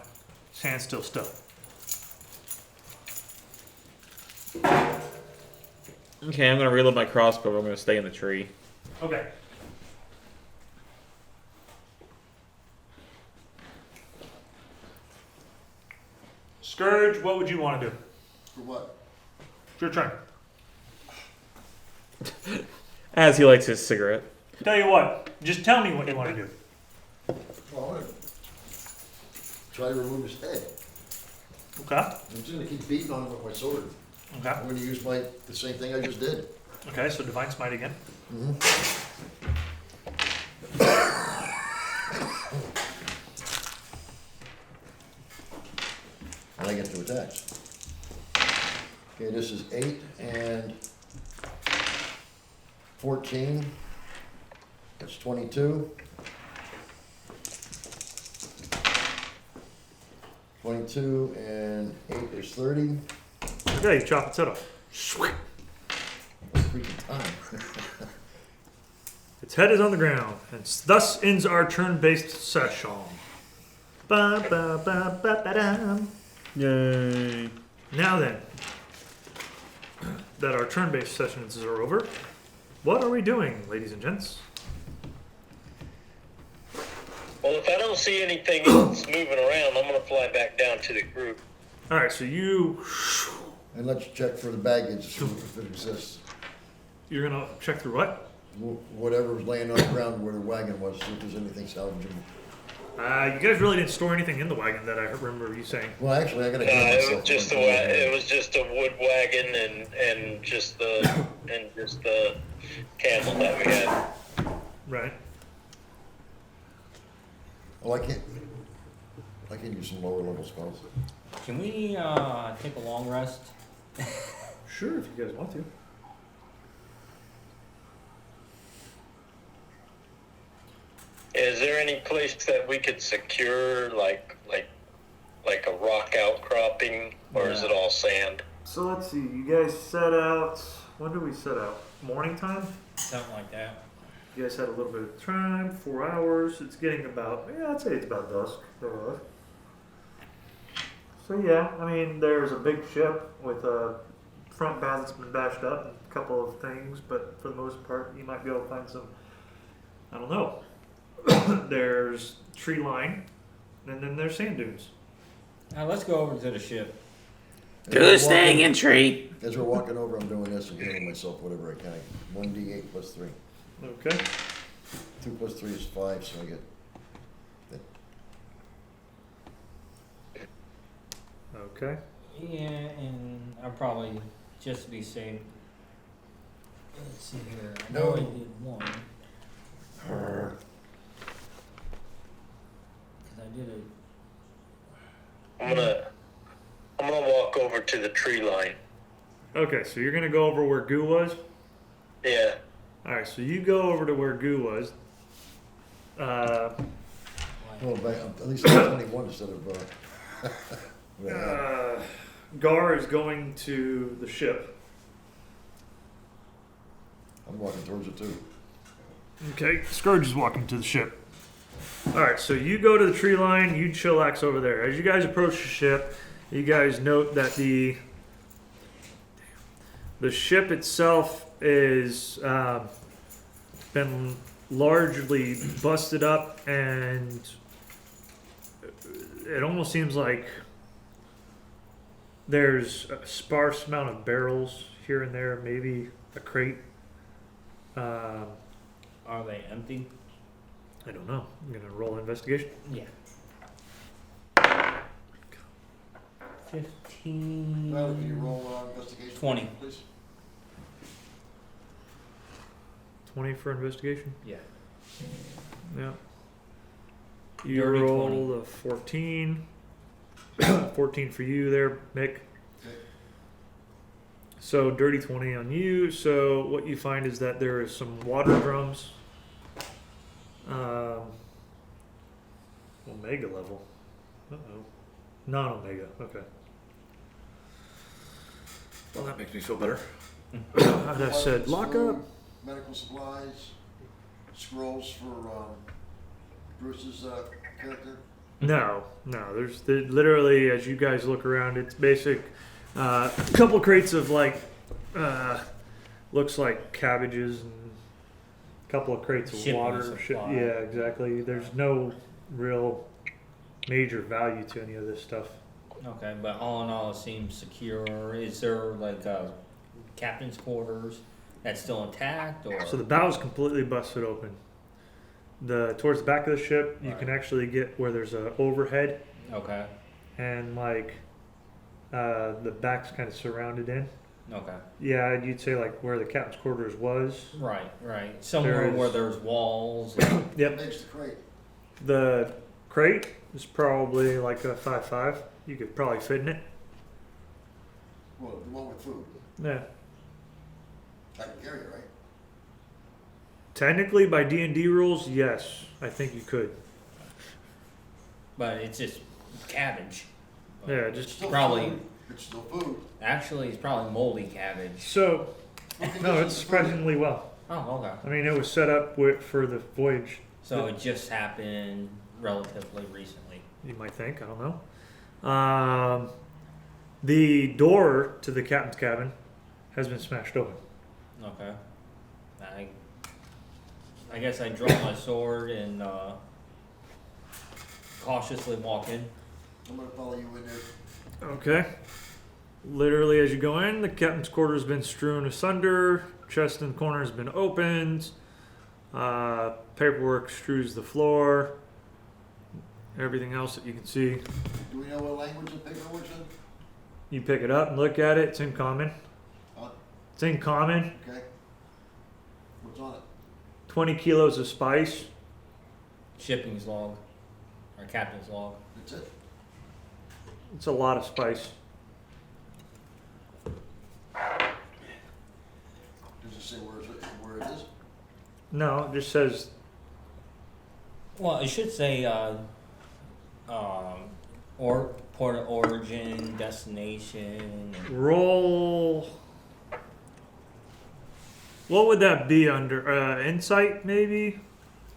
Sand's still still. Okay, I'm gonna reload my crossbow. But I'm gonna stay in the tree. Okay. Scourge, what would you want to do? For what? It's your turn. As he lights his cigarette. Tell you what, just tell me what you want to do. Well, I wanna try to remove his head. Okay. I'm just gonna keep beating on him with my sword. Okay. I'm gonna use the same thing I just did. Okay, so Divine Smite again. And I get to attack. Okay, this is 8 and 14. That's 22. 22 and 8 is 30. Okay, you chop its head off. Freaking time. Its head is on the ground, and thus ends our turn-based session. Ba, ba, ba, ba, ba, dum. Yay. Now then, that our turn-based sessions are over, what are we doing, ladies and gents? Well, if I don't see anything else moving around, I'm gonna fly back down to the group. All right, so you're And let's check for the baggage if it exists. gonna check through what? Whatever's laying on the ground where the wagon was, see if there's anything salvageable. You guys really didn't store anything in the wagon that I remember you saying. Well, actually, I gotta No, heal it myself. was just it was just a wood wagon and just the camel that we had. Right. Oh, I can use some lower level spells. Can we take a long rest? Sure, if you guys want to. Is there any place that we could secure like a rock outcropping, or is it all sand? So let's see. You guys set out. When did we set out? Morning time. Something like that. You guys had a little bit of time. 4 hours. It's getting about. Yeah, I'd say it's about dusk. So yeah, I mean, there's a big ship with a front bow that's been bashed up, and a couple of things, but for the most part, you might be able to find some. I don't know. There's tree line, and then there's sand dunes. Now let's go over to the ship. Goose staying in tree. As we're walking over, I'm doing this and healing myself whatever I can. 1d8 plus 3. Okay. 2 plus 3 is 5, so I get. Okay. Yeah, and I'll probably, just to be safe. Let's see here. I know I did one. Because I did a. I'm gonna walk over to the tree line. Okay, so you're gonna go over where Goo was. Yeah. All right, so you go over to where Goo was. Well, at least I'm 21 instead of. Gar is going to the ship. I'm walking towards it too. Okay, Scourge is walking to the ship. All right, so you go to the tree line, you chillax over there. As you guys approach the ship, you guys note that the ship itself is been largely busted up, and it almost seems like there's a sparse amount of barrels here and there, maybe a crate. Are they empty? I don't know. I'm gonna roll an investigation. Yeah. 15. Well, can you roll investigation? 20. Please. 20 for investigation. Yeah. Yeah. You Dirty rolled a 14. 14 for you there, Mick. Okay. So dirty 20 on you. So what you find is that there is some water drums. Omega level. Uh-oh. Non-omega. Okay. Well, that makes me feel better. As I said, lock up. Medical supplies, scrolls for Bruce's character. No. There's literally, as you guys look around, it's basic. A couple crates of like, looks like cabbages, and a couple of crates of Shipping water. supply. Yeah, exactly. There's no real major value to any of this stuff. Okay, but all in all, it seems secure. Is there like captain's quarters that's still intact, or? So the bow is completely busted open. Towards the back of the ship, you Right. can actually get where there's a overhead, Okay. and like The back's kind of surrounded in. Okay. Yeah, you'd say like where the captain's quarters was. Right. Somewhere There's- where there's walls. And, Yep. Makes the crate. The crate is probably like a 5'5". You could probably fit in it. Well, the one with food. Yeah. I can carry it, right? Technically, by D&D rules, yes, I think you could. but it's just cabbage. Yeah, It's just still Probably- food. It's still food. Actually, it's probably moldy cabbage. so. What No, condition it's is food? surprisingly well. Oh, okay. I mean, it was set up for the voyage. So it just happened relatively recently. You might think. I don't know. The door to the captain's cabin has been smashed open. Okay. I guess I draw my sword and cautiously walk in. I'm gonna follow you in there. Okay. Literally, as you go in, the captain's quarters has been strewn asunder. Chest in the corner has been opened. Paperwork strews the floor. Everything else that you can see. Do we know what language the paperwork's in? You pick it up and look at it. It's in common. Huh? It's in common. Okay. What's on it? 20 kilos of spice. Shipping's log. Or captain's log. That's it. It's a lot of spice. Does it say where it is? No, it just says Well, it should say or port of origin, destination. roll. What would that be under? Insight, maybe?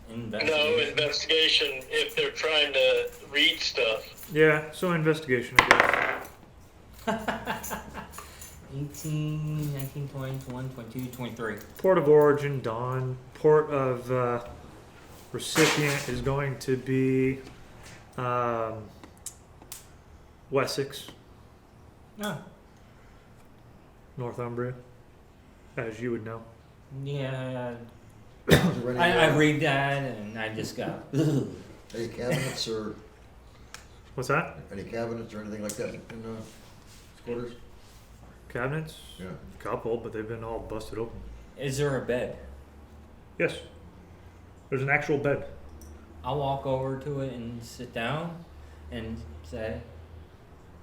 No investigation if they're trying to read stuff. Yeah, so investigation, I guess. 18, 19, 20, 21, 22, 23. Port of origin, Dawn. Port of recipient is going to be Wessex, Oh. Northumbria, as you would know. Yeah. Is it ready I to- read that and I just got. Any cabinets or What's that? any cabinets or anything like that in quarters? Cabinets? Yeah. Couple, but they've been all busted open. Is there a bed? Yes. There's an actual bed. I'll walk over to it and sit down and say,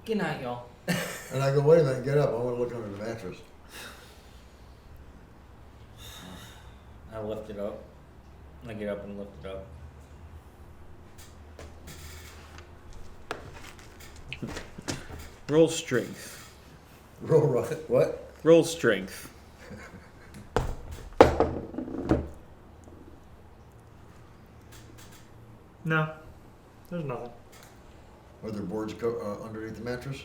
"Good night, y'all." And I go, wait a minute, get up. I want to look under the mattress. I lift it up. I get up and lift it up. Roll strength. Roll right. What? Roll strength. No, there's nothing. Are there boards underneath the mattress?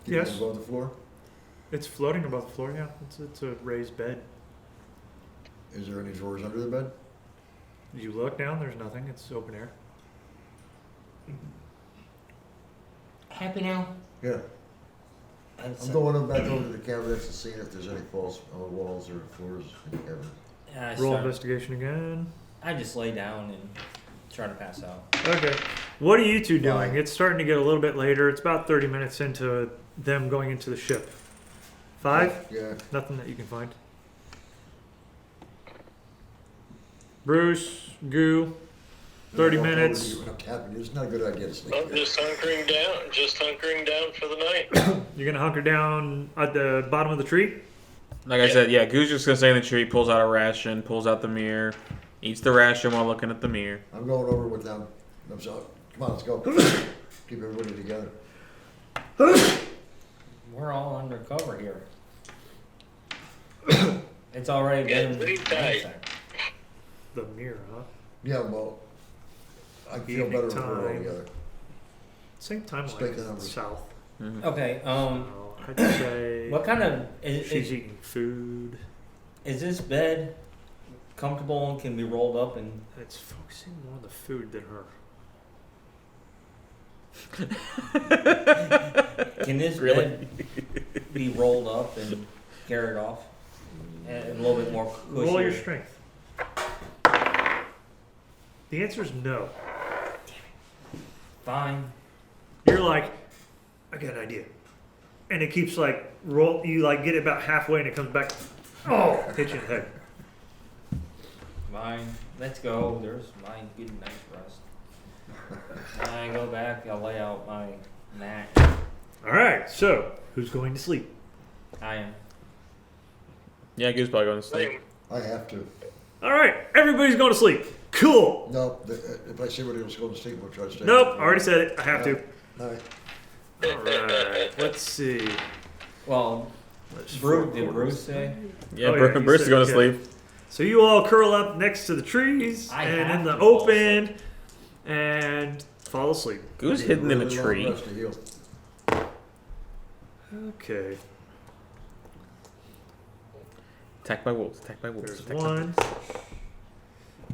Yes. Above the floor? It's floating above the floor, yeah. It's a raised bed. Is there any drawers under the bed? You look down, there's nothing. It's open air. Happy now? Yeah. I'm going back over to the cabinets and seeing if there's any falls on the walls or floors in the cabinet. Roll investigation again. I just lay down and try to pass out. Okay. What are you two doing? Why? It's starting to get a little bit later. It's about 30 minutes into them going into the ship. 5? Yeah. Nothing that you can find. Bruce, Goo, 30 minutes. Captain, it's not a good idea to sleep I'm here. just hunkering down for the night. You're gonna hunker down at the bottom of the tree. Like I said, yeah, Goo's just gonna stay in the tree, pulls out a ration, pulls out the mirror, eats the ration while looking at the mirror. I'm going over with them. I'm sorry. Come on, let's go. Keep everybody together. We're all undercover here. It's already Yeah, been. pretty tight. The mirror, huh? Yeah, well, I feel Evening better if we're all time. together. Same time Just like take the numbers. south. Okay. I'd say What kind of she's eating food. is this bed comfortable and can be rolled up and? It's focusing more on the food than her. Can this Really? bed be rolled up and carried off? And a little bit more cushy. Roll your strength. The answer is no. Fine. You're like, I got an idea. and it keeps like roll. You like get it about halfway, and it comes back. Oh, hit you in the head. Mine. Let's go. There's mine. Good nice rest. I go back. I'll lay out my mat. All right. So who's going to sleep? I am. Yeah, Goose probably going to sleep. Same. I have to. All right. Everybody's going to sleep. Cool. No, if I see where else going to sleep, we'll try to stay. Nope. Already said it. I have to. All right. All right. Let's see. Well, Let's did Bruce say? Yeah, Oh, yeah, he Bruce is said- going to yeah. sleep. So you all curl up next to the trees I and have in the to fall open and fall asleep. Goose I need hidden in a really long tree. rest to heal. Okay. Attacked by wolves. Attacked by wolves. There's attacked by one.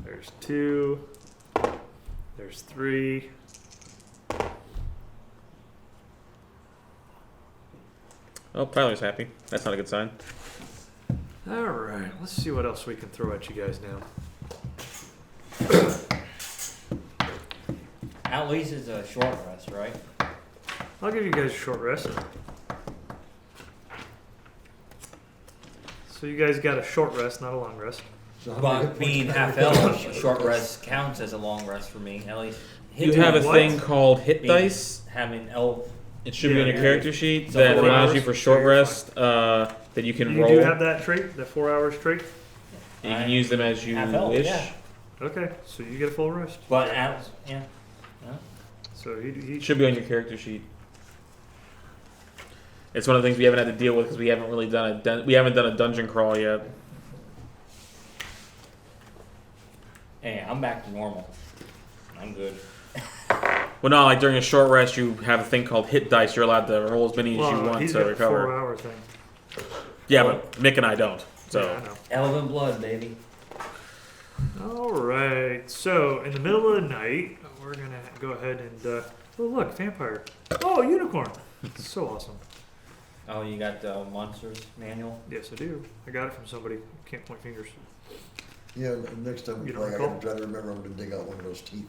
There's two. There's three. Oh, Tyler's happy. That's not a good sign. All right. Let's see what else we can throw at you guys now. At least it's a short rest, right? I'll give you guys a short rest. So you guys got a short rest, not a long rest. So how many hit But points being do I half have? elf, a short rest counts as a long rest for me. At least You have a what? thing called hit being- dice. Having elf. It should be on your Yeah. character sheet So that 4 allows hours? you for short So you're rest that you can You roll. do have that trait, the 4 hours trait? You can use them as you Half elf, wish. yeah. Okay, so you get a full rest. But as yeah. So he It should be on your character sheet. It's one of the things we haven't had to deal with because we haven't really done we haven't done a dungeon crawl yet. Hey, I'm back to normal. I'm good. Well, no, like during a short rest, you have a thing called hit dice. You're allowed to roll as many as you well, want he's to got a recover. 4 hour thing. Yeah, but Mick and I don't. So Yeah, I know. Elven blood, baby. All right. So in the middle of the night, we're gonna go ahead and oh look, vampire. Oh, unicorn. So awesome. Oh, you got the monsters manual? Yes, I do. I got it from somebody. Can't point fingers. Yeah, and next time we You don't play, I recall? gotta try to remember I'm gonna dig out one of those teeth.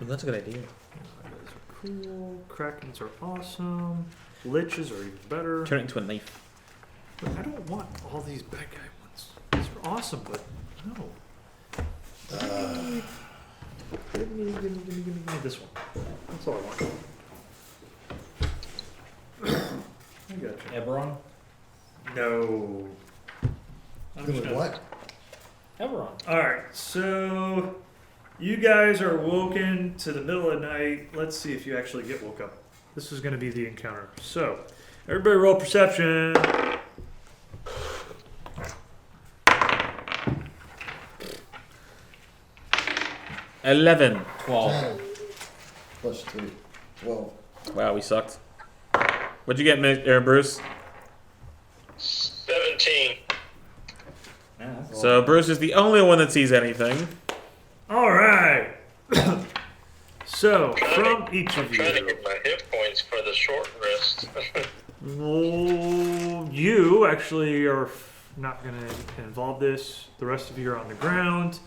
that's a good idea. Those are cool. Krakens are awesome. Liches are even better. Turn it into a knife. But I don't want all these bad guy ones. These are awesome, but no. Give me this one. That's all I want. I got you. Eberron? No. I'm just Doing gonna- what? Eberron. All right, so you guys are woken to the middle of the night. Let's see if you actually get woke up. This is going to be the encounter. So, everybody roll perception. $11. 12. 10 plus 2. 12. Wow, we sucked. What'd you get, Bruce? 17. Yeah, that's So Bruce is the only one that sees anything. All right. So, from each I'm of trying to you, get my hit points for the short rest. you actually are not going to involve this. The rest of you are on the ground.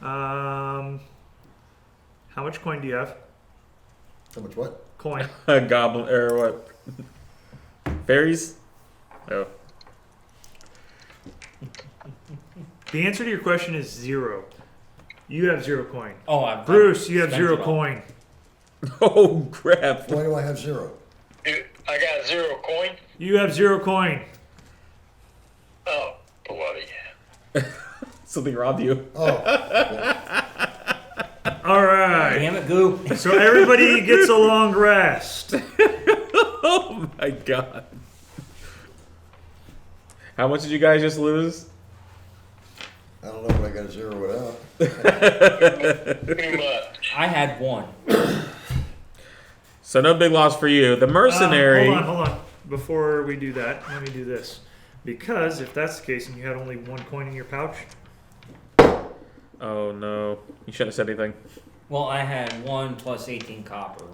How much coin do you have? How much what? Coin. A goblin or what? Fairies? Oh. The answer to your question is 0. You have 0 coin. Oh, I've Bruce, you have spent 0 it all. coin. Oh crap. Why do I have 0? Dude, I got 0 coin. You have 0 coin. Oh, bloody. Something robbed you. Oh. Yeah. All right. Damn it, Goo. So everybody gets a long rest. Oh my god. How much did you guys just lose? I don't know, but I got a 0 without. Too much. I had 1. So no big loss for you. The mercenary. Hold on. Before we do that, let me do this. Because if that's the case and you had only 1 coin in your pouch, Oh no. You shouldn't have said anything. Well, I had 1 plus 18 copper.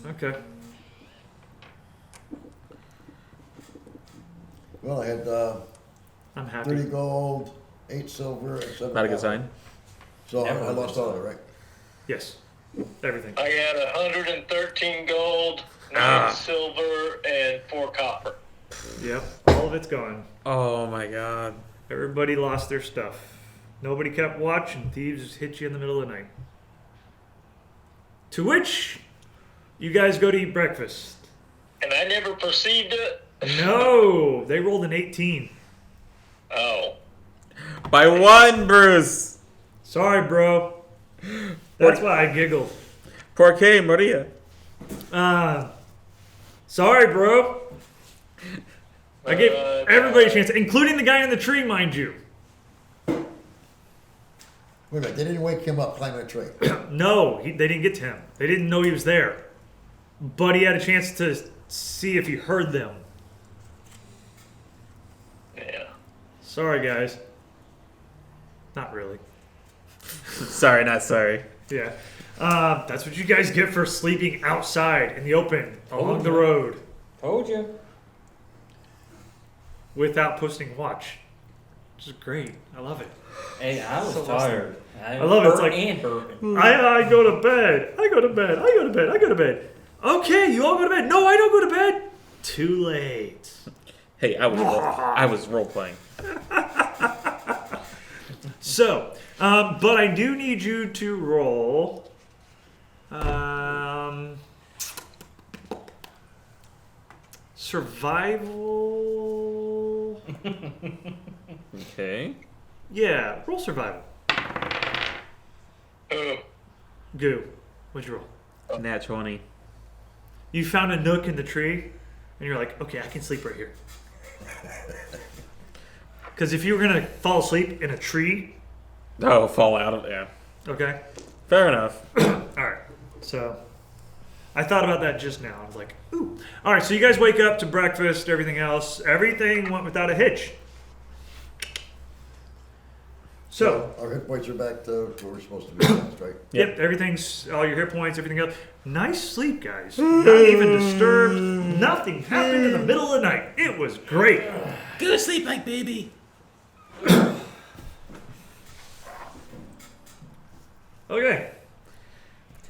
But okay. Well, I had I'm happy. 30 gold, 8 silver, and 7 Not a good copper. sign. So Never I a lost good all of it, right? Yes. Everything. I had 113 gold, 9 silver, and 4 copper. Yep. All of it's gone. Oh my god. Everybody lost their stuff. Nobody kept watch, and thieves just hit you in the middle of the night. To which you guys go to eat breakfast. And I never perceived it. No, they rolled an 18. Oh. By 1, Bruce. Sorry, bro. That's why I giggled. Porque Maria. Sorry, bro. I gave everybody a chance, including the guy in the tree, mind you. Wait a minute, they didn't wake him up climbing a tree. No, they didn't get to him. They didn't know he was there. But he had a chance to see if he heard them. Yeah. Sorry, guys. Not really. Sorry, not sorry. Yeah. That's what you guys get for sleeping outside in the open along the road Told you. without posting watch. Which is great. I love it. Hey, I was So tired. I love it. It's like- and burping. I go to bed. I go to bed. I go to bed. I go to bed. Okay, you all go to bed. No, I don't go to bed. Too late. Hey, I was role playing. So, but I do need you to roll. Survival. Okay. Yeah, roll survival. Oh. Goo. What'd you roll? Nat 20. You found a nook in the tree, and you're like, okay, I can sleep right here. Because if you were gonna fall asleep in a tree, Oh, fall out of yeah. okay. Fair enough. All right. So I thought about that just now. I was like, ooh. All right. So you guys wake up to breakfast, everything else. Everything went without a hitch. So, Our hit points are back to where we're supposed to be last, right? yep, everything's, all your hit points, everything else. Nice sleep, guys. Not even disturbed. Nothing happened in the middle of the night. It was great. Go to sleep like baby. Okay.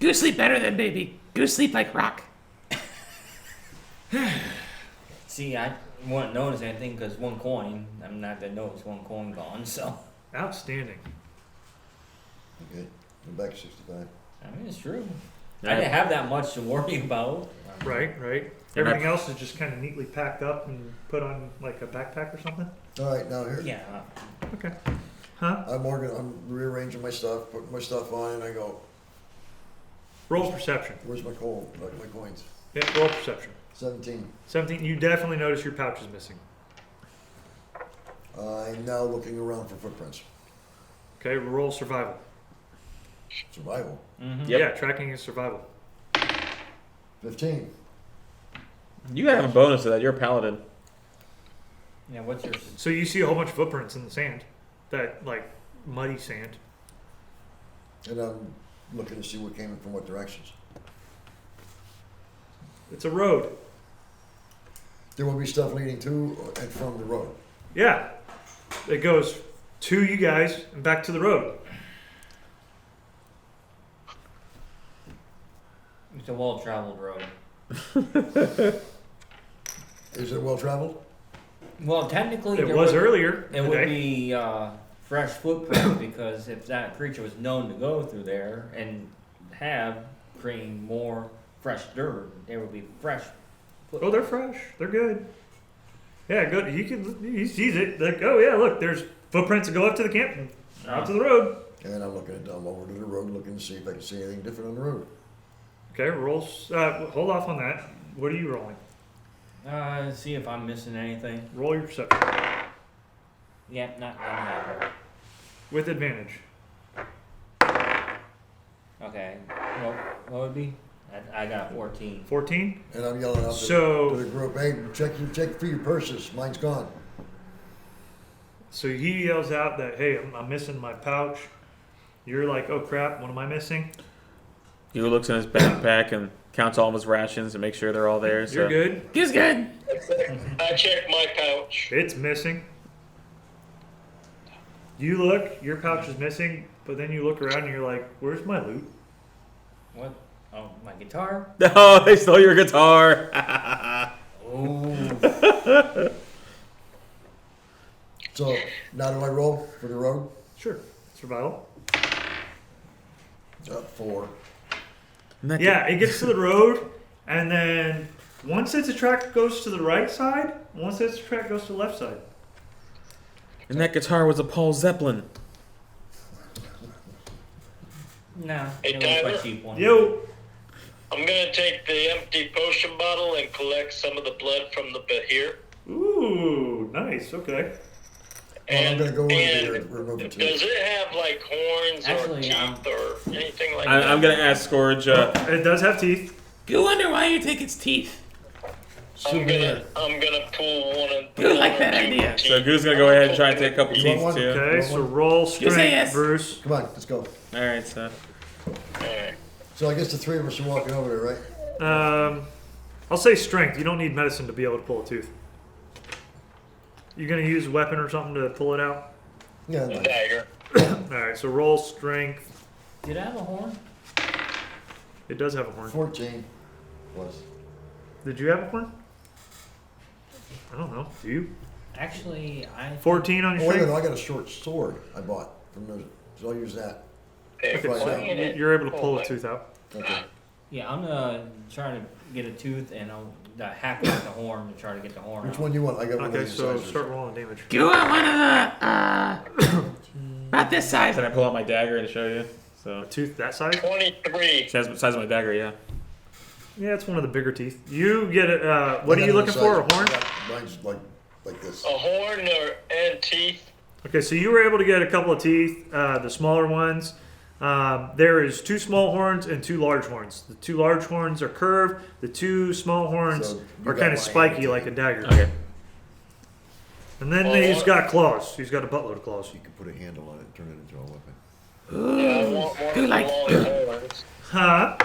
Go to sleep better than baby. Go to sleep like rock. See, I wouldn't notice anything because one coin. I'm not gonna notice one coin gone. So Outstanding. Okay, I'm back to 65. I mean, it's true. Yeah. I didn't have that much to worry about. Right, right. And Everything else is just kind of neatly packed up and put on like a backpack or something. All right, now here, Yeah. Okay. Huh? I'm rearranging my stuff, putting my stuff on, and I go, Roll perception. where's my coins? Yeah, roll perception. 17. 17. You definitely notice your pouch is missing. I'm now looking around for footprints. Okay, roll survival. Survival. Mm-hmm. Yep. Yeah, tracking is survival. 15. You gotta have a bonus to that. You're a paladin. Yeah. What's your? So you see a whole bunch of footprints in the sand, that like muddy sand. And I'm looking to see what came in from what directions. It's a road. There will be stuff leading to and from the road. Yeah, it goes to you guys and back to the road. It's a well-traveled road. Is it well traveled? Well, technically, It there was would- earlier. It today. would be fresh footprints because if that creature was known to go through there and have creamed more fresh dirt, there would be fresh. Oh, they're fresh. They're good. Yeah, good. He sees it. Like, oh yeah, look, there's footprints that go up to the camp and out to the road. And I'm looking down over to the road, looking to see if I can see anything different on the road. Okay, rolls. Hold off on that. What are you rolling? See if I'm missing anything. Roll your perception Yep, not gonna happen. with advantage. Okay. Well, what would it be? I got 14. 14. And I'm yelling out So- to the group, hey, check for your purses. Mine's gone. So he yells out that, hey, I'm missing my pouch. You're like, oh crap, what am I missing? He looks in his backpack and counts all of his rations and makes sure they're all there. So. You're good. He's good. I checked my pouch. It's missing. You look, your pouch is missing, but then you look around and you're like, where's my loot? What? Oh, my guitar? No, they stole your guitar. Oh. So now do I roll for the road? Sure. Survival. 4. Yeah, it gets to the road, and then one set of track goes to the right side, one set of track goes to the left side. And that guitar was a Paul Zeppelin. No. Hey, it was my Tyler? cheap one. Yo, I'm gonna take the empty potion bottle and collect some of the blood from the Bahir. ooh, nice. Okay. I'm And, gonna go over and here and remove the does tooth. it have like horns Actually, or teeth or anything like that? I'm gonna ask Scourge. It does have teeth. You wonder why you take its teeth. Souvenir. I'm gonna pull one of. You like one or that two idea. teeth. So Goo's gonna go ahead and try and take a couple You want teeth one? too. Okay, so roll strength, yes. Bruce. Come on, let's go. All right, so Alright. So I guess the 3 of us are walking over there, right? I'll say strength. You don't need medicine to be able to pull a tooth. You gonna use a weapon or something to pull it out? Yeah, A nice. dagger. Alright, so roll strength. Did I have a horn? It does have a horn. 14 plus. Did you have a horn? I don't know. Do you? Actually, I. 14 on Oh, your wait a minute, strength? I got a short sword I bought from those, so I'll use that. Hey, Okay, Right so now. you're able to pull a tooth out. Okay. Yeah, I'm gonna try to get a tooth and I'll hack with the horn to try to get the horn Which out. one you want? I got one Okay, of these so sizes. start rolling damage. you want one of the about this size. And I pull out my dagger to show you. So A tooth that size? 23. size of my dagger, yeah. Yeah, it's one of the bigger teeth. You get it. I What are got you another looking for? A size. horn? Mine's like this. A horn and teeth. Okay, so you were able to get a couple of teeth, the smaller ones. There is 2 small horns and 2 large horns. The 2 large horns are curved. The 2 small horns So you are got kind of my spiky hand. like a dagger. Okay. And then Oh, he's got claws. He's got a buttload of claws. You can put a handle on it and turn it into a weapon. Yeah, I want one of the long horns. Huh?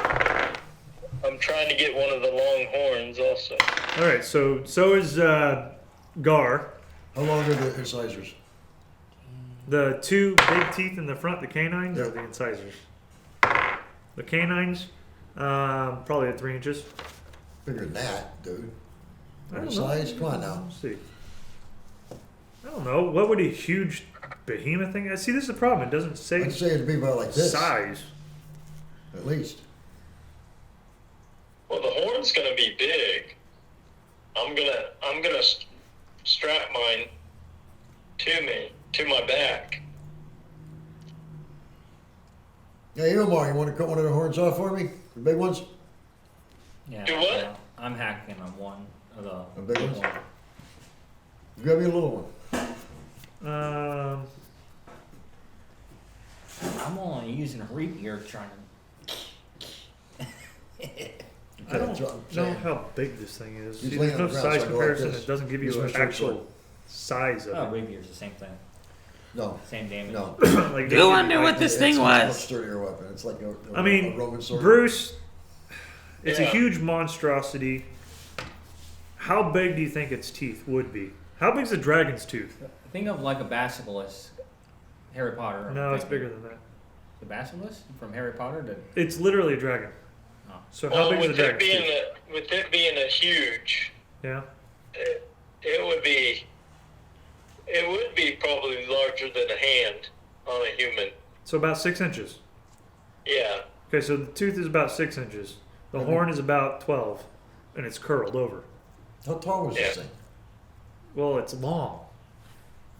I'm trying to get one of the long horns also. All right, so is Gar. How long are the incisors? The 2 big teeth in the front, the canines, or Yeah. the incisors? The canines, probably at 3 inches. Bigger than that, dude. I don't know. Size? Come on now. Let's see. I don't know. What would a huge behemoth thing? See, this is the problem. It doesn't say I'd say it'd be about like this, size. at least. Well, the horn's gonna be big. I'm gonna strap mine to my back. Yeah, you know, Mario, you want to cut one of the horns off for me? The big ones? Yeah. Do what? so I'm hacking on one of The the big ones? one. Grab me a little one. I'm only using a rapier trying to. I don't That's what I'm know saying. how big this thing is. He's See, laying there's no on the ground, size so I go like comparison. this. It doesn't give Use you my an short actual sword. size Oh, of it. rapier's the same thing. No, Same damage. no. Like, You wonder what this It's thing a much was. sturdier weapon. It's like a I mean, Roman sword. Bruce, it's a Yeah. huge monstrosity. How big do you think its teeth would be? How big's a dragon's tooth? Think of like a basilisk. Harry Potter. I'm No, it's thinking. bigger than that. The basilisk from Harry Potter. It's literally a dragon. Oh. So how Well, big is a with dragon's tooth? it being a huge, Yeah. it would be probably larger than a hand on a human. So about 6 inches. Yeah. Okay, so the tooth is about 6 inches. The Mhm. horn is about 12, and it's curled over. How tall was Yeah. this thing? Well, it's long.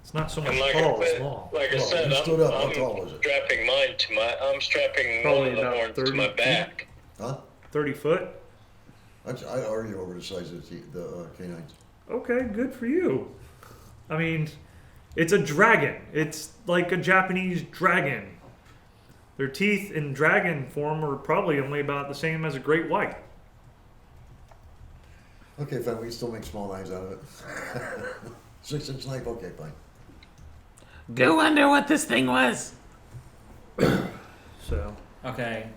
It's not so much And like tall, I it's said, long. like I Well, said, you stood up. How I'm tall was it? strapping mine to my. I'm strapping Probably one of the about horns 30 to my feet. back. Huh? 30 foot? I'd argue over the size of the canines. Okay, good for you. I mean, it's a dragon. It's like a Japanese dragon. Their teeth in dragon form are probably only about the same as a great white. Okay, fine. We can still make small knives out of it. 6-inch knife. Okay, fine. You wonder what this thing was. So, Okay.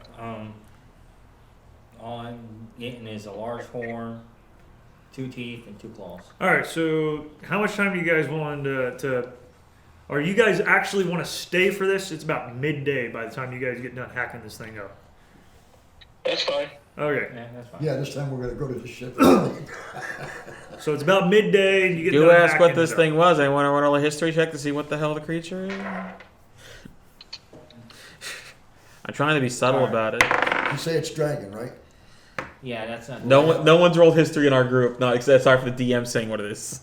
All I'm getting is a large horn, 2 teeth, and 2 claws. all right. So, how much time do you guys want to? Or you guys actually want to stay for this? It's about midday by the time you guys get done hacking this thing up. That's fine. Okay. Yeah, that's fine. Yeah, this time we're gonna go to the ship. So it's about midday, and you get Goo done asked what hacking this it up. thing was. Anyone want to roll a history check to see what the hell the creature is? I'm trying to be subtle about it. You say it's dragon, right? Yeah, that's not. No one's rolled history in our group. No, except sorry for the DM saying what it is.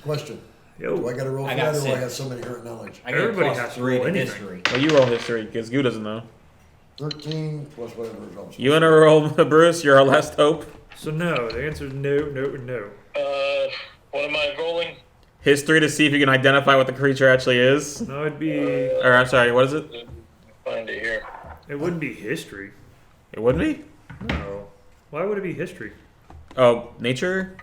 Question. Do Yo, I gotta roll I for got that, or do I 6. have somebody current knowledge? I get Everybody plus has to 3 roll to anything. history. Well, you roll history because Goo doesn't know. 13 plus whatever results. You want to roll, Bruce? You're our last hope. so no. The answer is no, no, and no. What am I rolling? History to see if you can identify what the creature actually is. No, it'd be. Or I'm sorry, what is it? Find it here. It wouldn't be history. It wouldn't be. No. Why would it be history? Oh, nature.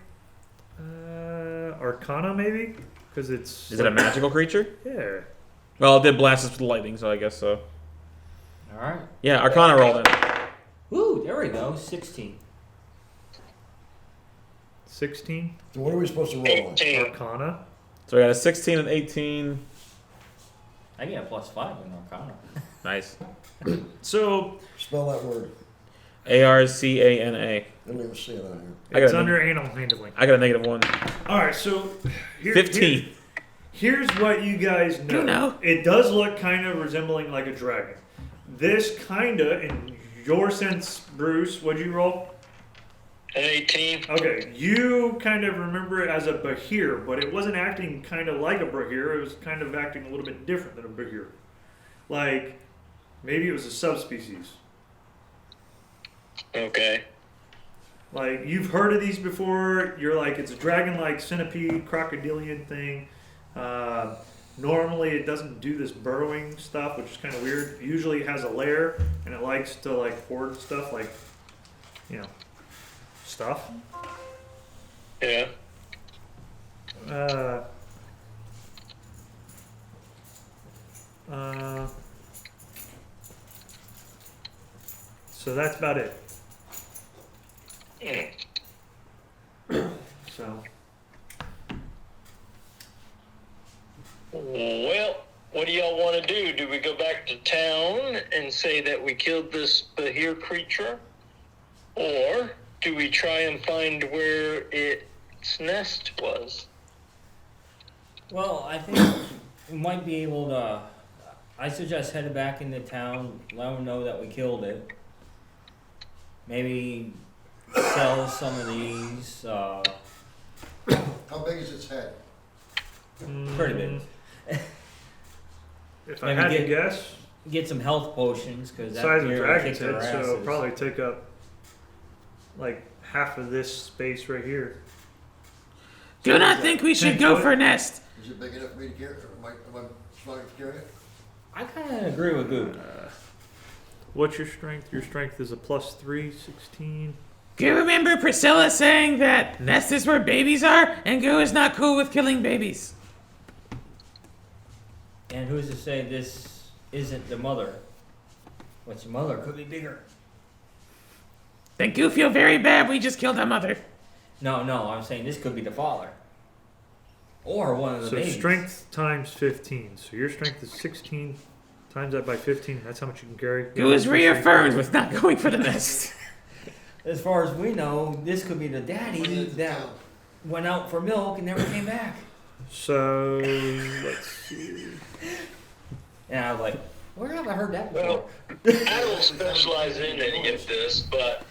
Arcana maybe? Because it's. Is it a magical creature? Yeah. Well, it did blast us with lightning, so I guess so. All right. Yeah, Arcana rolled in. Woo, there we go. 16. 16. So what are we supposed to roll on? 18. Arcana. So we got a 16 and 18. I get a plus 5 in Arcana. Nice. So Spell that word. Arcana. I don't even see it on here. I got it's a under anal handling. I got a -1. All right, so 15. Here's what you guys know. You know. It does look kind of resembling like a dragon. This kind of, in your sense, Bruce, what'd you roll? An 18. Okay, you kind of remember it as a Bahir, but it wasn't acting kind of like a Bahir. It was kind of acting a little bit different than a Bahir. Like, maybe it was a subspecies. Okay. Like, you've heard of these before. You're like, it's a dragon-like centipede, crocodilian thing. Normally, it doesn't do this burrowing stuff, which is kind of weird. Usually, it has a lair, and it likes to, like, hoard stuff, like, you know, stuff. Yeah. So that's about it. Mm. So, Well, what do y'all want to do? Do we go back to town and say that we killed this Bahir creature? Or do we try and find where its nest was? Well, I think we might be able to. I suggest heading back into town, let them know that we killed it. Maybe sell some of these. How big is its head? Pretty big. if I Maybe had to get- guess, Get some health potions because that size of beer will dragon's kick their head, so it'll asses. probably take up like half of this space right here. Do not think we should 10 go foot? for a nest. Is it big enough for me to carry? Am I strong enough to carry it? I kind of agree with Goo. What's your strength? Your strength is a +3, 16. Do you remember Priscilla saying that nest is where babies are, and Goo is not cool with killing babies? And who's to say this isn't the mother? What's the mother? Could be bigger. Then Goo feel very bad we just killed our mother. No, I'm saying this could be the father. Or one of the So babies. strength times 15. So your strength is 16. Times that by 15. That's how much you can carry. Goo is reaffirmed with not going for the nest. As far as we know, this could be the daddy that went out for milk and never came back. So let's see. And I was like, where have I heard that before? Well, I don't specialize in any of this, but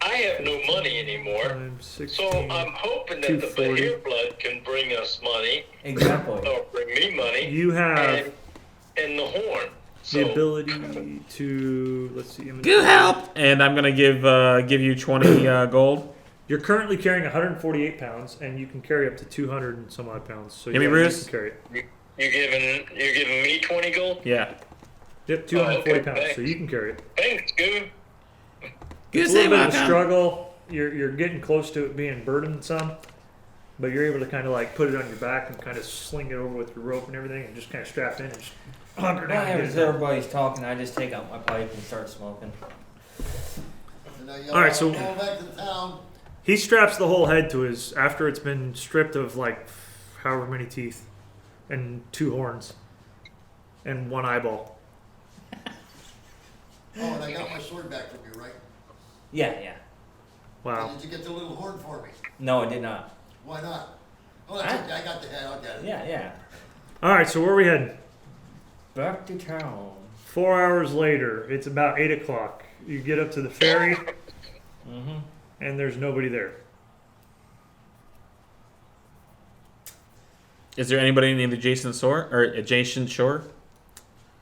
I have no money anymore. Times 16. So I'm hoping that the 240. Bahir blood can bring us money, Exactly. or bring me money, You have and the horn. the So ability to, let's see. Goo help! And I'm gonna give you 20 gold. You're currently carrying 148 pounds, and you can carry up to 200 and some odd pounds. So Give me, yeah, Bruce. You can carry it. you're giving me 20 gold? Yeah. Yep, 240 okay, pounds. So thanks. you can carry it. Thanks, Goo. Goo It's a say little bit of a welcome. struggle. You're getting close to it being burdensome, but you're able to kind of like put it on your back and kind of sling it over with your rope and everything, and just kind of strap in and just hunker down. and get As it done. everybody's talking, I just take out my pipe and start smoking. And now All right, so- going back to town. He straps the whole head to his after it's been stripped of like however many teeth and 2 horns and 1 eyeball. Oh, and I got my sword back from you, right? Yeah. Wow. Did you get the little horn for me? No, I did not. Why not? Oh, that's okay. I got the head. I'll get it. Yeah. All right, so where are we heading? Back to town. 4 hours later, it's about 8 o'clock. You get up to the ferry, Mm-hmm. and there's nobody there. Is there anybody in the adjacent shore?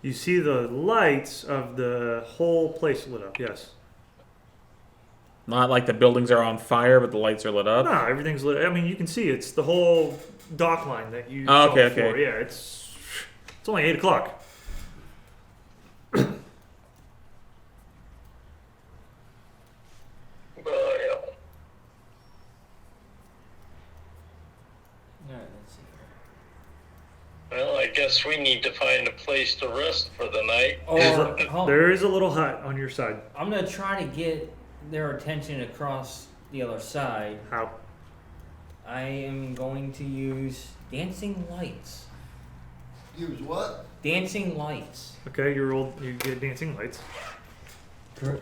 You see the lights of the whole place lit up, yes. Not like the buildings are on fire, but the lights are lit up. No, everything's lit. I mean, you can see it's the whole dock line that you Oh, saw okay, before. okay. Yeah, it's only 8 o'clock. Well, Alright, let's see well, I guess we need to find a place to rest for the night. here. There is a little hut on your side. I'm gonna try to get their attention across the other side. How? I am going to use dancing lights. Use what? Dancing lights. Okay, you get dancing lights. You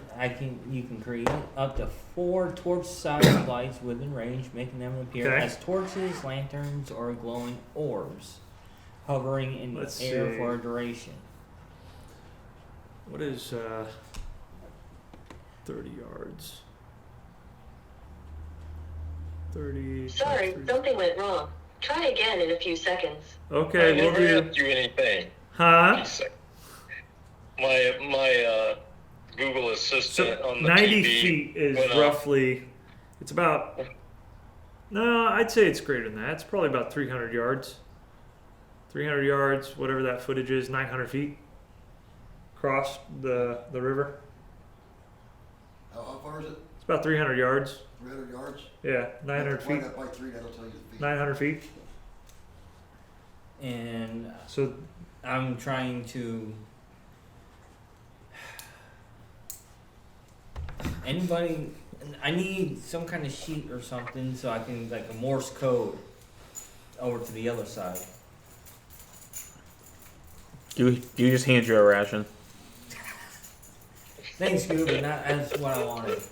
can create up to 4 torch-sized lights within range, making them appear Okay. as torches, lanterns, or glowing orbs, hovering in Let's the air see. for a duration. What is 30 yards? 30. Sorry, something went wrong. Try again in a few seconds. Okay, I we'll never do. asked you anything. Huh? My Google So Assistant on the 90 TV feet is went off. roughly. It's about. No, I'd say it's greater than that. It's probably about 300 yards. 300 yards, whatever that footage is, 900 feet across the river. How far is it? It's about 300 yards. 300 yards? Yeah, 900 Divide feet. that by 3, that'll tell you the feet. 900 feet. And So I'm trying to. Anybody. I need some kind of sheet or something so I can, like, a Morse code over to the other side. Do you just hand you a ration? Thanks, Goob, but not as what I wanted.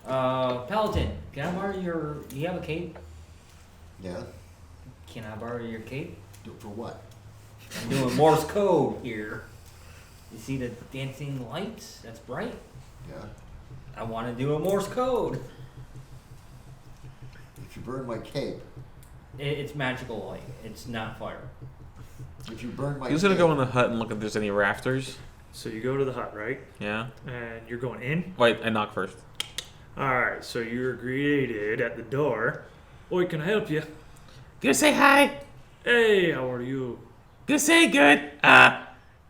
Paladin, can I borrow your. Do you have a cape? Yeah? Can I borrow your cape? For what? I'm doing Morse code here. You see the dancing lights? That's bright. Yeah. I want to do a Morse code. If you burn my cape, It's magical light. It's not fire. if you burn my Who's gonna go in the hut and look if there's any rafters? So you go to the hut, right? Yeah. And you're going in. Wait, I knock first. All right. So you're greeted at the door. Oi, can I help you? Go say hi. Hey, how are you? Go say good.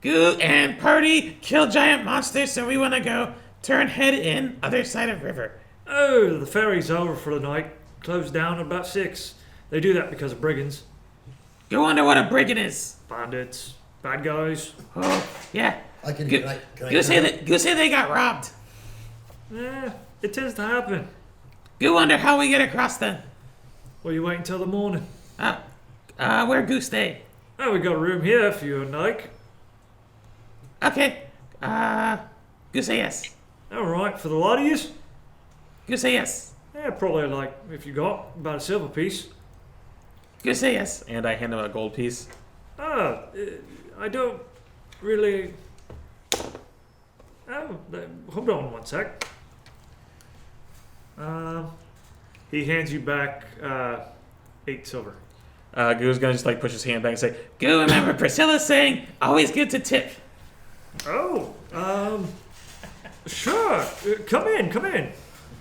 Goo and party kill giant monsters, so we wanna go turn head in other side of river. Oh, the ferry's over for the night. Closed down at about 6. They do that because of brigands, Go wonder what a brigand is. bandits, bad guys. Oh, yeah. I can, Go, can I, can I go say turn- that. Go say they got robbed. It tends to happen. Go wonder how we get across then. Well, you wait until the morning. Where Goose stay? Oh, we got a room here if you would like. Okay. Go say yes. All right, for the lot of yous? Go say yes. Yeah, probably like, if you got, about a silver piece. Go say yes. And I hand him a gold piece. I don't really... hold on one sec. He hands you back 8 silver. Goo's gonna just like push his hand back and say, Goo, remember Priscilla's saying, always good to tip. Oh, sure. Come in.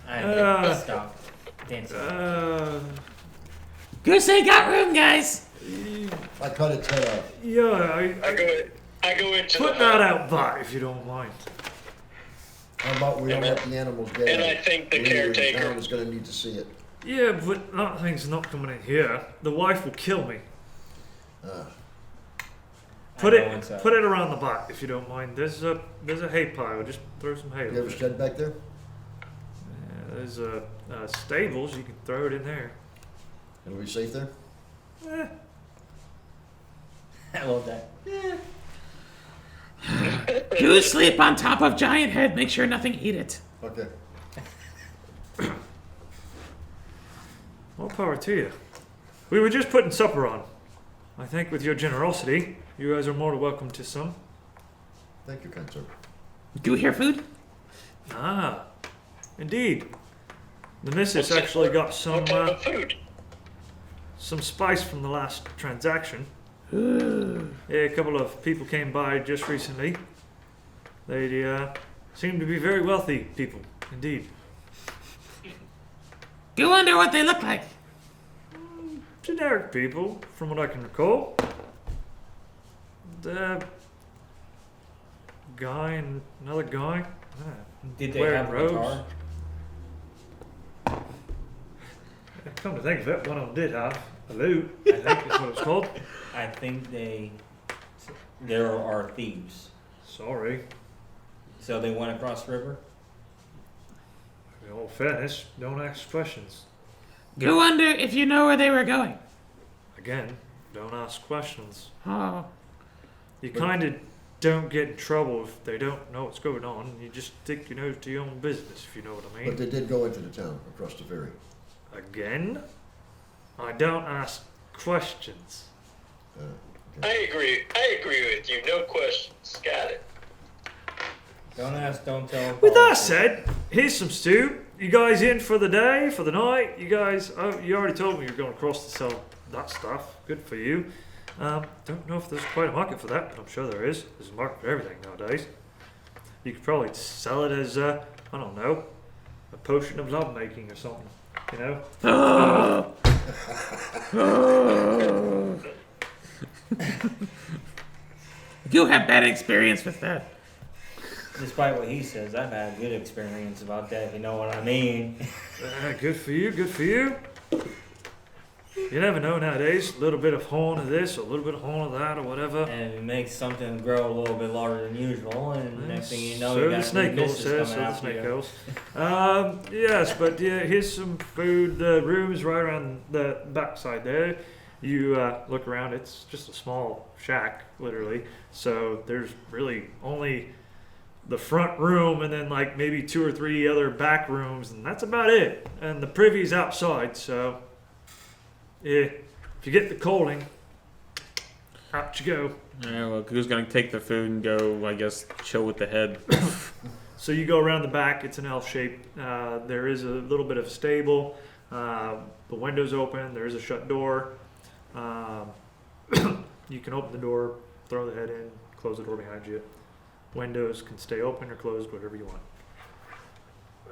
I stop dancing. Goo say got room, guys. I cut its head off. Yeah, I go into put the that hut, out back if you don't mind. How about we don't let the animals get and it? I think the Leader in caretaker. town is gonna need to see it. Yeah, but that thing's not coming in here. The wife will kill me. Put I go inside. it around the back if you don't mind. There's a hay pile. Just throw some hay. You over have a it. shed back there? Yeah, there's stables. You can throw it in there. And are we safe there? Eh, I love that. You sleep on top of giant head. Make sure nothing eat it. Okay. All power to you. We were just putting supper on. I think with your generosity, you guys are more than welcome to some. Thank you, kind sir. Do you hear food? Ah, indeed. The missus actually got some What type of food? some spice from the last transaction. Yeah, a couple of people came by just recently. They seem to be very wealthy people, indeed. You wonder what they look like. Generic people, from what I can recall. The guy and another guy. Did they Wearing have a robes. guitar? Come to think of it, one of them did have a lute, I think is what it's called. I think there are thieves. Sorry. So they went across the river? In all fairness, don't ask questions. You wonder if you know where they were going. Again, don't ask questions. Oh. You kind of don't get in trouble if they don't know what's going on. You just stick your nose to your own business, if you know what I mean. But they did go into the town across the ferry. Again, I don't ask questions. Okay. I agree with you. No questions. Got it. Don't ask, don't tell. With that said, here's some stew. You guys in for the day, for the night? You guys, oh, you already told me you're going across to sell that stuff. Good for you. Don't know if there's quite a market for that, but I'm sure there is. There's a market for everything nowadays. You could probably sell it as, I don't know, a potion of lovemaking or something. You know? You have bad experience with that. Despite what he says, I've had good experience about that, if you know what I mean. Good for you, good for you. You never know nowadays. A little bit of horn of this, or a little bit of horn of that, or whatever. And it makes something grow a little bit larger than usual, and next thing you know, so you the got snake new hole missus says, so coming the after snake you. holes. Yes, but yeah, here's some food. The room's right around the backside there. You look around, it's just a small shack, literally. So there's really only the front room and then like maybe 2 or 3 other back rooms, and that's about it. And the privy's outside, so yeah, if you get the coaling, out you go. Yeah, well, who's gonna take the food and go, I guess, chill with the head? So you go around the back, it's an L shape. There is a little bit of a stable. The window's open, there is a shut door. You can open the door, throw the head in, close the door behind you. Windows can stay open or closed, whatever you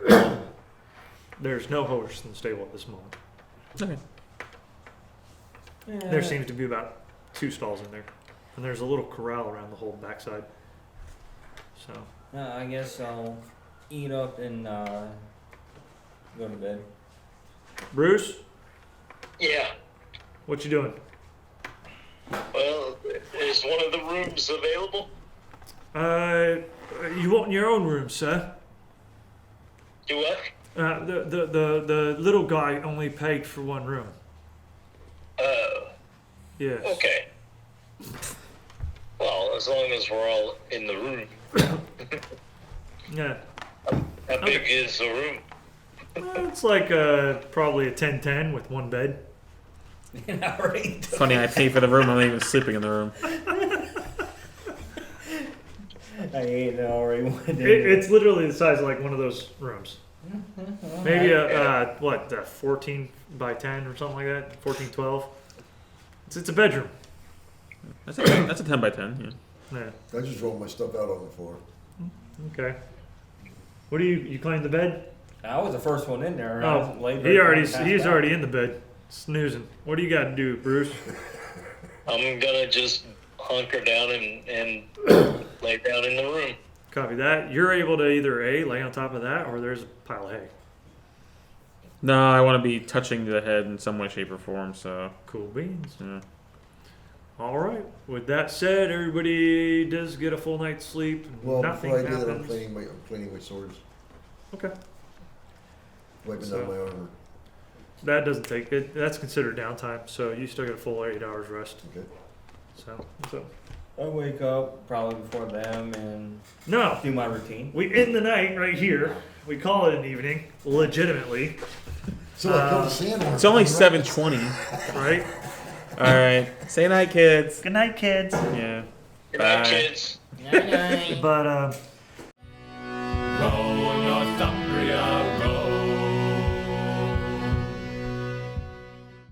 want. There's no horse in the stable at this moment. Okay. There seems to be about 2 stalls in there. And there's a little corral around the whole backside. So, I guess I'll eat up and go to bed. Bruce, Yeah. what you doing? Well, is one of the rooms available? You want your own room, sir? Do what? The little guy only paid for 1 room. Yes. Okay. Well, as long as we're all in the room. Yeah. How big is the room? It's like probably a 10-10 with 1 bed. Funny, I pay for the room. I'm not even sleeping in the room. I ate it already. It's literally the size of like one of those rooms. Maybe a 14 by 10 or something like that. 14, 12. It's a bedroom. That's a 10 by 10. Yeah. Yeah. I just rolled my stuff out on the floor. Okay. What do you claim the bed? I was the first one in there. Oh, he's already in the bed, snoozing. What do you got to do, Bruce? I'm gonna just hunker down and lay down in the room. Copy that. You're able to either A, lay on top of that, or there's a pile of hay. No, I want to be touching the head in some way, shape, or form. So Cool beans. yeah. All right. With that said, everybody does get a full night's sleep. Well, Nothing before I do that, happens. I'm cleaning my swords, Okay. wiping So- down my armor. That doesn't take it. That's considered downtime, so you still get a full 8 hours rest. Okay. So I wake up probably before them and No, do my routine. we end the night right here. We call it an evening, legitimately, So I killed a sandworm. It's only 7:20. right? All right. Say night, kids. Good night, kids. Yeah. Good night, Bye. kids. Night, night. But